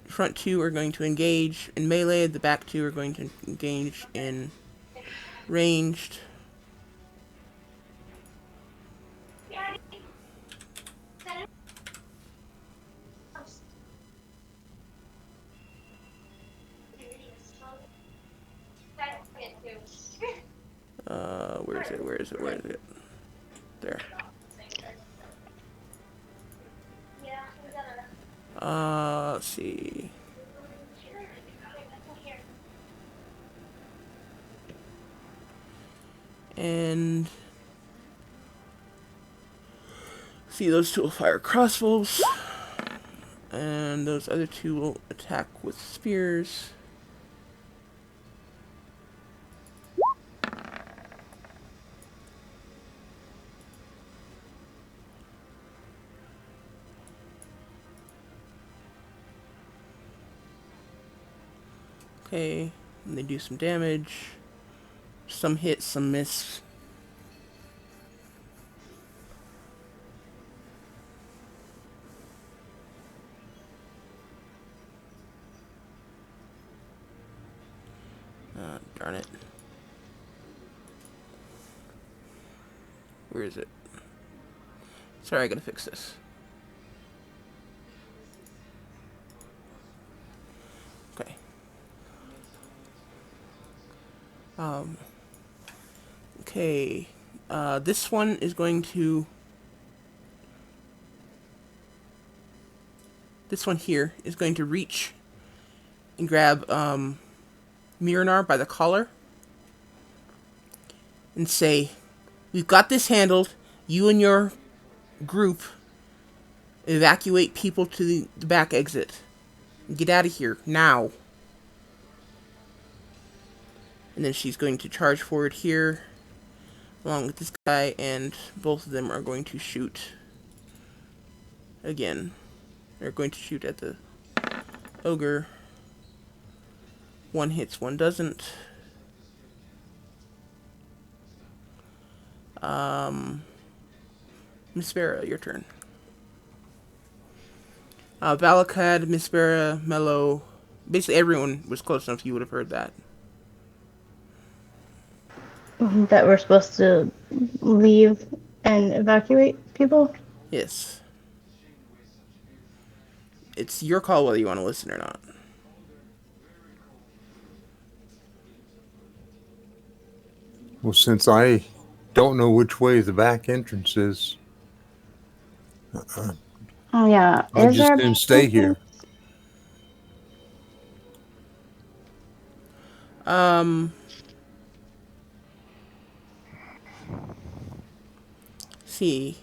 Front 2 are going to engage in melee, the back 2 are going to engage in ranged. Where is it? Where is it? Where is it? There. Let's see. And see, those 2 will fire crossbows, and those other 2 will attack with spears. Okay, and they do some damage. Some hit, some miss. Darn it. Where is it? Sorry, I gotta fix this. Okay. Okay. This one is going to... This one here is going to reach and grab Miranar by the collar and say, "We've got this handled. You and your group evacuate people to the back exit. Get out of here, now." And then she's going to charge forward here, along with this guy, and both of them are going to shoot again. They're going to shoot at the ogre. One hits, one doesn't. Miss Vera, your turn. Valakad, Miss Vera, Mello. Basically, everyone was close enough you would have heard that. That we're supposed to leave and evacuate people? Yes. It's your call whether you want to listen or not. Well, since I don't know which way the back entrance is, Oh, yeah. I'm Is just there going to stay here. See.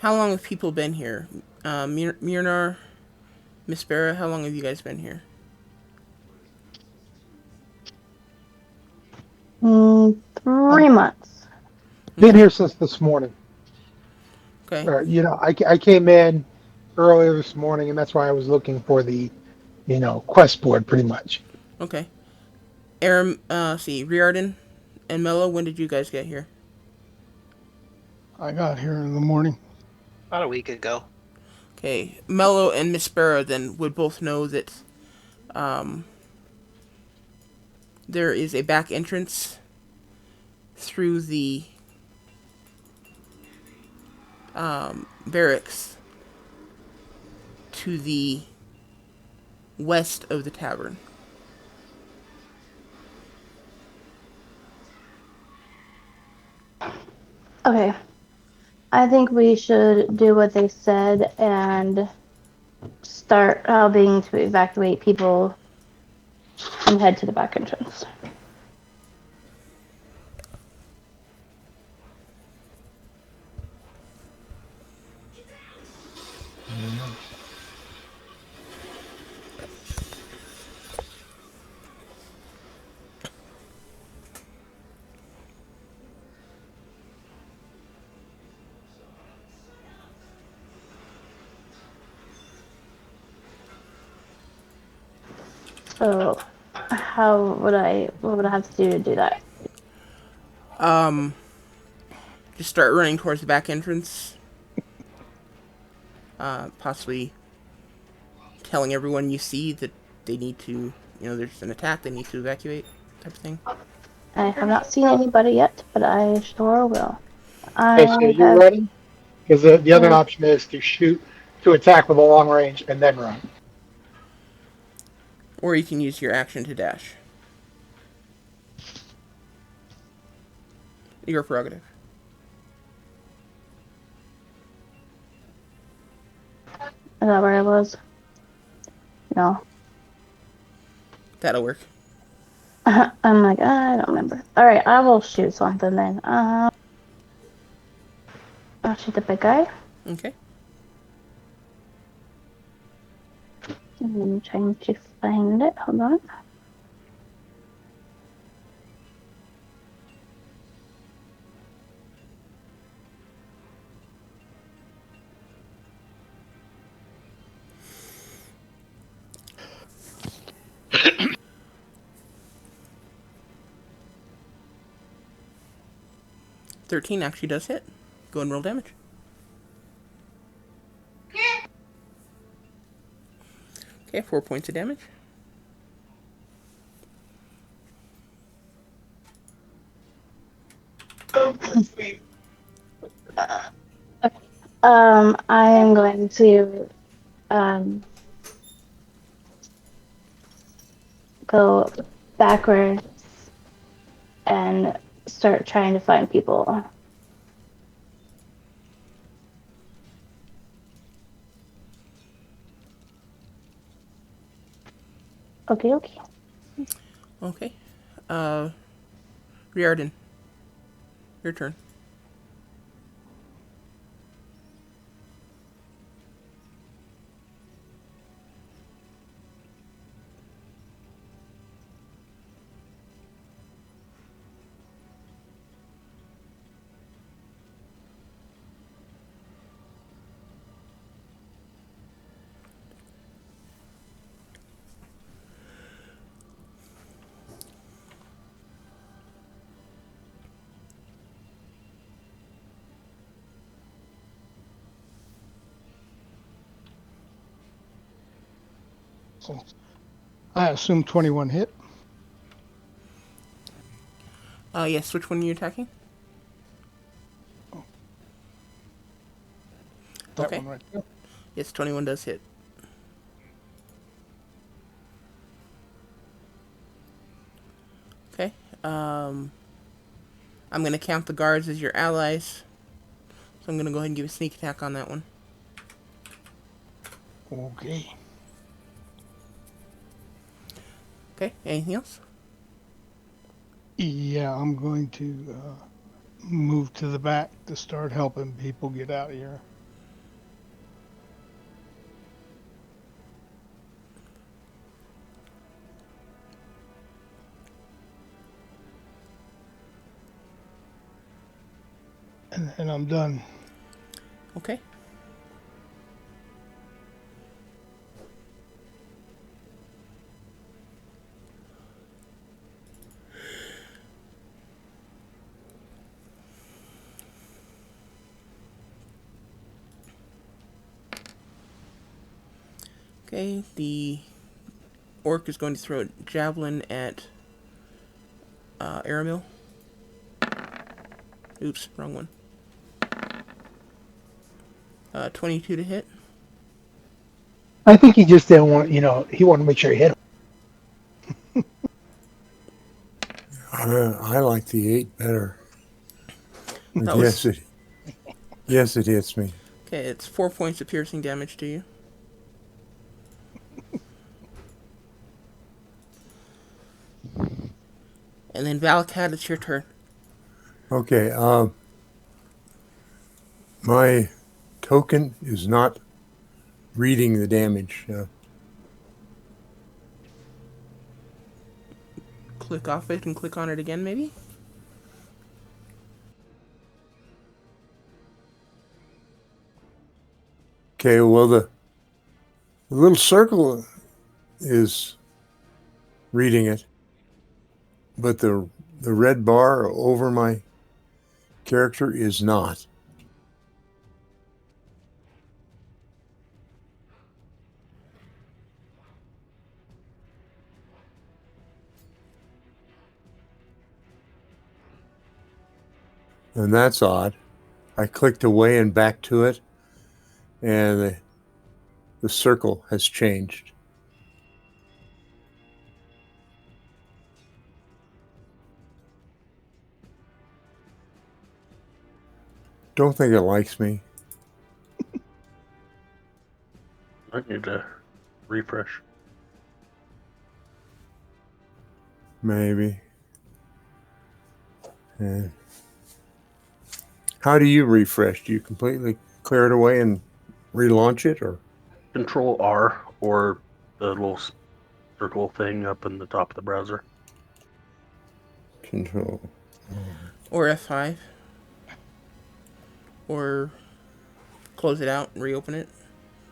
How long have people been here? Myrnar, Miss Vera, how long have you guys been here? 3 months. Been here since this morning. Okay. I came in earlier this morning, and that's why I was looking for the, quest board pretty much. Okay. Aram, see, Riordan and Mello, when did you guys get here? I got here in the morning. About a week ago. Okay. Mello and Miss Sparrow then would both know that there is a back entrance through the barracks to the west of the tavern. Okay. I think we should do what they said and start helping to evacuate people and head to the back entrance. So, what would I have to do that? Just start running towards the back entrance. Possibly telling everyone you see that they need to, there's an attack, they need to evacuate, type of thing. I have not seen anybody yet, but I sure will. Okay, so I you're have. running? Because the other option is to attack with a long range and then run. Or you can use your action to dash. Your prerogative. Is that where I was? No. That'll work. I'm like, I don't remember. Alright, I will shoot something then. I'll shoot the big guy. Okay. I'm trying to find it. Hold on. $13 actually does hit. Go and roll damage. Okay, 4 points of damage. I am going to um, go backwards and start trying to find people. Okay, okay. Okay. Riordan. Your turn. So I assume 21 hit. Yes, which one are you attacking? That Okay. one right there. Yes, 21 does hit. Okay. I'm going to count the guards as your allies. So I'm going to go ahead and give a sneak attack on that one. Okay. Okay, anything else? Yeah, I'm going to move to the back to start helping people get out of here. And I'm done. Okay. Okay, the orc is going to throw a javelin at Aramil. Oops, wrong one. 22 to hit. I think he just didn't want, he wanted to make sure he hit him. I like the 8 better. But That was yes, it hits me. okay. It's 4 points of piercing damage to you. And then Valakad, it's your turn. Okay, my token is not reading the damage. Click off it and click on it again, maybe? Okay, well, the little circle is reading it, but the red bar over my character is not. And that's odd. I clicked away and back to it, and the circle has changed. Don't think it likes me. I need to refresh. Maybe. Yeah. How do you refresh? Do you completely clear it away and relaunch it, or? Control R or the little circle thing up in the top of the browser. Control. Or F5. Or close it out and reopen it,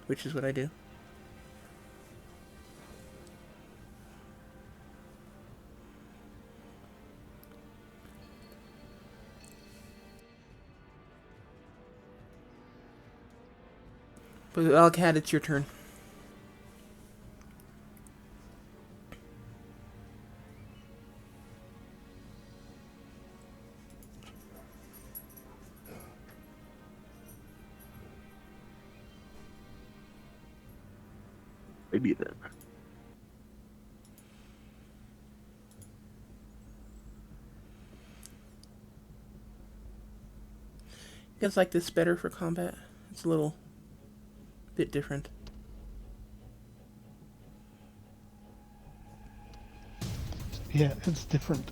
which is what I do. But Valakad, it's your turn. Maybe then. You guys like this better for combat? It's a little bit different. Yeah, it's different.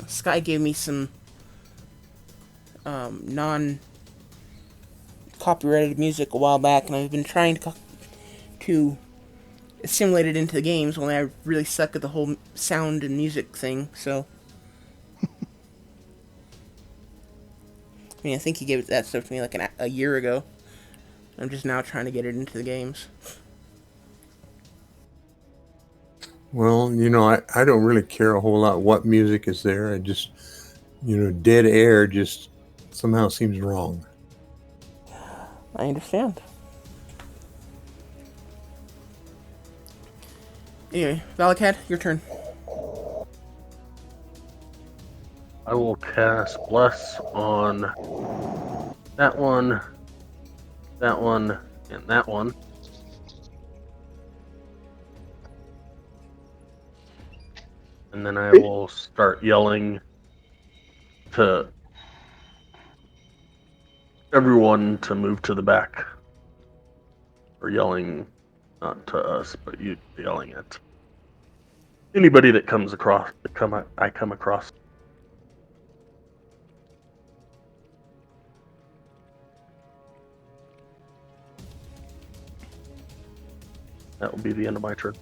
Sky gave me some non-copyrighted music a while back, and I've been trying to assimilate it into the games, only I really suck at the whole sound and music thing, so... I mean, I think he gave that stuff to me like a year ago. I'm just now trying to get it into the games. Well, I don't really care a whole lot what music is there. I just, dead air just somehow seems wrong. I understand. Anyway, Valakad, your turn. I will cast Bless on that one, and that one. And then I will start yelling to everyone to move to the back. Or yelling, not to us, but you yelling at anybody that comes across, I come across. That will be the end of my turn.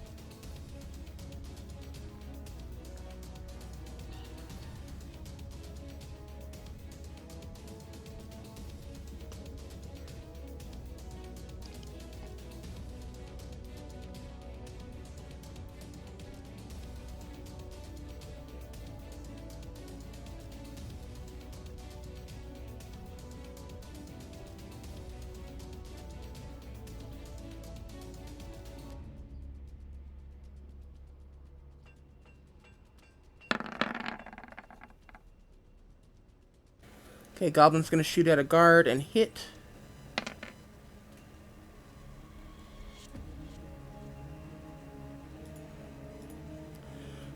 Okay, Goblin's going to shoot at a guard and hit.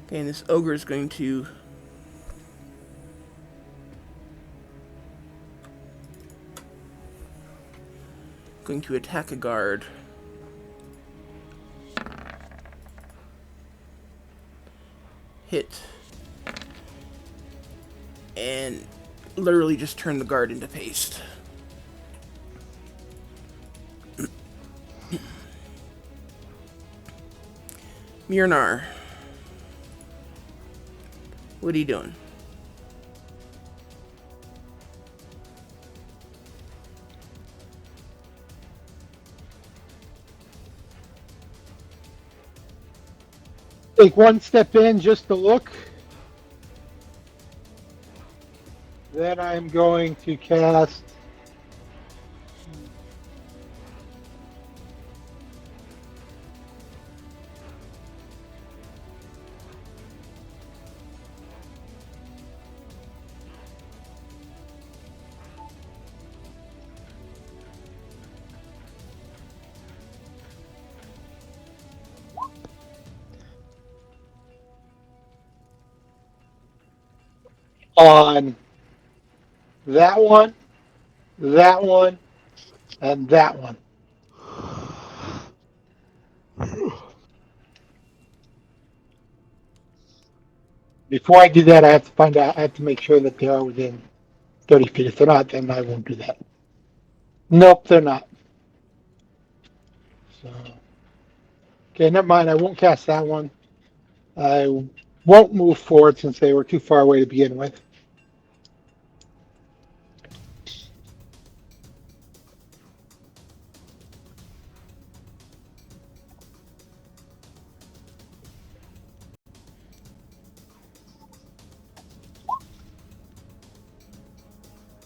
Okay, and this ogre is going to attack a guard. Hit. And literally just turn the guard into paste. Myrnar. What are you doing? Take one step in just to look. Then I'm going to cast on that one, and that one. Before I do that, I have to find out. I have to make sure that they are within 30 feet. If they're not, then I won't do that. Nope, they're not. So, okay, never mind. I won't cast that one. I won't move forward since they were too far away to begin with.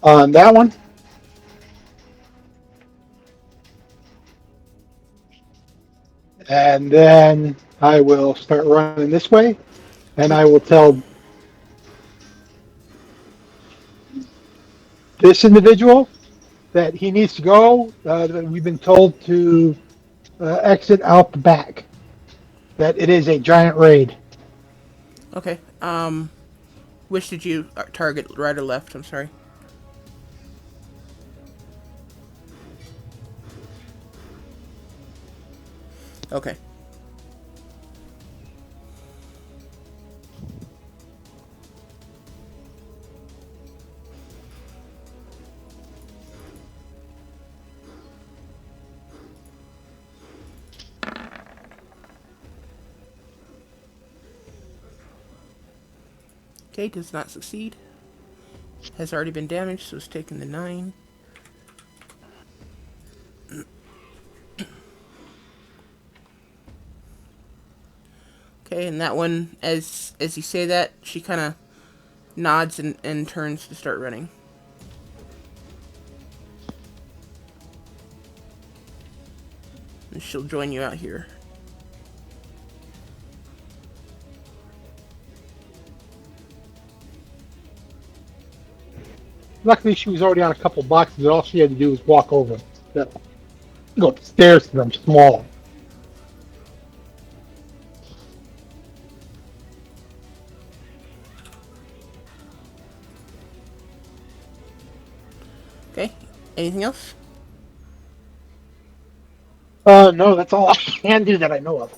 On that one, and then I will start running this way, and I will tell this individual that he needs to go. That we've been told to exit out the back. That it is a giant raid. Okay. Which did you target, right or left? I'm sorry. Okay. Okay, does not succeed. Has already been damaged, so it's taken the 9. Okay, and that one, as you say that, she kind of nods and turns to start running. And she'll join you out here. Luckily, she was already on a couple boxes. All she had to do was walk over. Go upstairs to them small. Okay, anything else? No, that's all I can do that I know of.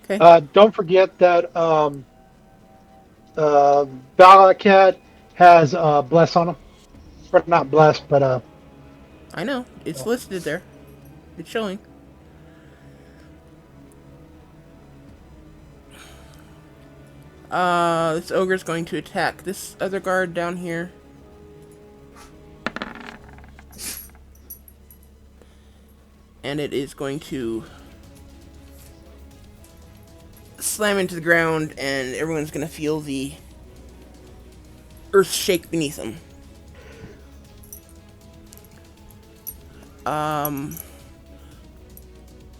Okay. Don't forget that Valakat has bless on him. Or not bless, but I know, it's listed there. It's showing. This ogre's going to attack this other guard down here. And it is going to slam into the ground, and everyone's going to feel the earth shake beneath them.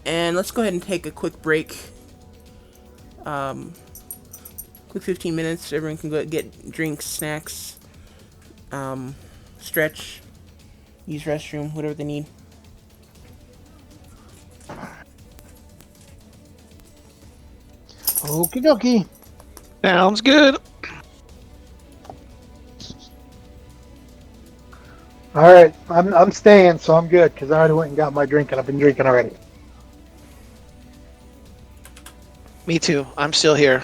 And let's go ahead and take a quick break. Quick 15 minutes. Everyone can go get drinks, snacks, stretch, use restroom, whatever they need. Okie dokie. Sounds good. All right, I'm staying, so I'm good because I already went and got my drink, and I've been drinking already. Me too. I'm still here.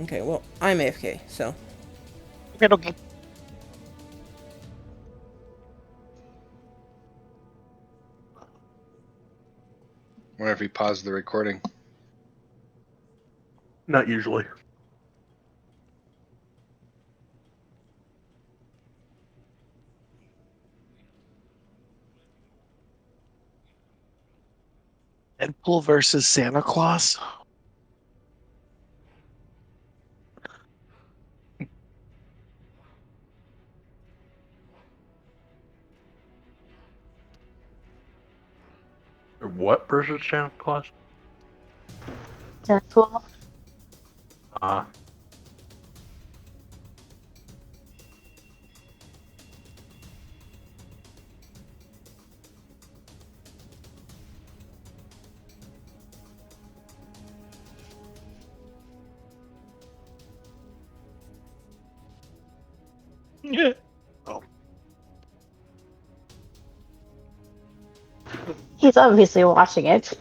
Okay, well, I'm AFK, so. Okay, okay. Wonder if he paused the recording. Not usually. Deadpool versus Santa Claus. Or what versus Santa Claus? Deadpool. Uh, Yeah. Oh, He's obviously watching it.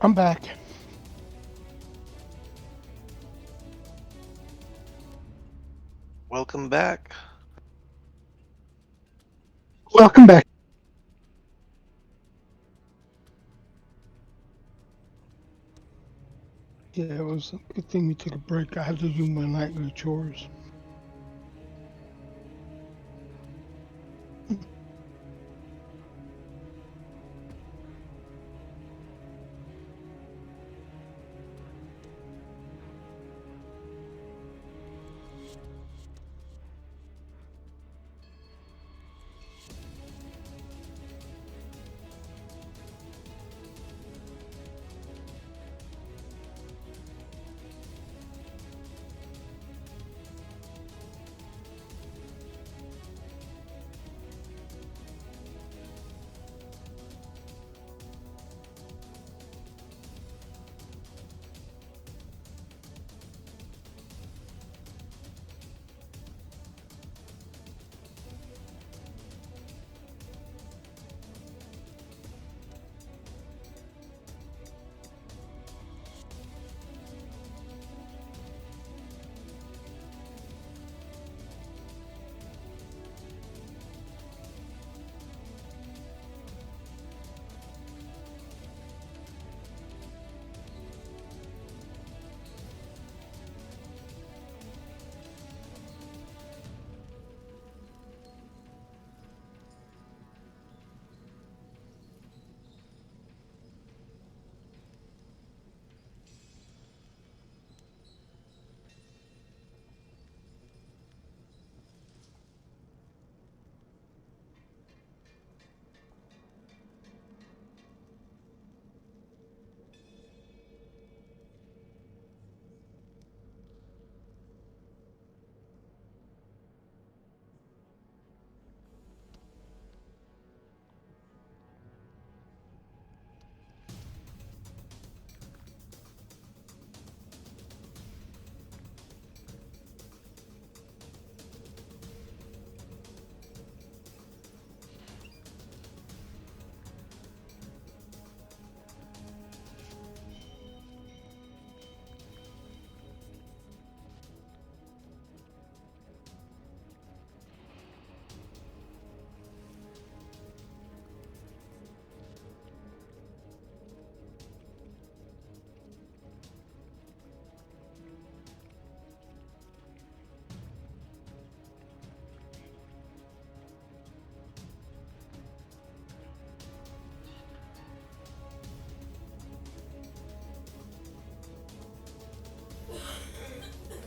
I'm back. Welcome back. Welcome back. Yeah, it was a good thing we took a break. I had to do my nightly chores.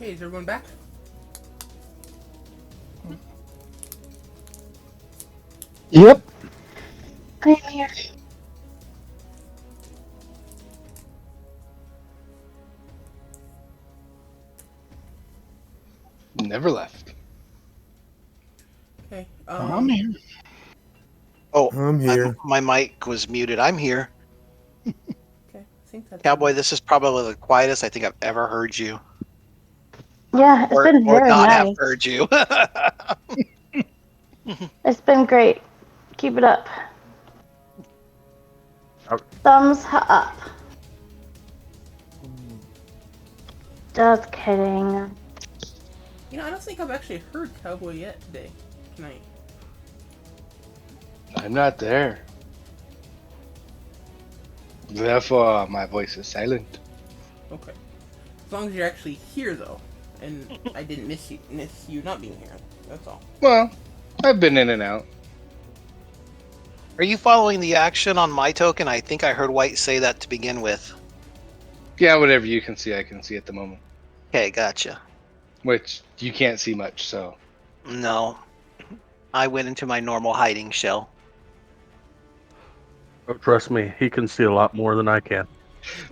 Okay, is everyone back? Yep. I'm here. Never left. Okay. I'm here. Oh, I'm here. my mic was muted. I'm here. Okay, I think that's Cowboy, this is probably the quietest I think I've ever heard you. Yeah, it's been Or very not have nice. heard you. It's been great. Keep it up. Oh. Thumbs up. Just kidding. You know, I don't think I've actually heard Cowboy yet tonight. I'm not there. Therefore, my voice is silent. Okay. As long as you're actually here, though, and I didn't miss you not being here. That's all. Well, I've been in and out. Are you following the action on my token? I think I heard White say that to begin with. Yeah, whatever you can see, I can see at the moment. Okay, gotcha. Which you can't see much, so. No. I went into my normal hiding shell. Oh, trust me, he can see a lot more than I can.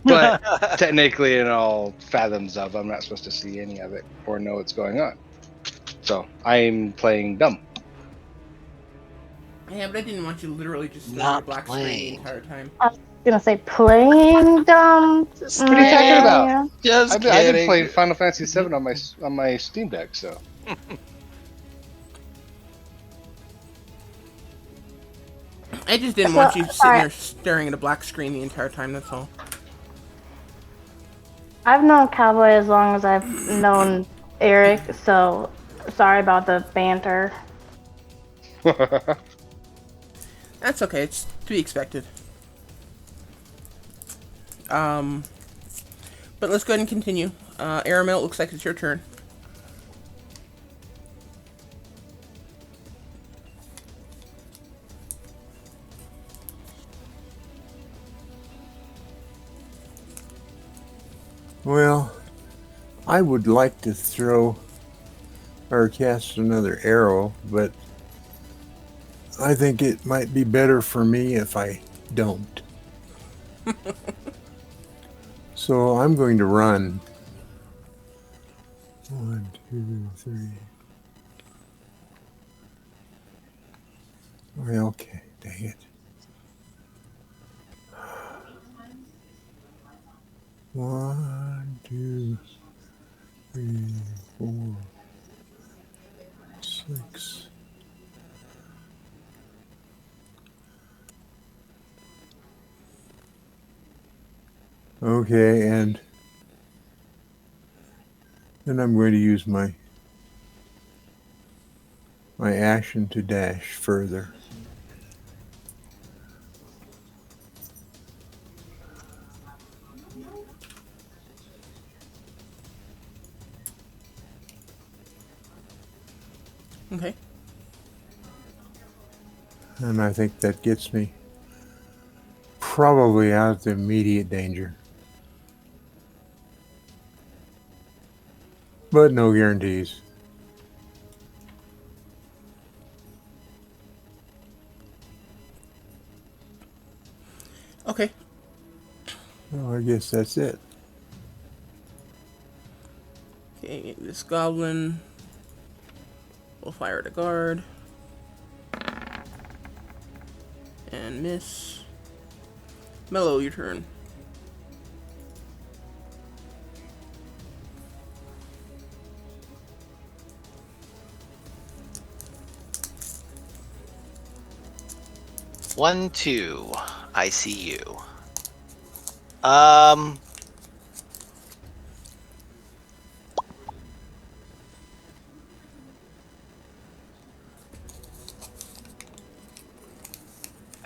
But technically, in all fathoms of, I'm not supposed to see any of it or know what's going on. So I'm playing dumb. Yeah, but I didn't want you literally just staring at a Not black screen the playing. entire time. I was gonna say playing dumb. Just What are you talking about? Yeah. Just I've been kidding. playing Final Fantasy VII on my Steam Deck, so. I just didn't So, want you sitting sorry. there staring at a black screen the entire time. That's all. I've known Cowboy as long as I've known Eric, so sorry about the banter. That's okay. It's to be expected. Um, but let's go ahead and continue. Aramel, it looks like it's your turn. Well, I would like to throw or cast another arrow, but I think it might be better for me if I don't. So I'm going to run. 1, 2, 3. Well, okay, dang it. 1, 2, 3, 4, 6. Okay, and then I'm going to use my action to dash further. Okay. And I think that gets me probably out of the immediate danger. But no guarantees. Okay. Well, I guess that's it. Okay, this goblin will fire at a guard. And miss. Mellow, your turn. One, two. I see you. I'm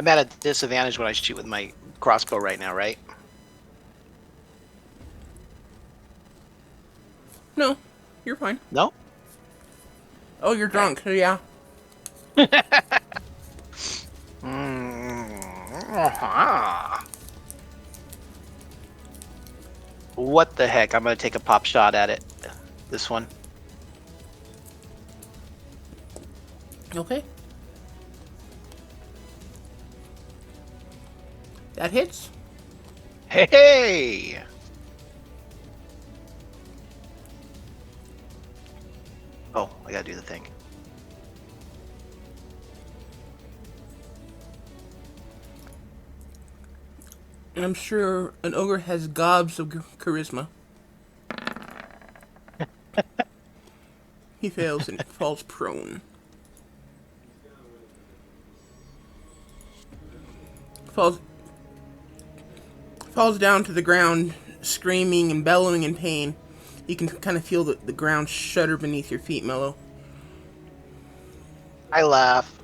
at a disadvantage when I shoot with my crossbow right now, right? No, you're fine. No? Oh, you're drunk. Yeah. What the heck? I'm gonna take a pop shot at it. This one. Okay. That hits. Hey! Oh, I gotta do the thing. And I'm sure an ogre has gobs of charisma. He fails and falls prone. Falls down to the ground, screaming and bellowing in pain. You can kind of feel the ground shudder beneath your feet, Mellow. I laugh.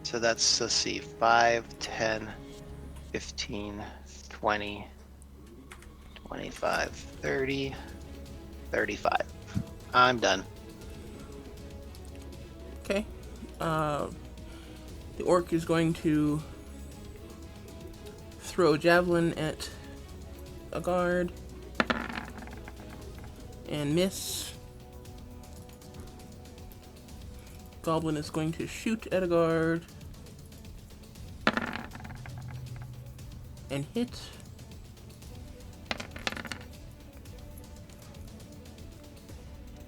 So that's, let's see, 5, 10, 15, 20, 25, 30, 35. I'm done. Okay. The orc is going to throw a javelin at a guard and miss. Goblin is going to shoot at a guard and hit.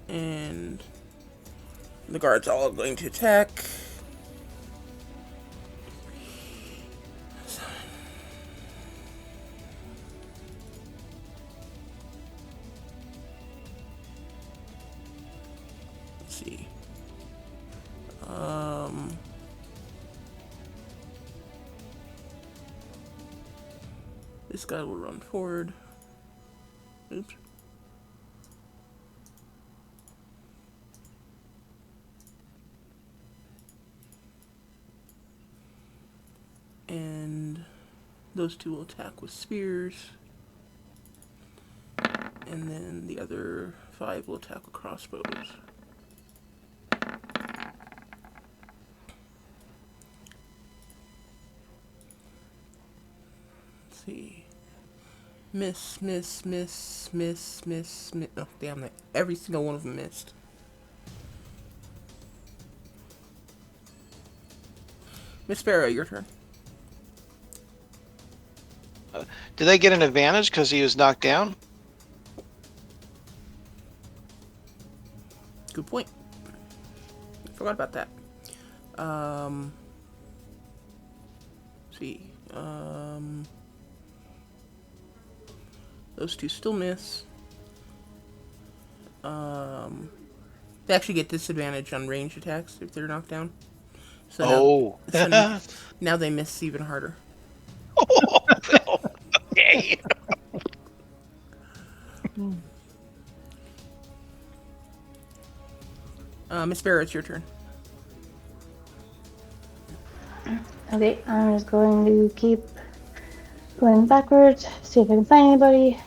And the guards all going to attack. Let's see. This guy will run forward. Oops. And those two will attack with spears. And then the other 5 will attack with crossbows. Let's see. Miss. Oh, damn it. Every single one of them missed. Miss Sparrow, your turn. Do they get an advantage because he was knocked down? Good point. Forgot about that. Let's see. Those two still miss. They actually get disadvantage on range attacks if they're knocked down. So now they miss even harder. Okay. Miss Sparrow, it's your turn. Okay, I'm just going to keep going backwards, see if I can find anybody.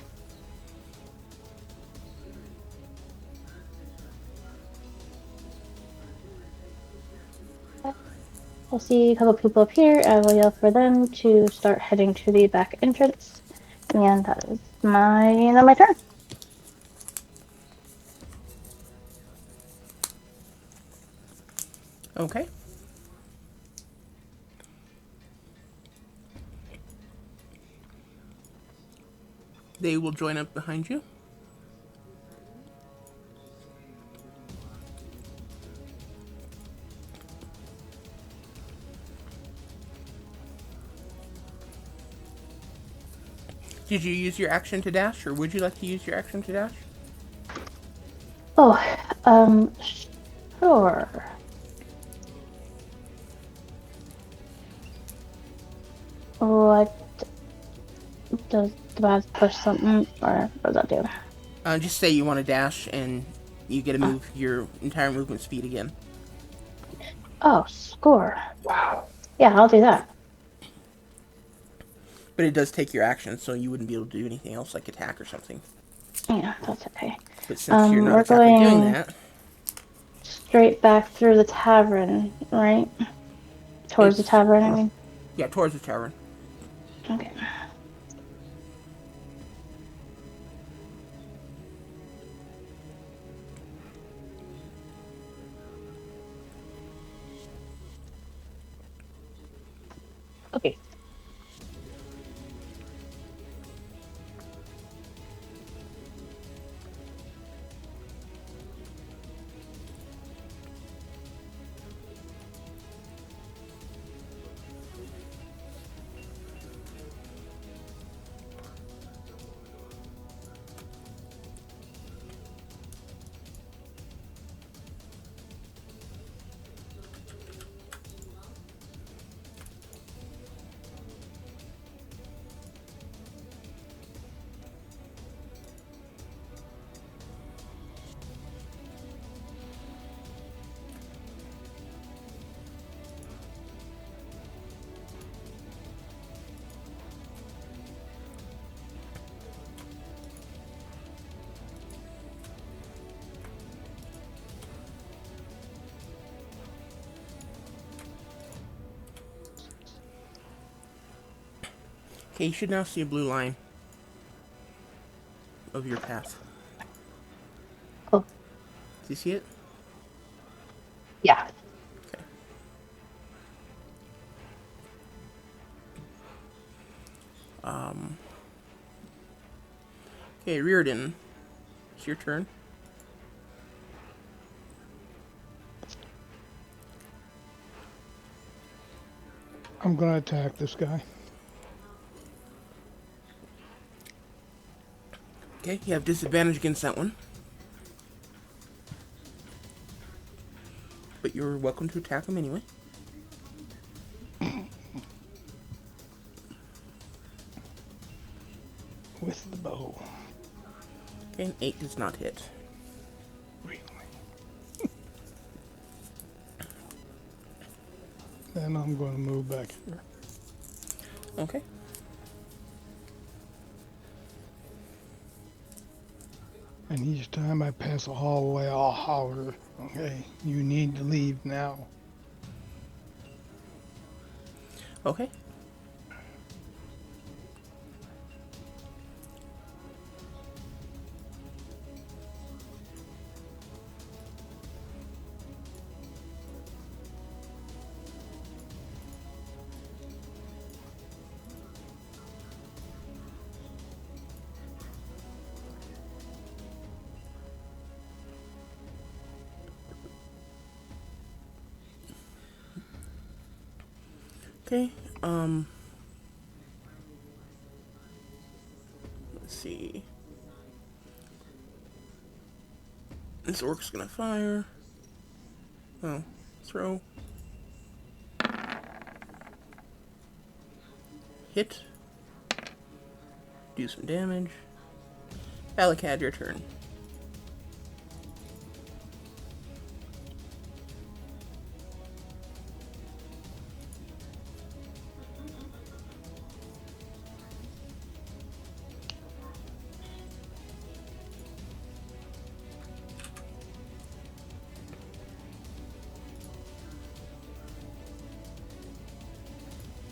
I'll see a couple people up here. I will yell for them to start heading to the back entrance. And that is my turn. Okay. They will join up behind you. Did you use your action to dash, or would you like to use your action to dash? Oh, sure. What do I have to push something, or what does that do? Just say you want to dash, and you get to move your entire movement speed again. Oh, score. Wow. Yeah, I'll do that. But it does take your action, so you wouldn't be able to do anything else, like attack or something. Yeah, that's okay. But since you're not we're exactly going doing that, straight back through the tavern, right? Towards the tavern, I mean. Yeah, towards the tavern. Okay. Okay. Okay, you should now see a blue line of your path. Oh. Do you see it? Yeah. Okay. Okay, Reardon. It's your turn. I'm going to attack this guy. Okay, you have disadvantage against that one. But you're welcome to attack him anyway. With the bow. Okay, an 8 does not hit. Then I'm going to move back here. Okay. And each time I pass a hallway, I'll holler, okay, you need to leave now. Okay. Okay. Let's see. This orc's gonna fire. Oh, throw. Hit. Do some damage. Alicad, your turn.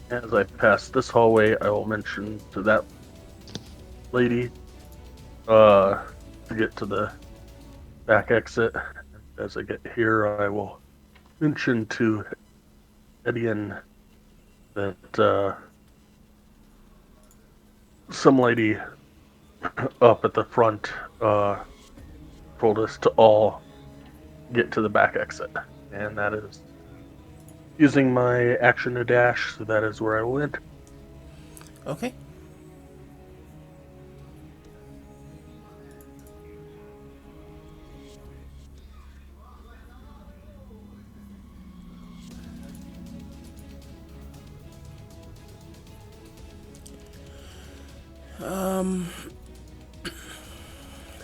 As I pass this hallway, I will mention to that lady to get to the back exit. As I get here, I will mention to Edian that some lady up at the front told us to all get to the back exit, and that is using my action to dash, so that is where I went. Okay.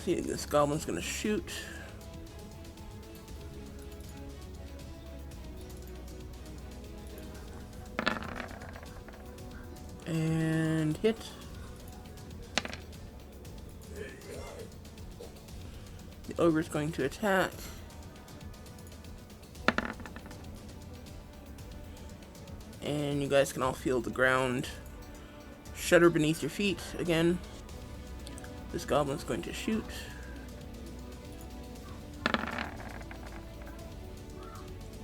See, this goblin's gonna shoot. And hit. The ogre's going to attack. And you guys can all feel the ground shudder beneath your feet again. This goblin's going to shoot.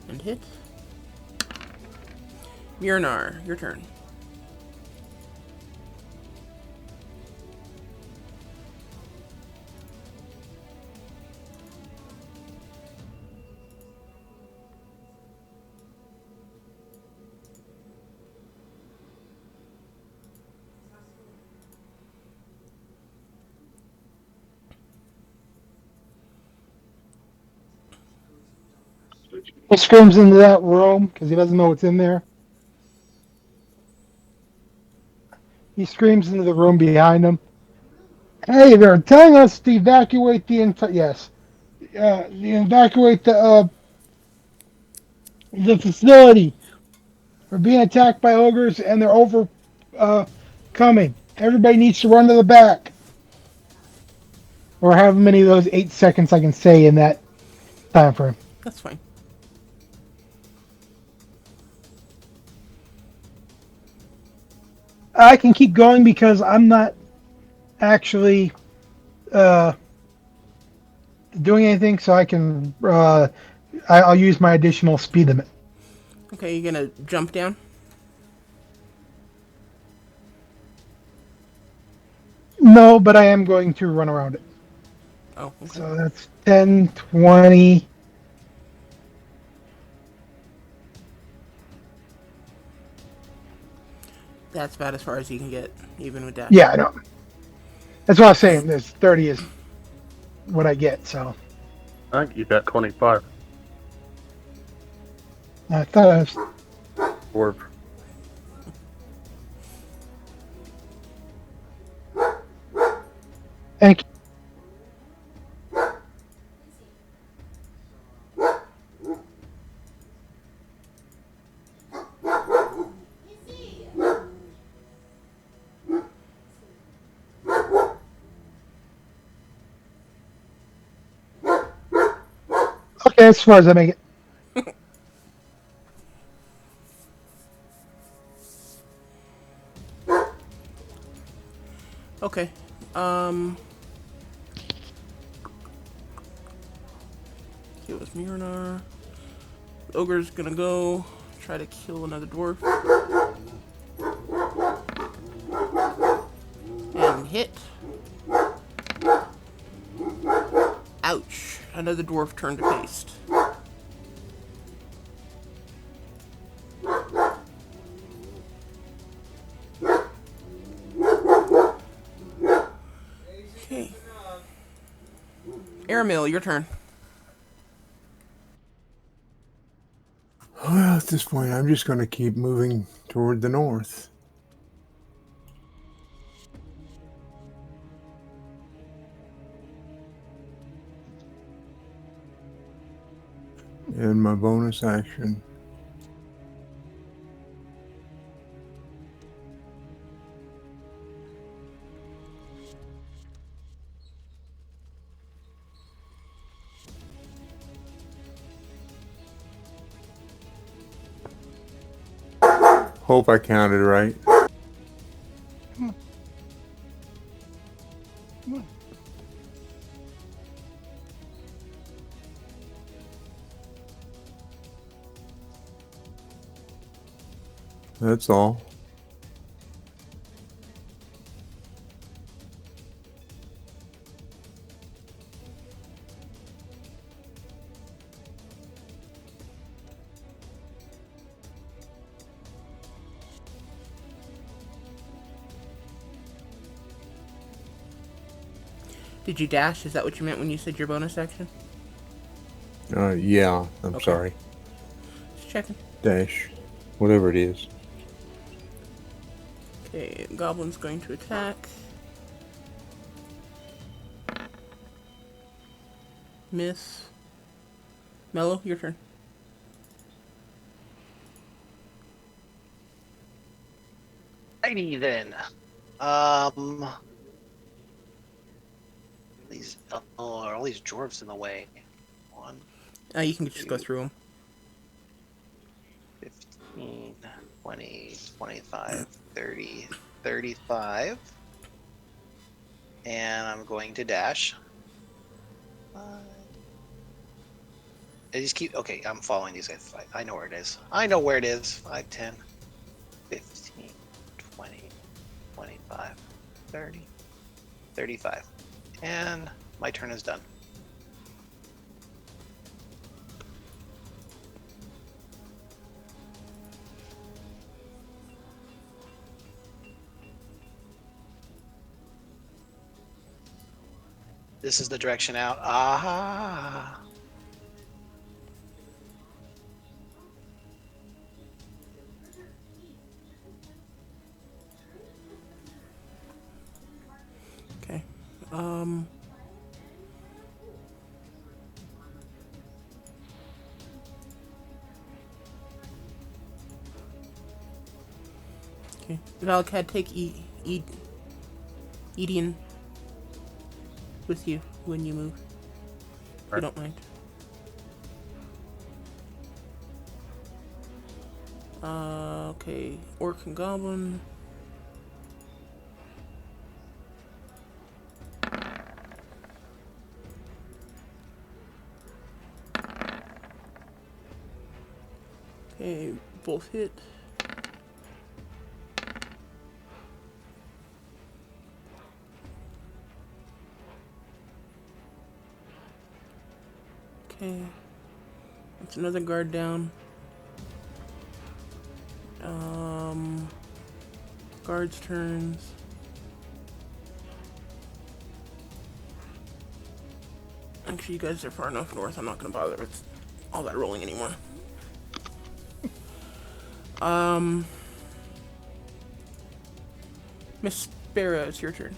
And hit. Myrnar, your turn. He screams into that room because he doesn't know what's in there. He screams into the room behind him. Hey, they're telling us to evacuate the yes, evacuate the facility. We're being attacked by ogres and they're over coming. Everybody needs to run to the back. Or however many of those 8 seconds I can say in that time frame. That's fine. I can keep going because I'm not actually doing anything, so I can. I'll use my additional speed limit. Okay, you're gonna jump down? No, but I am going to run around it. Oh, okay. So that's 10, 20. That's about as far as you can get, even with that. Yeah, I know. That's what I was saying. There's 30 is what I get, so. I think you got 25. I thought I was. Or Thank you. Okay, as far as I make it. Okay. Um. Okay, with Miranar. Ogre's gonna go try to kill another dwarf. And hit. Ouch. Another dwarf turned to paste. Okay. Aramil, your turn. Well, at this point, I'm just going to keep moving toward the north. And my bonus action. Hope I counted right. Come on. Come on. That's all. Did you dash? Is that what you meant when you said your bonus action? Yeah, I'm Okay. sorry. Just checking. Dash. Whatever it is. Okay, Goblin's going to attack. Miss. Mello, your turn. Righty then. These are all these dwarves in the way. 1, You can just go 2, through them. 15, 20, 25, 30, 35. And I'm going to dash. I just keep, okay, I'm following these guys. I know where it is. I know where it is. 5, 10, 15, 20, 25, 30, 35. And my turn is done. This is the direction out. Ah. Okay. Okay. Valcad, take Edian with you when you move. If you don't mind. Okay. Orc and Goblin. Okay, both hit. Okay. That's another guard down. Guards' turns. Actually, you guys are far enough north. I'm not gonna bother with all that rolling anymore. Miss Sparrow, it's your turn.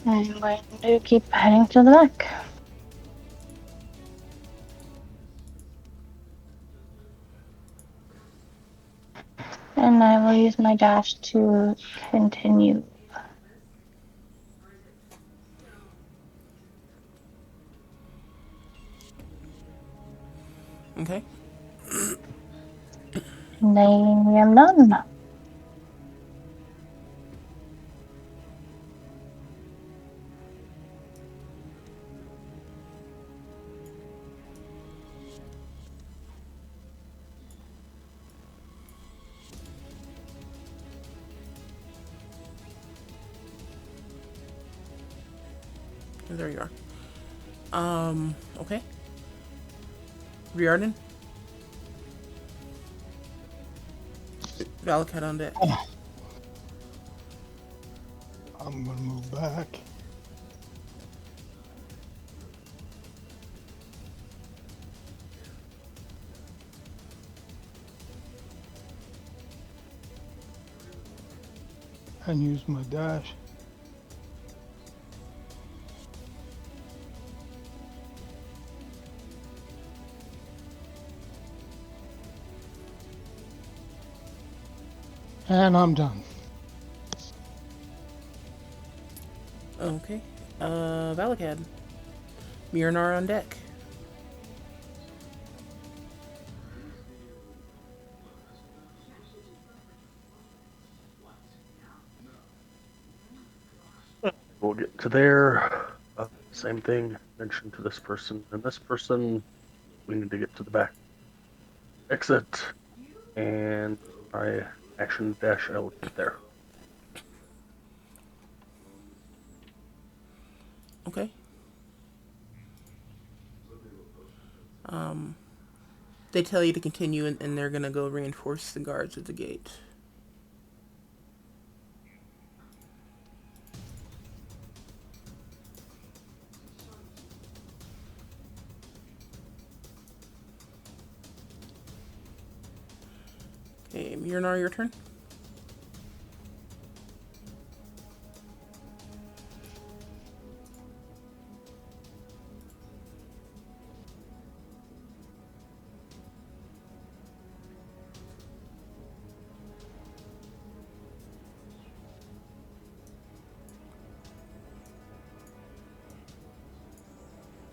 I'm going to keep heading to the back. And I will use my dash to continue. Okay. Name none. There you are. Okay. Riordan. Valakut on deck. I'm gonna move back. And use my dash. And I'm done. Okay. Valakut. Myrnar on deck. We'll get to there. Same thing. Mention to this person and this person. We need to get to the back exit, and my action dash out there. Okay. They tell you to continue, and they're gonna go reinforce the guards at the gate. Okay, Myrnar, your turn.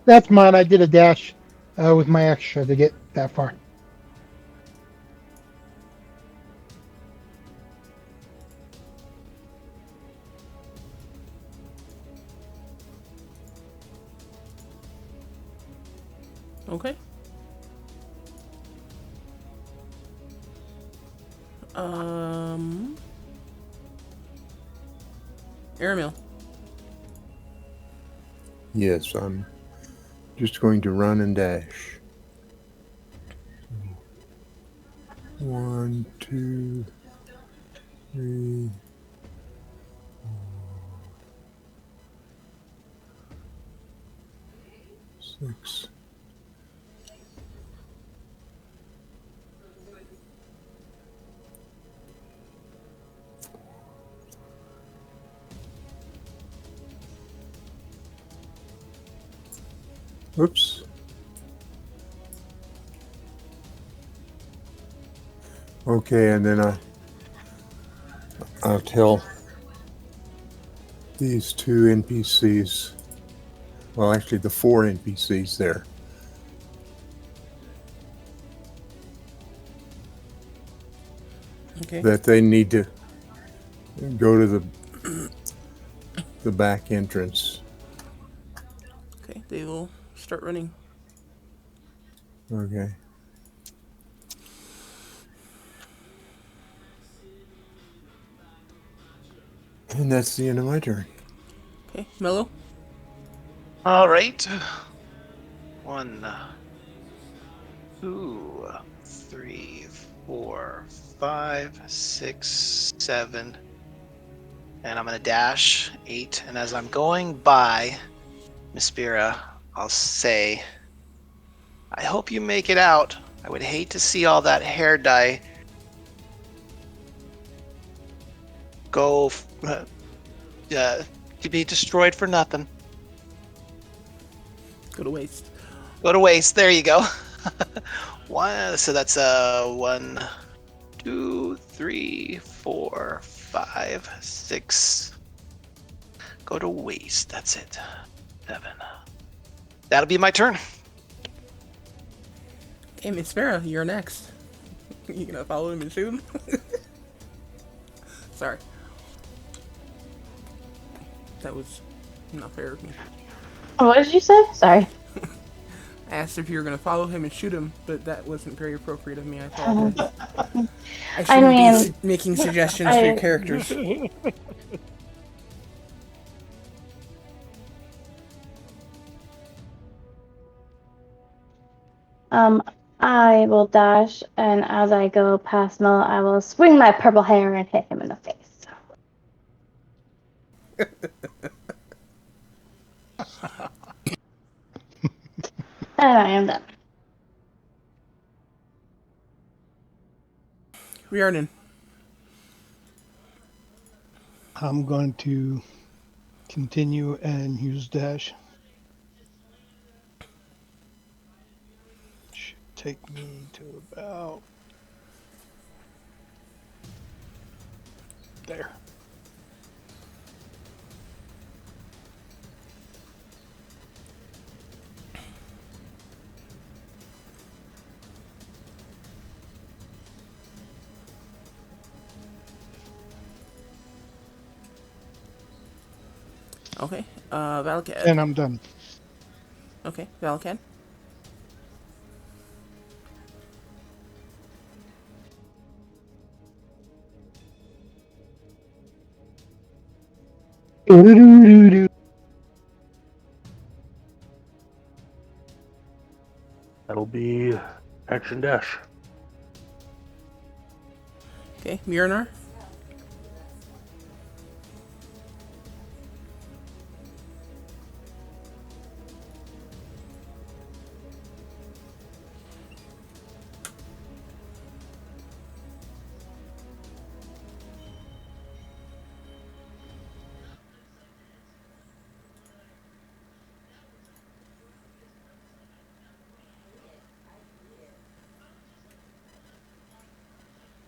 That's mine. I did a dash with my extra to get that far. Okay. Aramil. Yes, I'm just going to run and dash. 1, 2, 3, 6. Oops. Okay, and then I'll tell these two NPCs, well, actually the 4 NPCs there, Okay. that they need to go to the back entrance. Okay, they will start running. Okay. And that's the end of my turn. Okay, Mello. All right. 1, 2, 3, 4, 5, 6, 7. And I'm going to dash 8. And as I'm going by Mispira, I'll say, I hope you make it out. I would hate to see all that hair dye go to be destroyed for nothing. Go to waste. Go to waste. There you go. One. So that's 1, 2, 3, 4, 5, 6. Go to waste. That's it. 7. That'll be my turn. Okay, Miss Farah, you're next. You gonna follow him and shoot him? Sorry. That was not fair of me. What did you say? Sorry. I asked if you were gonna follow him and shoot him, but that wasn't very appropriate of me. I apologize. I I shouldn't be mean, making suggestions for your I characters. um I will dash, and as I go past Mel, I will swing my purple hair and hit him in the face. And I am done. Riordan. I'm going to continue and use dash. Should take me to about there. Okay. Valcad. And I'm done. Okay, Valcad. Doo-doo-doo-doo. That'll be action dash. Okay, Miranar.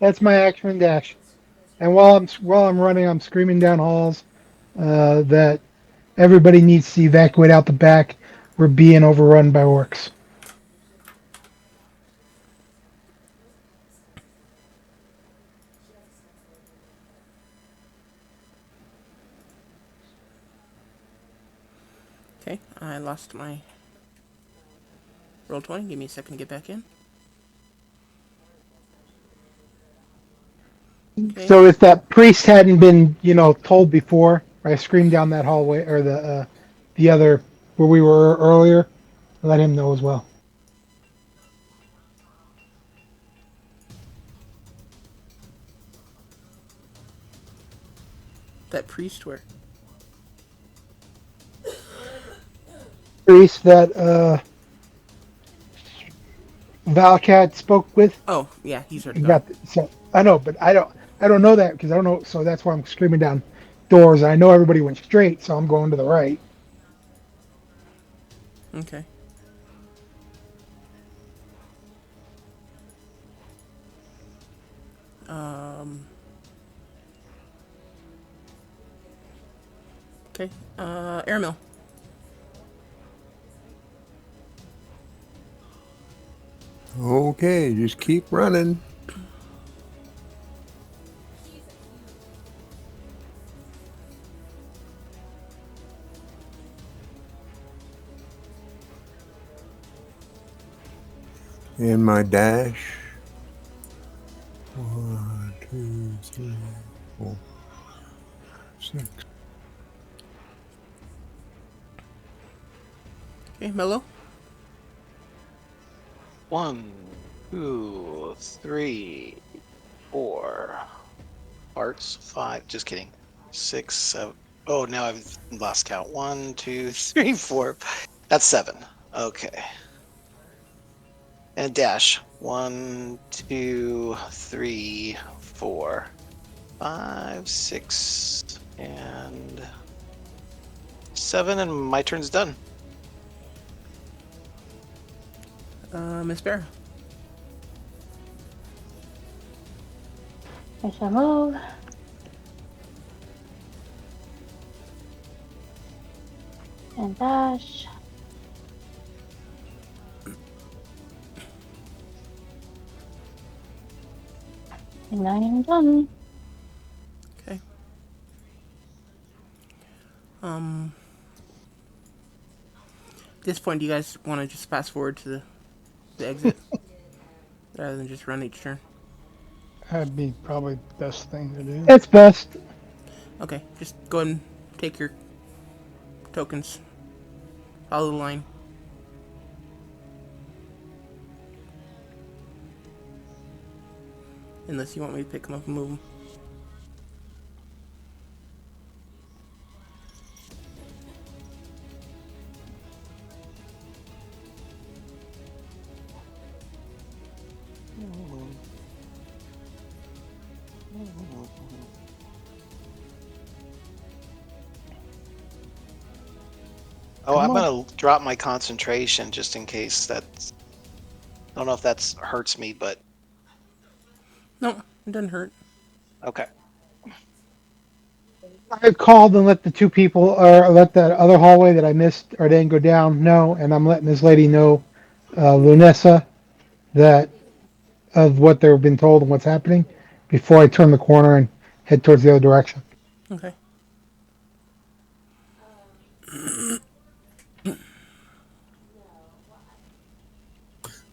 That's my action and dash. And while I'm running, I'm screaming down halls that everybody needs to evacuate out the back. We're being overrun by orcs. Okay, I lost my roll 20. Give me a second to get back in. Okay. So if that priest hadn't been, told before, I screamed down that hallway or the other where we were earlier, let him know as well. That priest where? Priest that Valcat spoke with. Oh, yeah, he's already You gone. got so I know, but I don't know that because I don't know. So that's why I'm screaming down doors. I know everybody went straight, so I'm going to the right. Okay. Um. Okay. Airmill. Okay, just keep running. And my dash. 1, 2, 3, 4, 6. Okay, Mello. 1, 2, 3, 4. Hearts, 5. Just kidding. 6, 7. Oh, now I've lost count. 1, 2, 3, 4. That's 7. Okay. And dash. 1, 2, 3, 4, 5, 6, and 7. And my turn's done. Miss Farah. I shall move. And dash. And I am done. Okay. At this point, do you guys want to just fast forward to the exit rather than just run each turn? That'd be probably the best thing to do. It's best. Okay, just go ahead and take your tokens. Follow the line. Unless you want me to pick them up and move them. Oh, Come I'm on. gonna drop my concentration just in case that's. I don't know if that hurts me, but No, it doesn't hurt. okay. I've called and let the two people, or let that other hallway that I missed or didn't go down know, and I'm letting this lady know, Lunessa, that of what they've been told and what's happening before I turn the corner and head towards the other direction. Okay.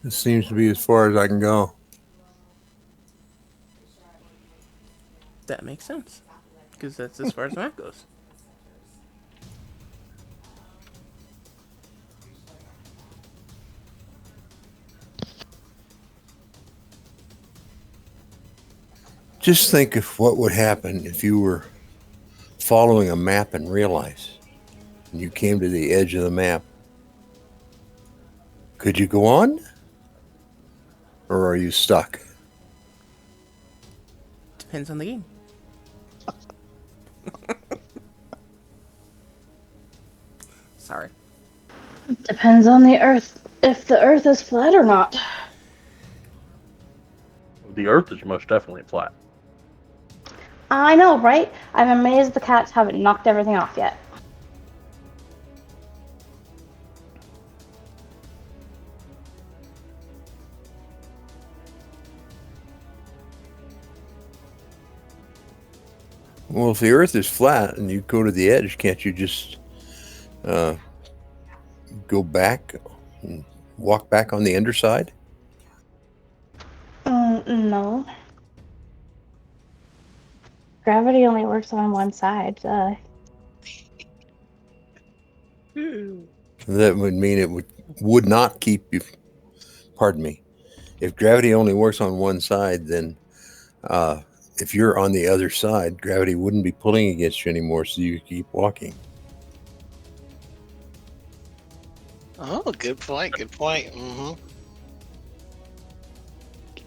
This seems to be as far as I can go. That makes sense. Because that's as far as the map goes. Just think of what would happen if you were following a map and realize and you came to the edge of the map. Could you go on? Or are you stuck? Depends on the game. Sorry. Depends on the Earth, if the Earth is flat or not. The Earth is most definitely flat. I know, right? I'm amazed the cats haven't knocked everything off yet. Well, if the Earth is flat and you go to the edge, can't you just go back and walk back on the underside? No. Gravity only works on one side. That would mean it would not keep you. Pardon me. If gravity only works on one side, then if you're on the other side, gravity wouldn't be pulling against you anymore, so you keep walking. Oh, good point. Good point.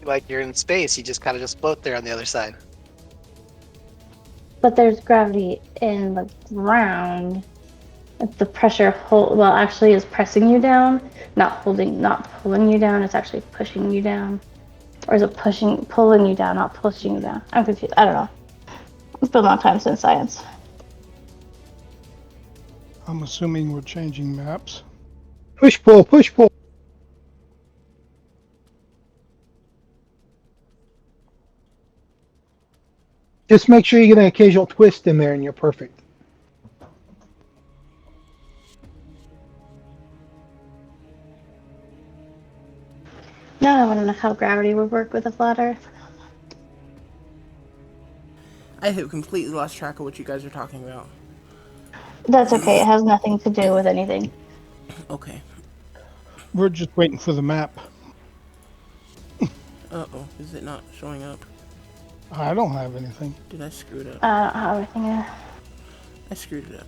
Like you're in space, you just kind of just float there on the other side. But there's gravity in the ground. If the pressure actually is pressing you down, not pulling you down. It's actually pushing you down, or is it pulling you down, not pushing you down? I'm confused. I don't know. It's been a long time since science. I'm assuming we're changing maps. Push pull, push pull. Just make sure you get an occasional twist in there and you're perfect. Now I want to know how gravity would work with a flat Earth. I have completely lost track of what you guys are talking about. That's okay. It has nothing to do with anything. Okay. We're just waiting for the map. Uh-oh. Is it not showing up? I don't have anything. Did I screw it up? I don't have anything. I screwed it up.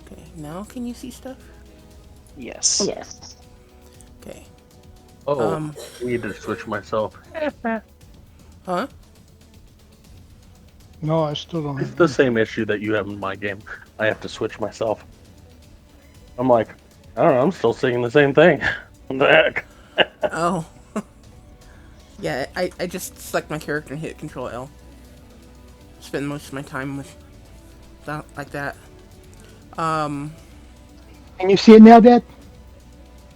Okay, now can you see stuff? Yes. Yes. Okay. Oh, I need to switch myself. Huh? No, I still don't It's have the anything. same issue that you have in my game. I have to switch myself. I'm like, I don't know, I'm still singing the same thing. What the heck? Oh. Yeah, I just select my character and hit Control L. Spend most of my time with that, like that. Can you see it now, Dad?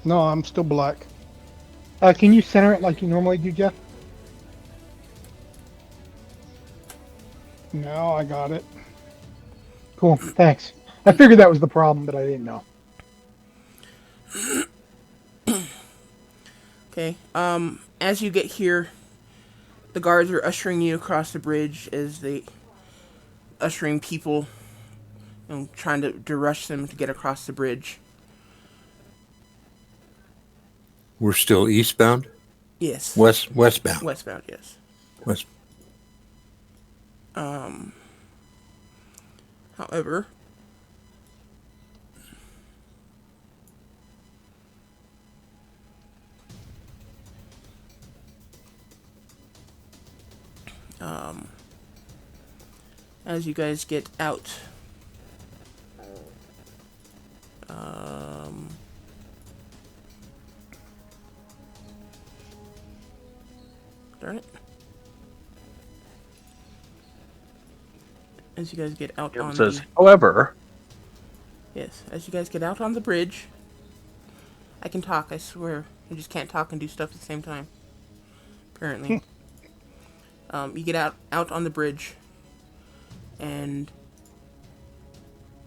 No, I'm still black. Can you center it like you normally do, Jeff? Now I got it. Cool. Thanks. I figured that was the problem, but I didn't know. Okay. As you get here, the guards are ushering you across the bridge as they ushering people and trying to rush them to get across the bridge. We're still eastbound? Yes. Westbound. Westbound, yes. West. However, as you guys get out, darn it. As you guys get out on It says, the... however, Yes, as you guys get out on the bridge... I can talk, I swear. I just can't talk and do stuff at the same time. Apparently. You get out on the bridge, and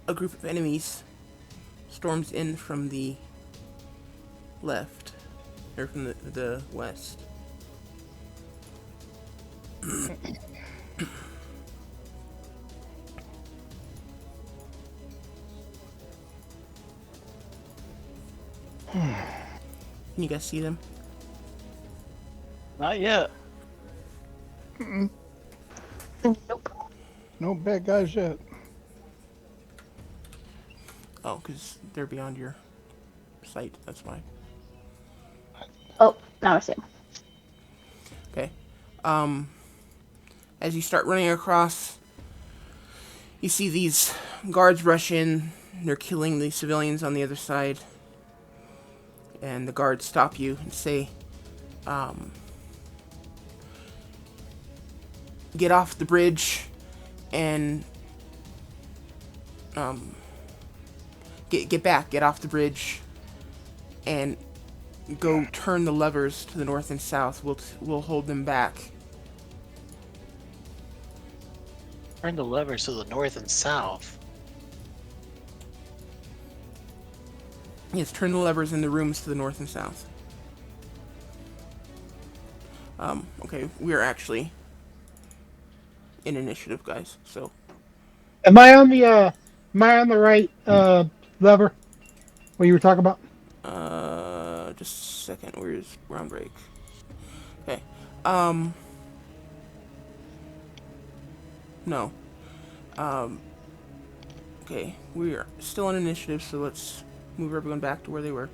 a group of enemies storms in from the left, or from the west. Can you guys see them? Not yet. Nope. No bad guys yet. Oh, because they're beyond your sight, that's why. Oh, now I see him. Okay. As you start running across, you see these guards rush in. They're killing the civilians on the other side. And the guards stop you and say, get off the bridge and get off the bridge and go turn the levers to the north and south. We'll hold them back. Turn the levers to the north and south. Yes, turn the levers in the rooms to the north and south. Okay, we're actually in initiative, guys. So, Am I on the right lever? What you were talking about? just a second. Where's ground break? Okay. No. Okay, we are still on initiative, so let's move everyone back to where they were.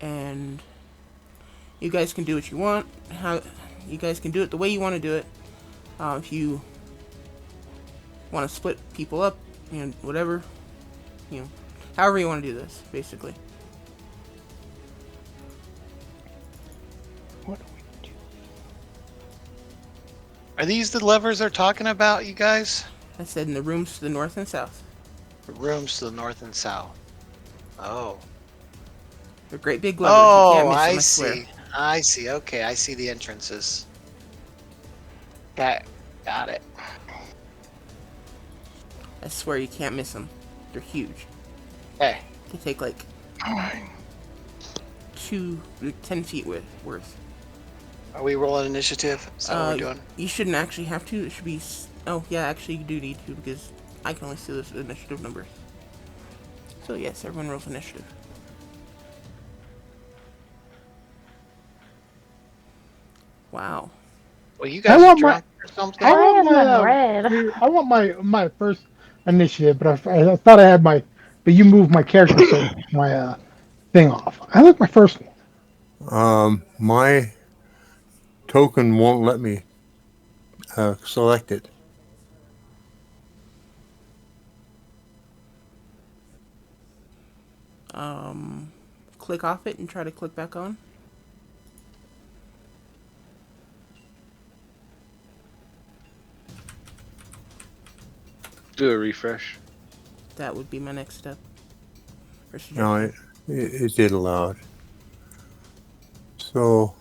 And you guys can do what you want. How you guys can do it the way you want to do it. If you want to split people up, whatever, however you want to do this, basically. What do we do? Are these the levers they're talking about, you guys? I said in the rooms to the north and south. The rooms to the north and south. Oh. They're great big levers. You can't Oh, miss them, I I swear. see. I see. Okay, I see the entrances. Got it. I swear you can't miss them. They're huge. Hey. They take like 10 feet worth. Are we rolling initiative? Is that what we're doing? You shouldn't actually have to. It should be... Oh, yeah, actually you do need to, because I can only see this initiative numbers. So yes, everyone rolls initiative. Wow. Well, you guys are drunk or something? I Why want am I my red? I want my first initiative, but I thought I had my. But you moved my character so my thing off. I like my first one. My token won't let me select it. Click off it and try to click back on. Do a refresh. That would be my next step. Or No, suggestion. it did allow it. So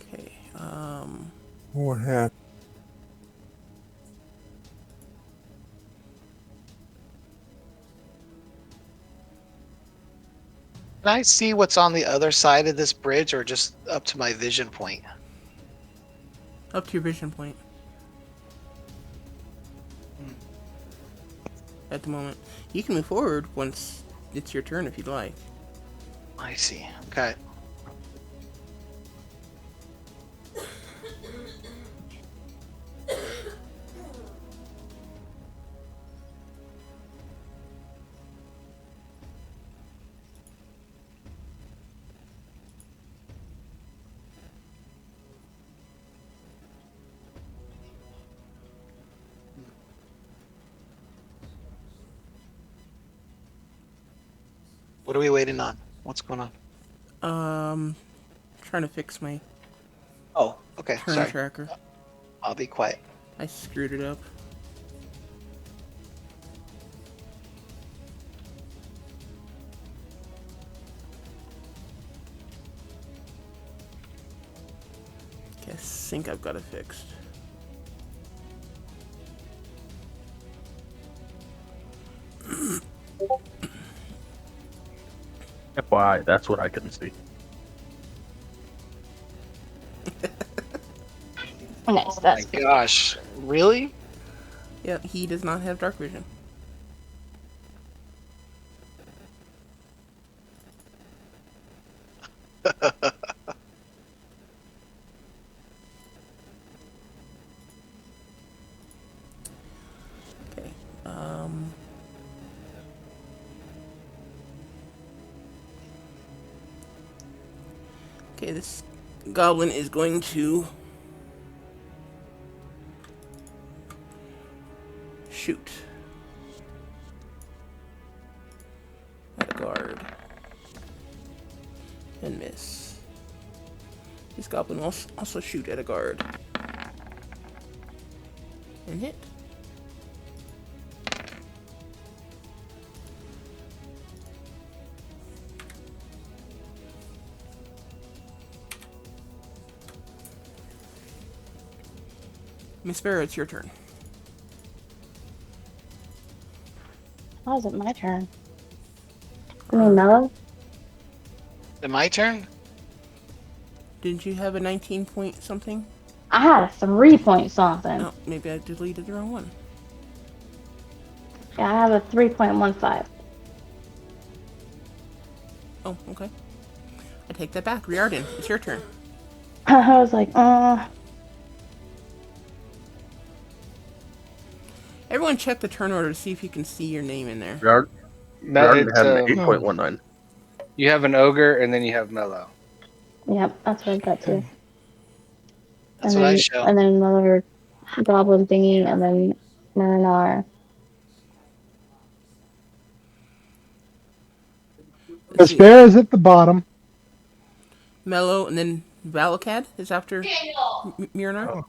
Okay. what happened? Can I see what's on the other side of this bridge, or just up to my vision point? Up to your vision point. At the moment, you can move forward once it's your turn if you'd like. I see. Okay. What are we waiting on? What's going on? Trying to fix my Oh, okay. turn Sorry. tracker. I'll be quiet. I screwed it up. Okay, I think I've got it fixed. FYI, that's what I can see. Nice. Oh That's my gosh. Really? Yeah, he does not have dark vision. Okay. Okay, this goblin is going to shoot at a guard and miss. This goblin will also shoot at a guard and hit. Miss Vera, it's your turn. How is it my turn? You mean Mellow? Is it my turn? Didn't you have a 19 point something? I had a 3 point something. Oh, maybe I deleted the wrong one. Yeah, I have a 3.15. Oh, okay. I take that back. Riordan, it's your turn. I was like, Everyone check the turn order to see if you can see your name in there. Garden It's had an 8.19. you have an ogre and then you have mellow. yep, that's what I've got too. That's what I show. And then another goblin thingy, and then Marinar. Let's see. Vespera's at the bottom. Mellow, and then Valakad is after Myrnar. Oh.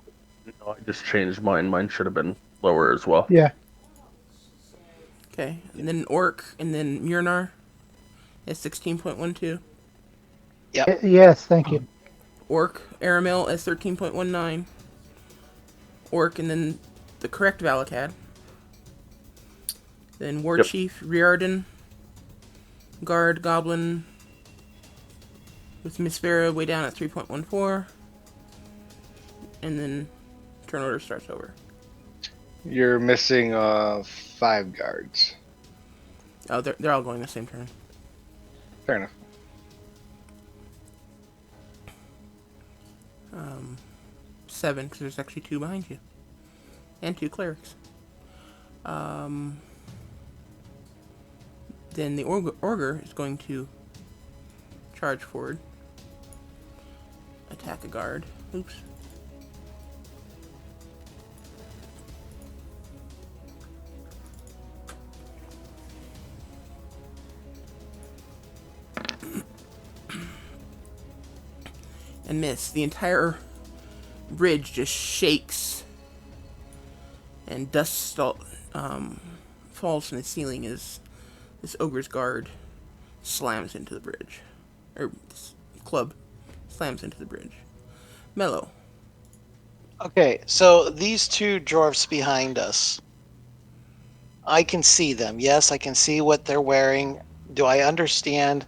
No, I just changed mine. Mine should have been lower as well. Yeah. Okay, and then Orc, and then Myrnar is 16.12. Yep. Yes, thank you. Orc, Aramil is 13.19. Orc, and then the correct Valakad. Then War Yep. Chief, Riordan, Guard, Goblin, with Miss Vera way down at 3.14. And then turn order starts over. You're missing 5 guards. Oh, they're all going the same turn. Fair enough. 7, because there's actually 2 behind you. And 2 clerics. Then the Orger is going to charge forward. Attack a guard. Oops. and miss. The entire bridge just shakes, and dust falls from the ceiling as this ogre's guard slams into the bridge. Or this club slams into the bridge. Mellow. Okay, so these two dwarfs behind us, I can see them. Yes, I can see what they're wearing. Do I understand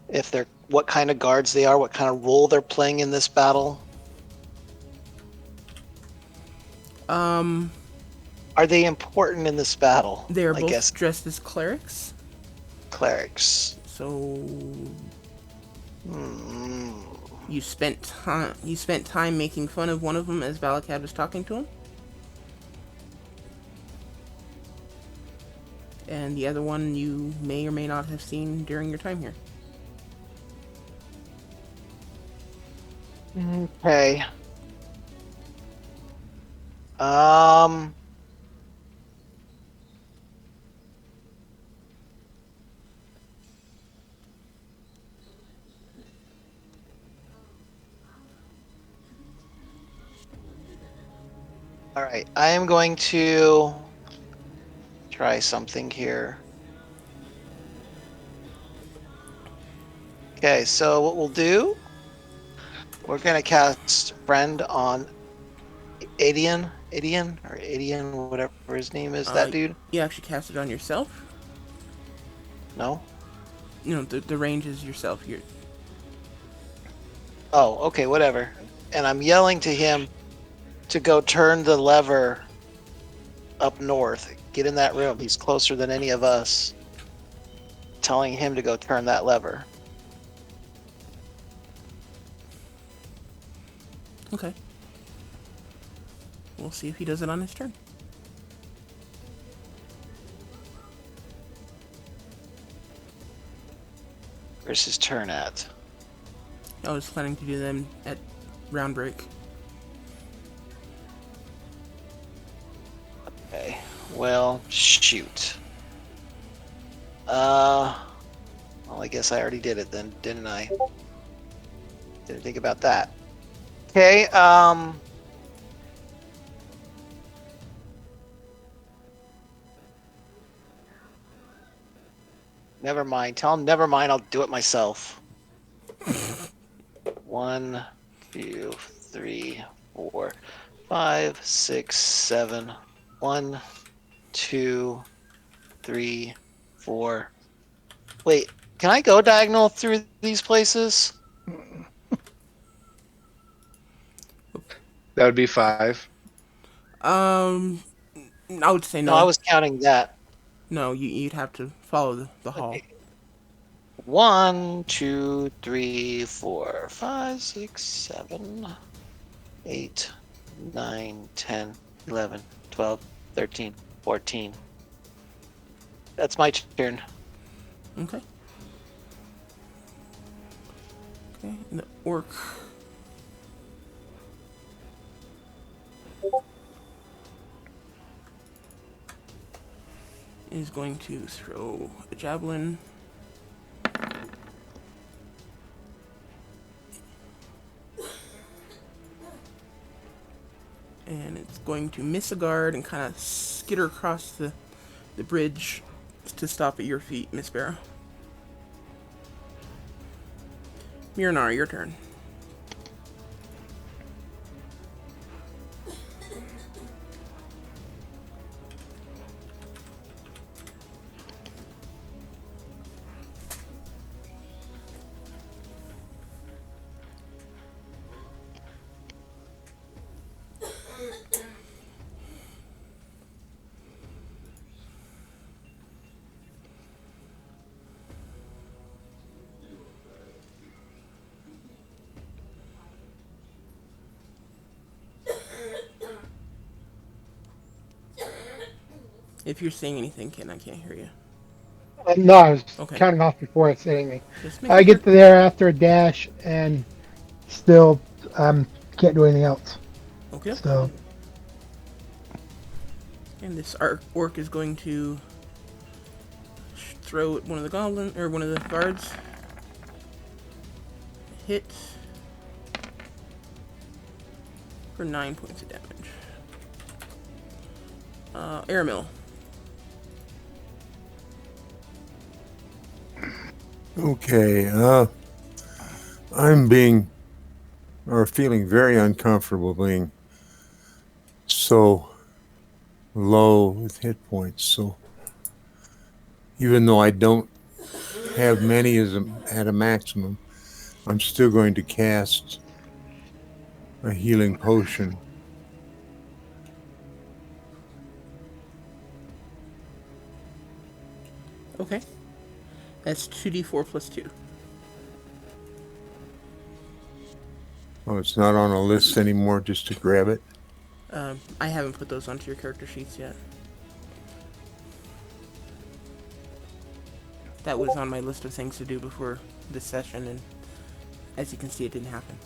if they're what kind of guards they are, what kind of role they're playing in this battle? Um, Are they important in this battle? they are I both guess dressed as clerics. clerics. So Hmm. you spent time making fun of one of them as Valakad was talking to him, and the other one you may or may not have seen during your time here. Okay. Um. All right, I am going to try something here. Okay, so what we'll do, we're gonna cast Friend on Adian, whatever his name is, that dude. You actually cast it on yourself. No? The range is yourself. Oh, okay, whatever. And I'm yelling to him to go turn the lever up north. Get in that room. He's closer than any of us. Telling him to go turn that lever. Okay. We'll see if he does it on his turn. Where's his turn at? I was planning to do them at round break. Okay. Well, shoot. Well, I guess I already did it then, didn't I? Didn't think about that. Okay, never mind. Tell him never mind, I'll do it myself. 1, 2, 3, 4, 5, 6, 7. 1, 2, 3, 4. Wait, can I go diagonal through these places? That would be 5. I would say No, no. I was counting that. No, you'd have to follow the hall. Okay. 1, 2, 3, 4, 5, 6, 7, 8, 9, 10, 11, 12, 13, 14. That's my turn. Okay. Okay, and the orc. Is going to throw a javelin. And it's going to miss a guard and kind of skitter across the bridge to stop at your feet, Miss Barrow. Miranar, your turn. If you're saying anything, Ken, I can't hear you. No, I was Okay. counting off before it said anything. Just I making get sure. to there after a dash and still can't do anything else. Okay. So And this orc is going to throw at one of the one of the guards. Hit. for 9 points of damage. Airmill. Okay, I'm feeling very uncomfortable being so low with hit points. So even though I don't have many at a maximum, I'm still going to cast a healing potion. Okay. That's 2d4 plus 2. Oh, it's not on a list anymore, just to grab it. I haven't put those onto your character sheets yet. That was on my list of things to do before this session, and as you can see, it didn't happen.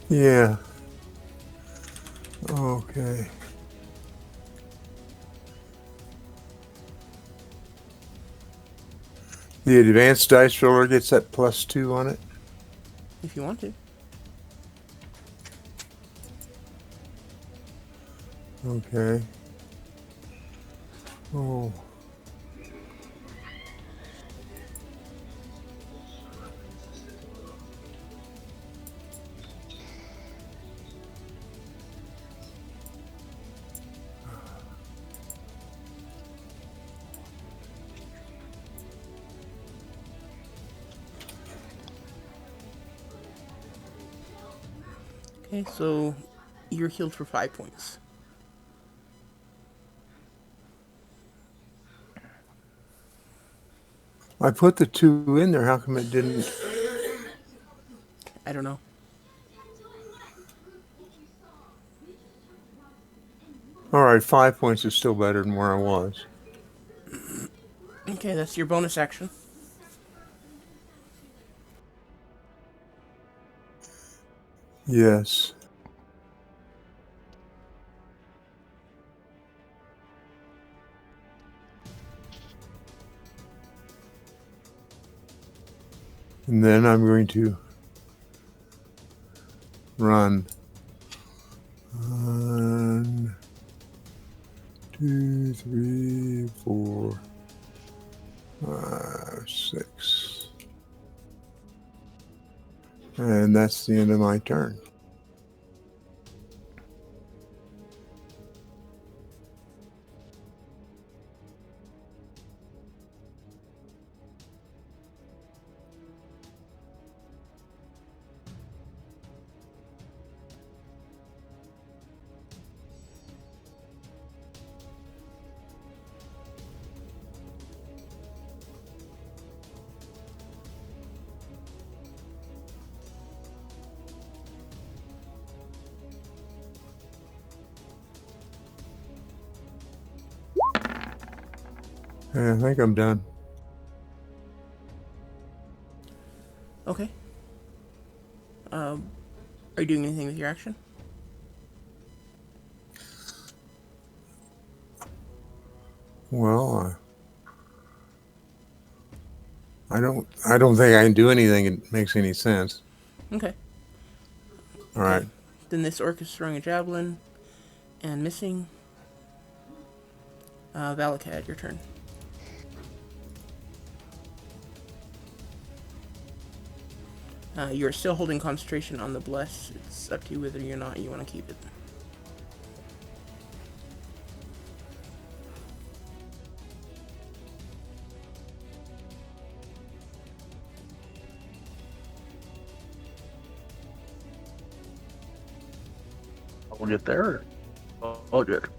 Yeah. Okay. The advanced dice roller gets that +2 on it. If you want to. Okay. Oh. Okay, so you're healed for 5 points. I put the 2 in there. How come it didn't? I don't know. All right, 5 points is still better than where I was. Okay, that's your bonus action. Yes. And then I'm going to run 1, 2, 3, 4, 5, 6. And that's the end of my turn. I think I'm done. Okay. Are you doing anything with your action? Well, I don't think I can do anything that makes any sense. Okay. All right. Then this orc is throwing a javelin and missing. Valakad, your turn. You're still holding concentration on the bless. It's up to you whether or not you want to keep it. I'll get there. Oh, good.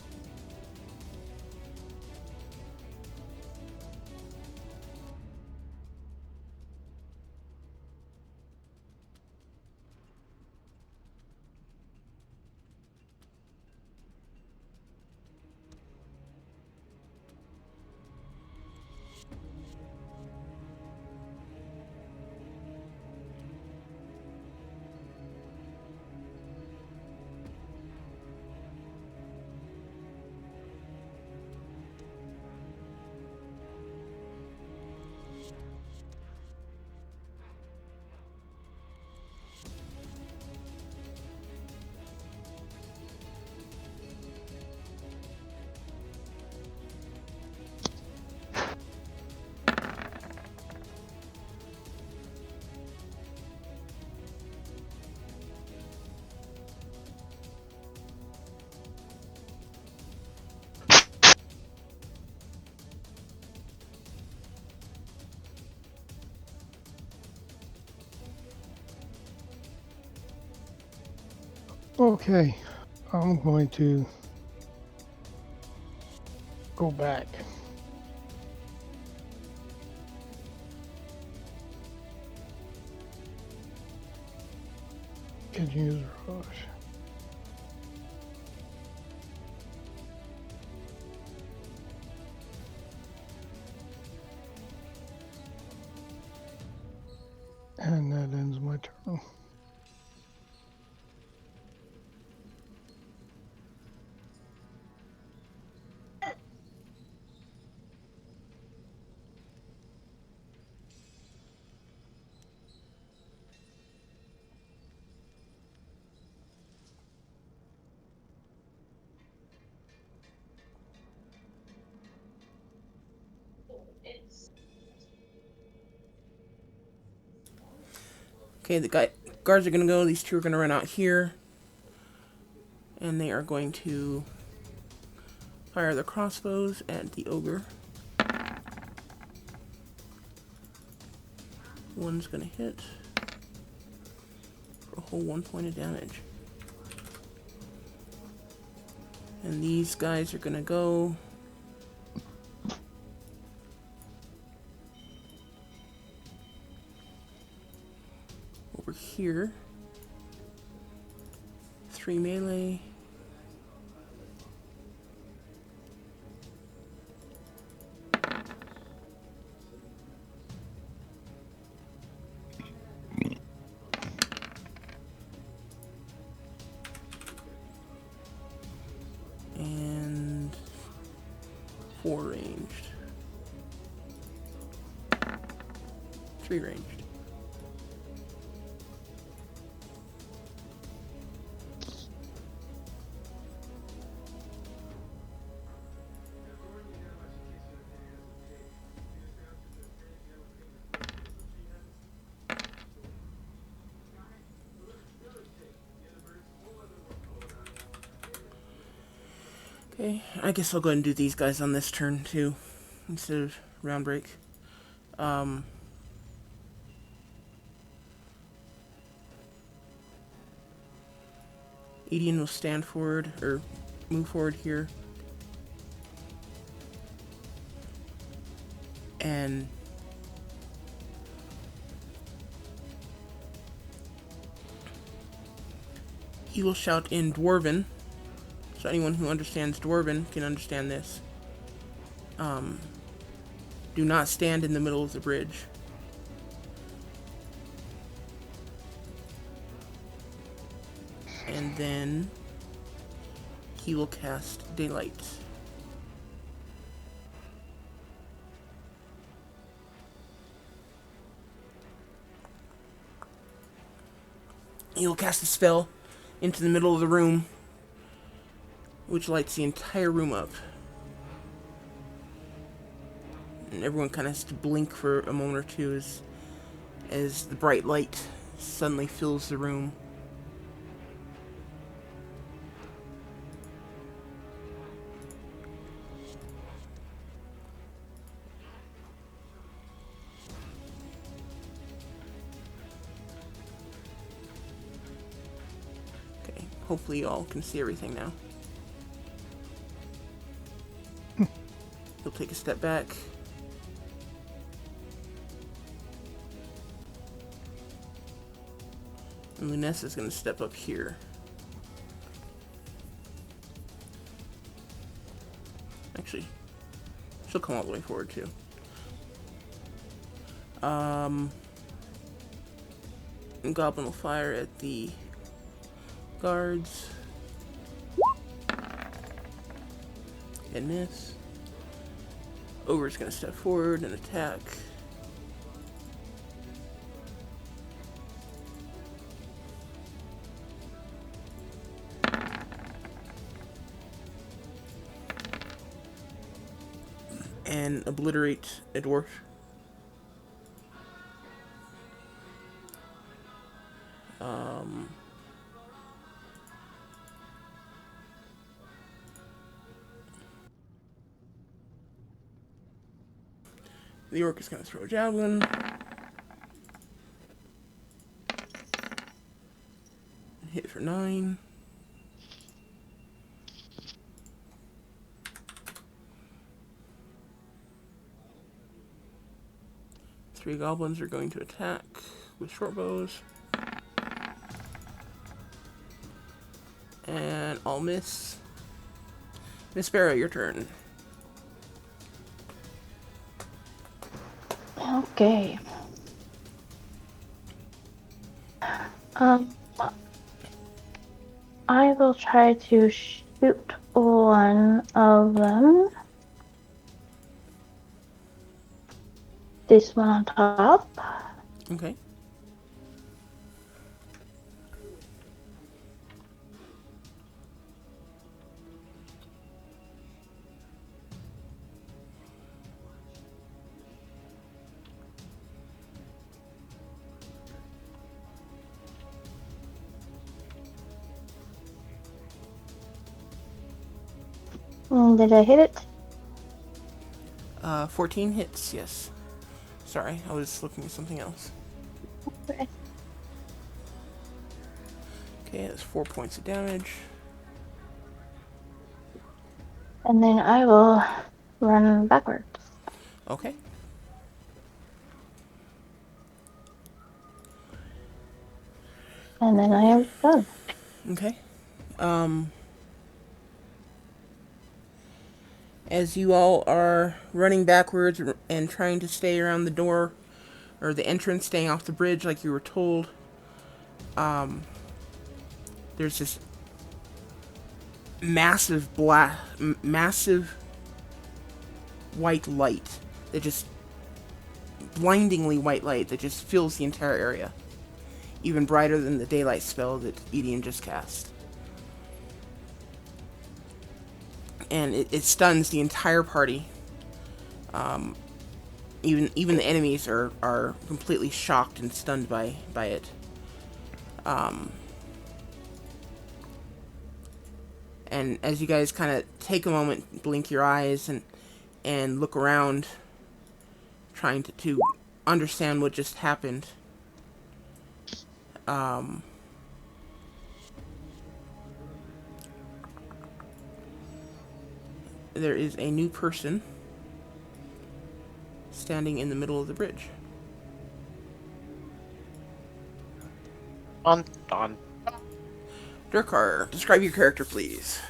Okay, I'm going to go back. Can use rush. And that ends my turn. Okay, the guards are gonna go. These two are gonna run out here, and they are going to fire their crossbows at the ogre. One's gonna hit for a whole 1 point of damage. And these guys are gonna go over here. 3 melee. And 4 ranged. 3 ranged. Okay, I guess I'll go ahead and do these guys on this turn too, instead of round break. Edian will stand forward, or move forward here. And he will shout in Dwarven, so anyone who understands Dwarven can understand this. Do not stand in the middle of the bridge. And then he will cast Daylight. He will cast a spell into the middle of the room, which lights the entire room up. And everyone kind of has to blink for a moment or two as the bright light suddenly fills the room. Okay, hopefully you all can see everything now. He'll take a step back. And Lunessa's going to step up here. Actually, she'll come all the way forward too. And Goblin will fire at the guards. And miss. Ogre's going to step forward and attack. And obliterate a dwarf. The orc is going to throw a javelin. Hit for 9. 3 goblins are going to attack with short bows. And I'll miss. Miss Sparrow, your turn. Okay. Um, I will try to shoot one of them. This one on top. Okay. Did I hit it? 14 hits, yes. Sorry, I was looking at something else. Okay. Okay, that's 4 points of damage. And then I will run backwards. Okay. And then I am done. Okay. As you all are running backwards and trying to stay around the door or the entrance, staying off the bridge like you were told, there's this massive white light that just blindingly white light that just fills the entire area, even brighter than the daylight spell that Edian just cast. And it stuns the entire party. Even the enemies are completely shocked and stunned by it. And as you guys kind of take a moment, blink your eyes, and look around, trying to understand what just happened, there is a new person standing in the middle of the bridge. On. Durkar, describe your character, please.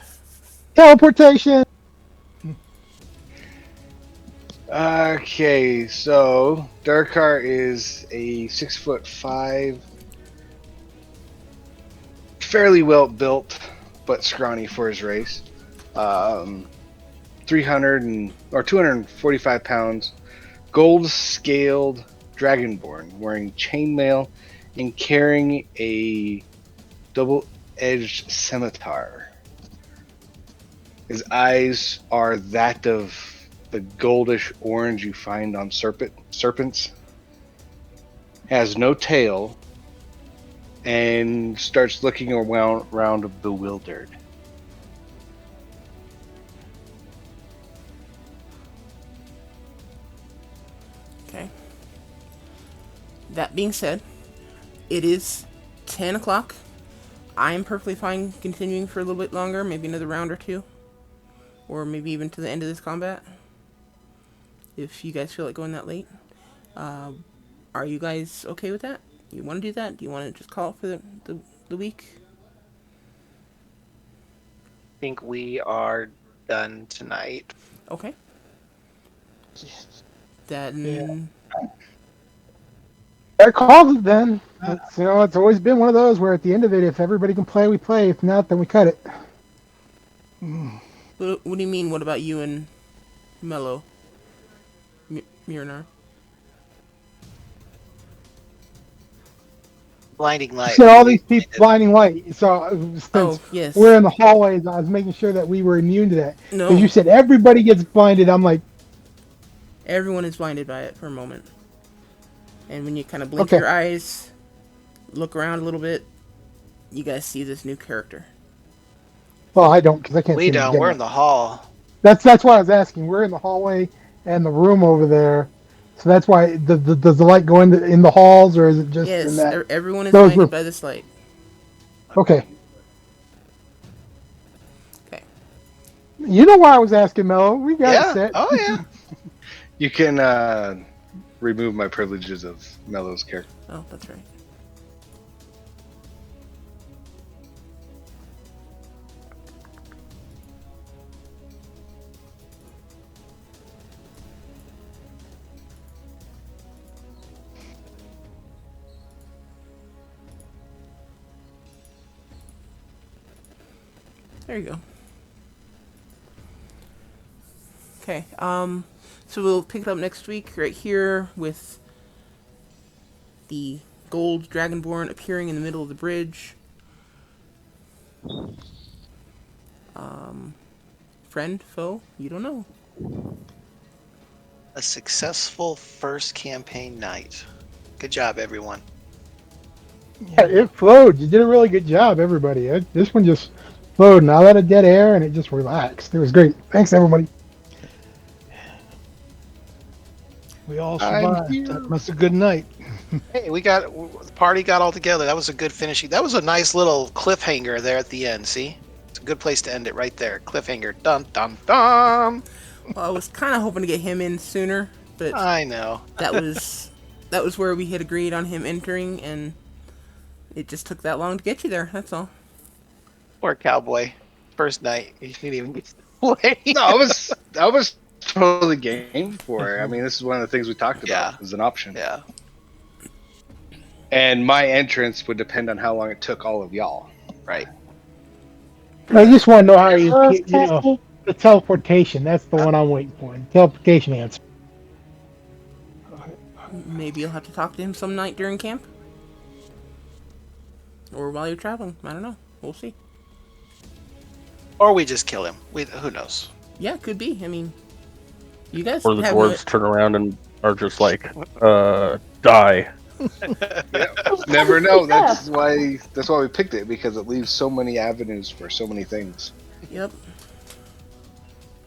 Teleportation. Okay, so Darkar is a 6'5", fairly well built, but scrawny for his race. 245 pounds, gold scaled dragonborn, wearing chainmail and carrying a double-edged scimitar. His eyes are that of the goldish orange you find on serpents. Has no tail and starts looking around bewildered. Okay. That being said, it is 10 o'clock. I am perfectly fine continuing for a little bit longer, maybe another round or two. Or maybe even to the end of this combat. If you guys feel like going that late. Are you guys okay with that? You want to do that? Do you want to just call it for the week? I think we are done tonight. Okay. Then... I called it then. It's always been one of those where at the end of it, if everybody can play, we play. If not, then we cut it. What do you mean, what about you and Mello? Myrnar? Blinding light. So all these people blinding light. So since yes. we're in the hallways, I was making sure that we were immune to that. No. Because you said everybody gets blinded. I'm like, everyone is blinded by it for a moment. And when you kind of blink your eyes, look around a little bit, you guys see this new character. Well, I don't, because I can't see. We don't. We're in the hall. That's why I was asking. We're in the hallway and the room over there. So that's why, does the light go in the halls, or is it just in that? Yes, everyone is blinded by this light. Okay. Okay. You know why I was asking, Mello. We got it set. Oh, yeah. You can remove my privileges of Mello's character. Oh, that's right. There you go. Okay, so we'll pick it up next week right here with the gold dragonborn appearing in the middle of the bridge. Friend, foe, you don't know. A successful first campaign night. Good job, everyone. Yeah, it flowed. You did a really good job, everybody. This one just flowed, not a lot of dead air, and it just relaxed. It was great. Thanks, everybody. We all I'm survived. here. That was a good night. Hey, the party got all together. That was a good finishing. That was a nice little cliffhanger there at the end. See, it's a good place to end it right there. Cliffhanger. Dun dun dun. Well, I was kind of hoping to get him in sooner, but I know. that was where we had agreed on him entering, and it just took that long to get you there. That's all. Poor cowboy. First night, he didn't even get to play. No, I was totally game for it. I mean, this is one of the things we talked about Yeah. as an option. Yeah. And my entrance would depend on how long it took all of y'all. Right. I just want to know how you, Well, you know, Sassy. the teleportation. That's the one I'm waiting for. The teleportation answer. Maybe you'll have to talk to him some night during camp, or while you're traveling. I don't know. We'll see. Or we just kill him. Who knows? Yeah, could be. I mean, you guys Or the have dwarves turn around and are just like, die. Never know. Yeah. That's why we picked it, because it leaves so many avenues for so many things. Yep.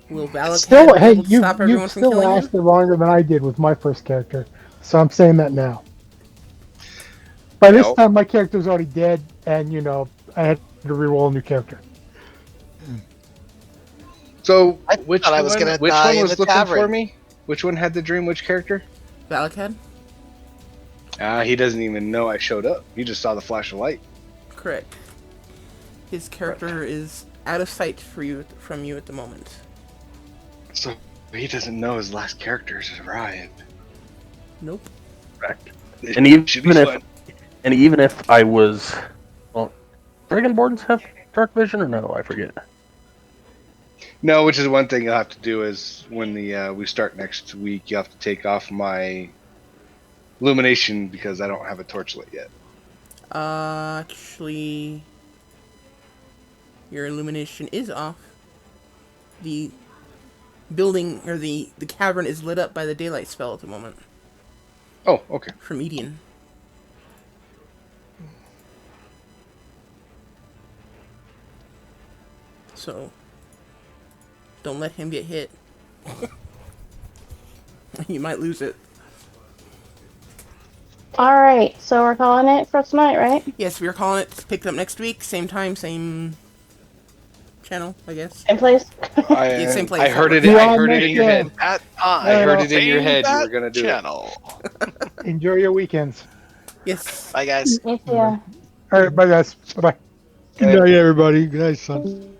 Will Valak Still, be hey, able to you stop everyone from still killing him? lasted longer than I did with my first character, so I'm saying that now. By this No. time, my character was already dead, and I had to reroll a new character. So I which thought I one? was gonna Which die one in was the looking tavern. for me? Which one had the dream? Which character? Valak? He doesn't even know I showed up. He just saw the flash of light. Correct. His character is out of sight from you at the moment. So he doesn't know his last character has arrived. Nope. Correct. It And should be even fun. even if I was, well, Dragonborns have dark vision or no? I forget. No, which is one thing you'll have to do is when we start next week, you have to take off my illumination because I don't have a torchlight yet. Actually, your illumination is off. The building, or the cavern is lit up by the daylight spell at the moment Oh, okay. from Edian. So, don't let him get hit. You might lose it. All right, so we're calling it for tonight, right? Yes, we're calling it. Pick it up next week. Same time, same channel, I guess. In place. Yeah, same place. I heard it. You I all heard it missed in your head. At I heard it in your Same head. You bat were gonna do channel. Enjoy your weekends. Yes. Bye, guys. Yeah. All right, bye guys. Bye bye. Good night, everybody. Good night, son.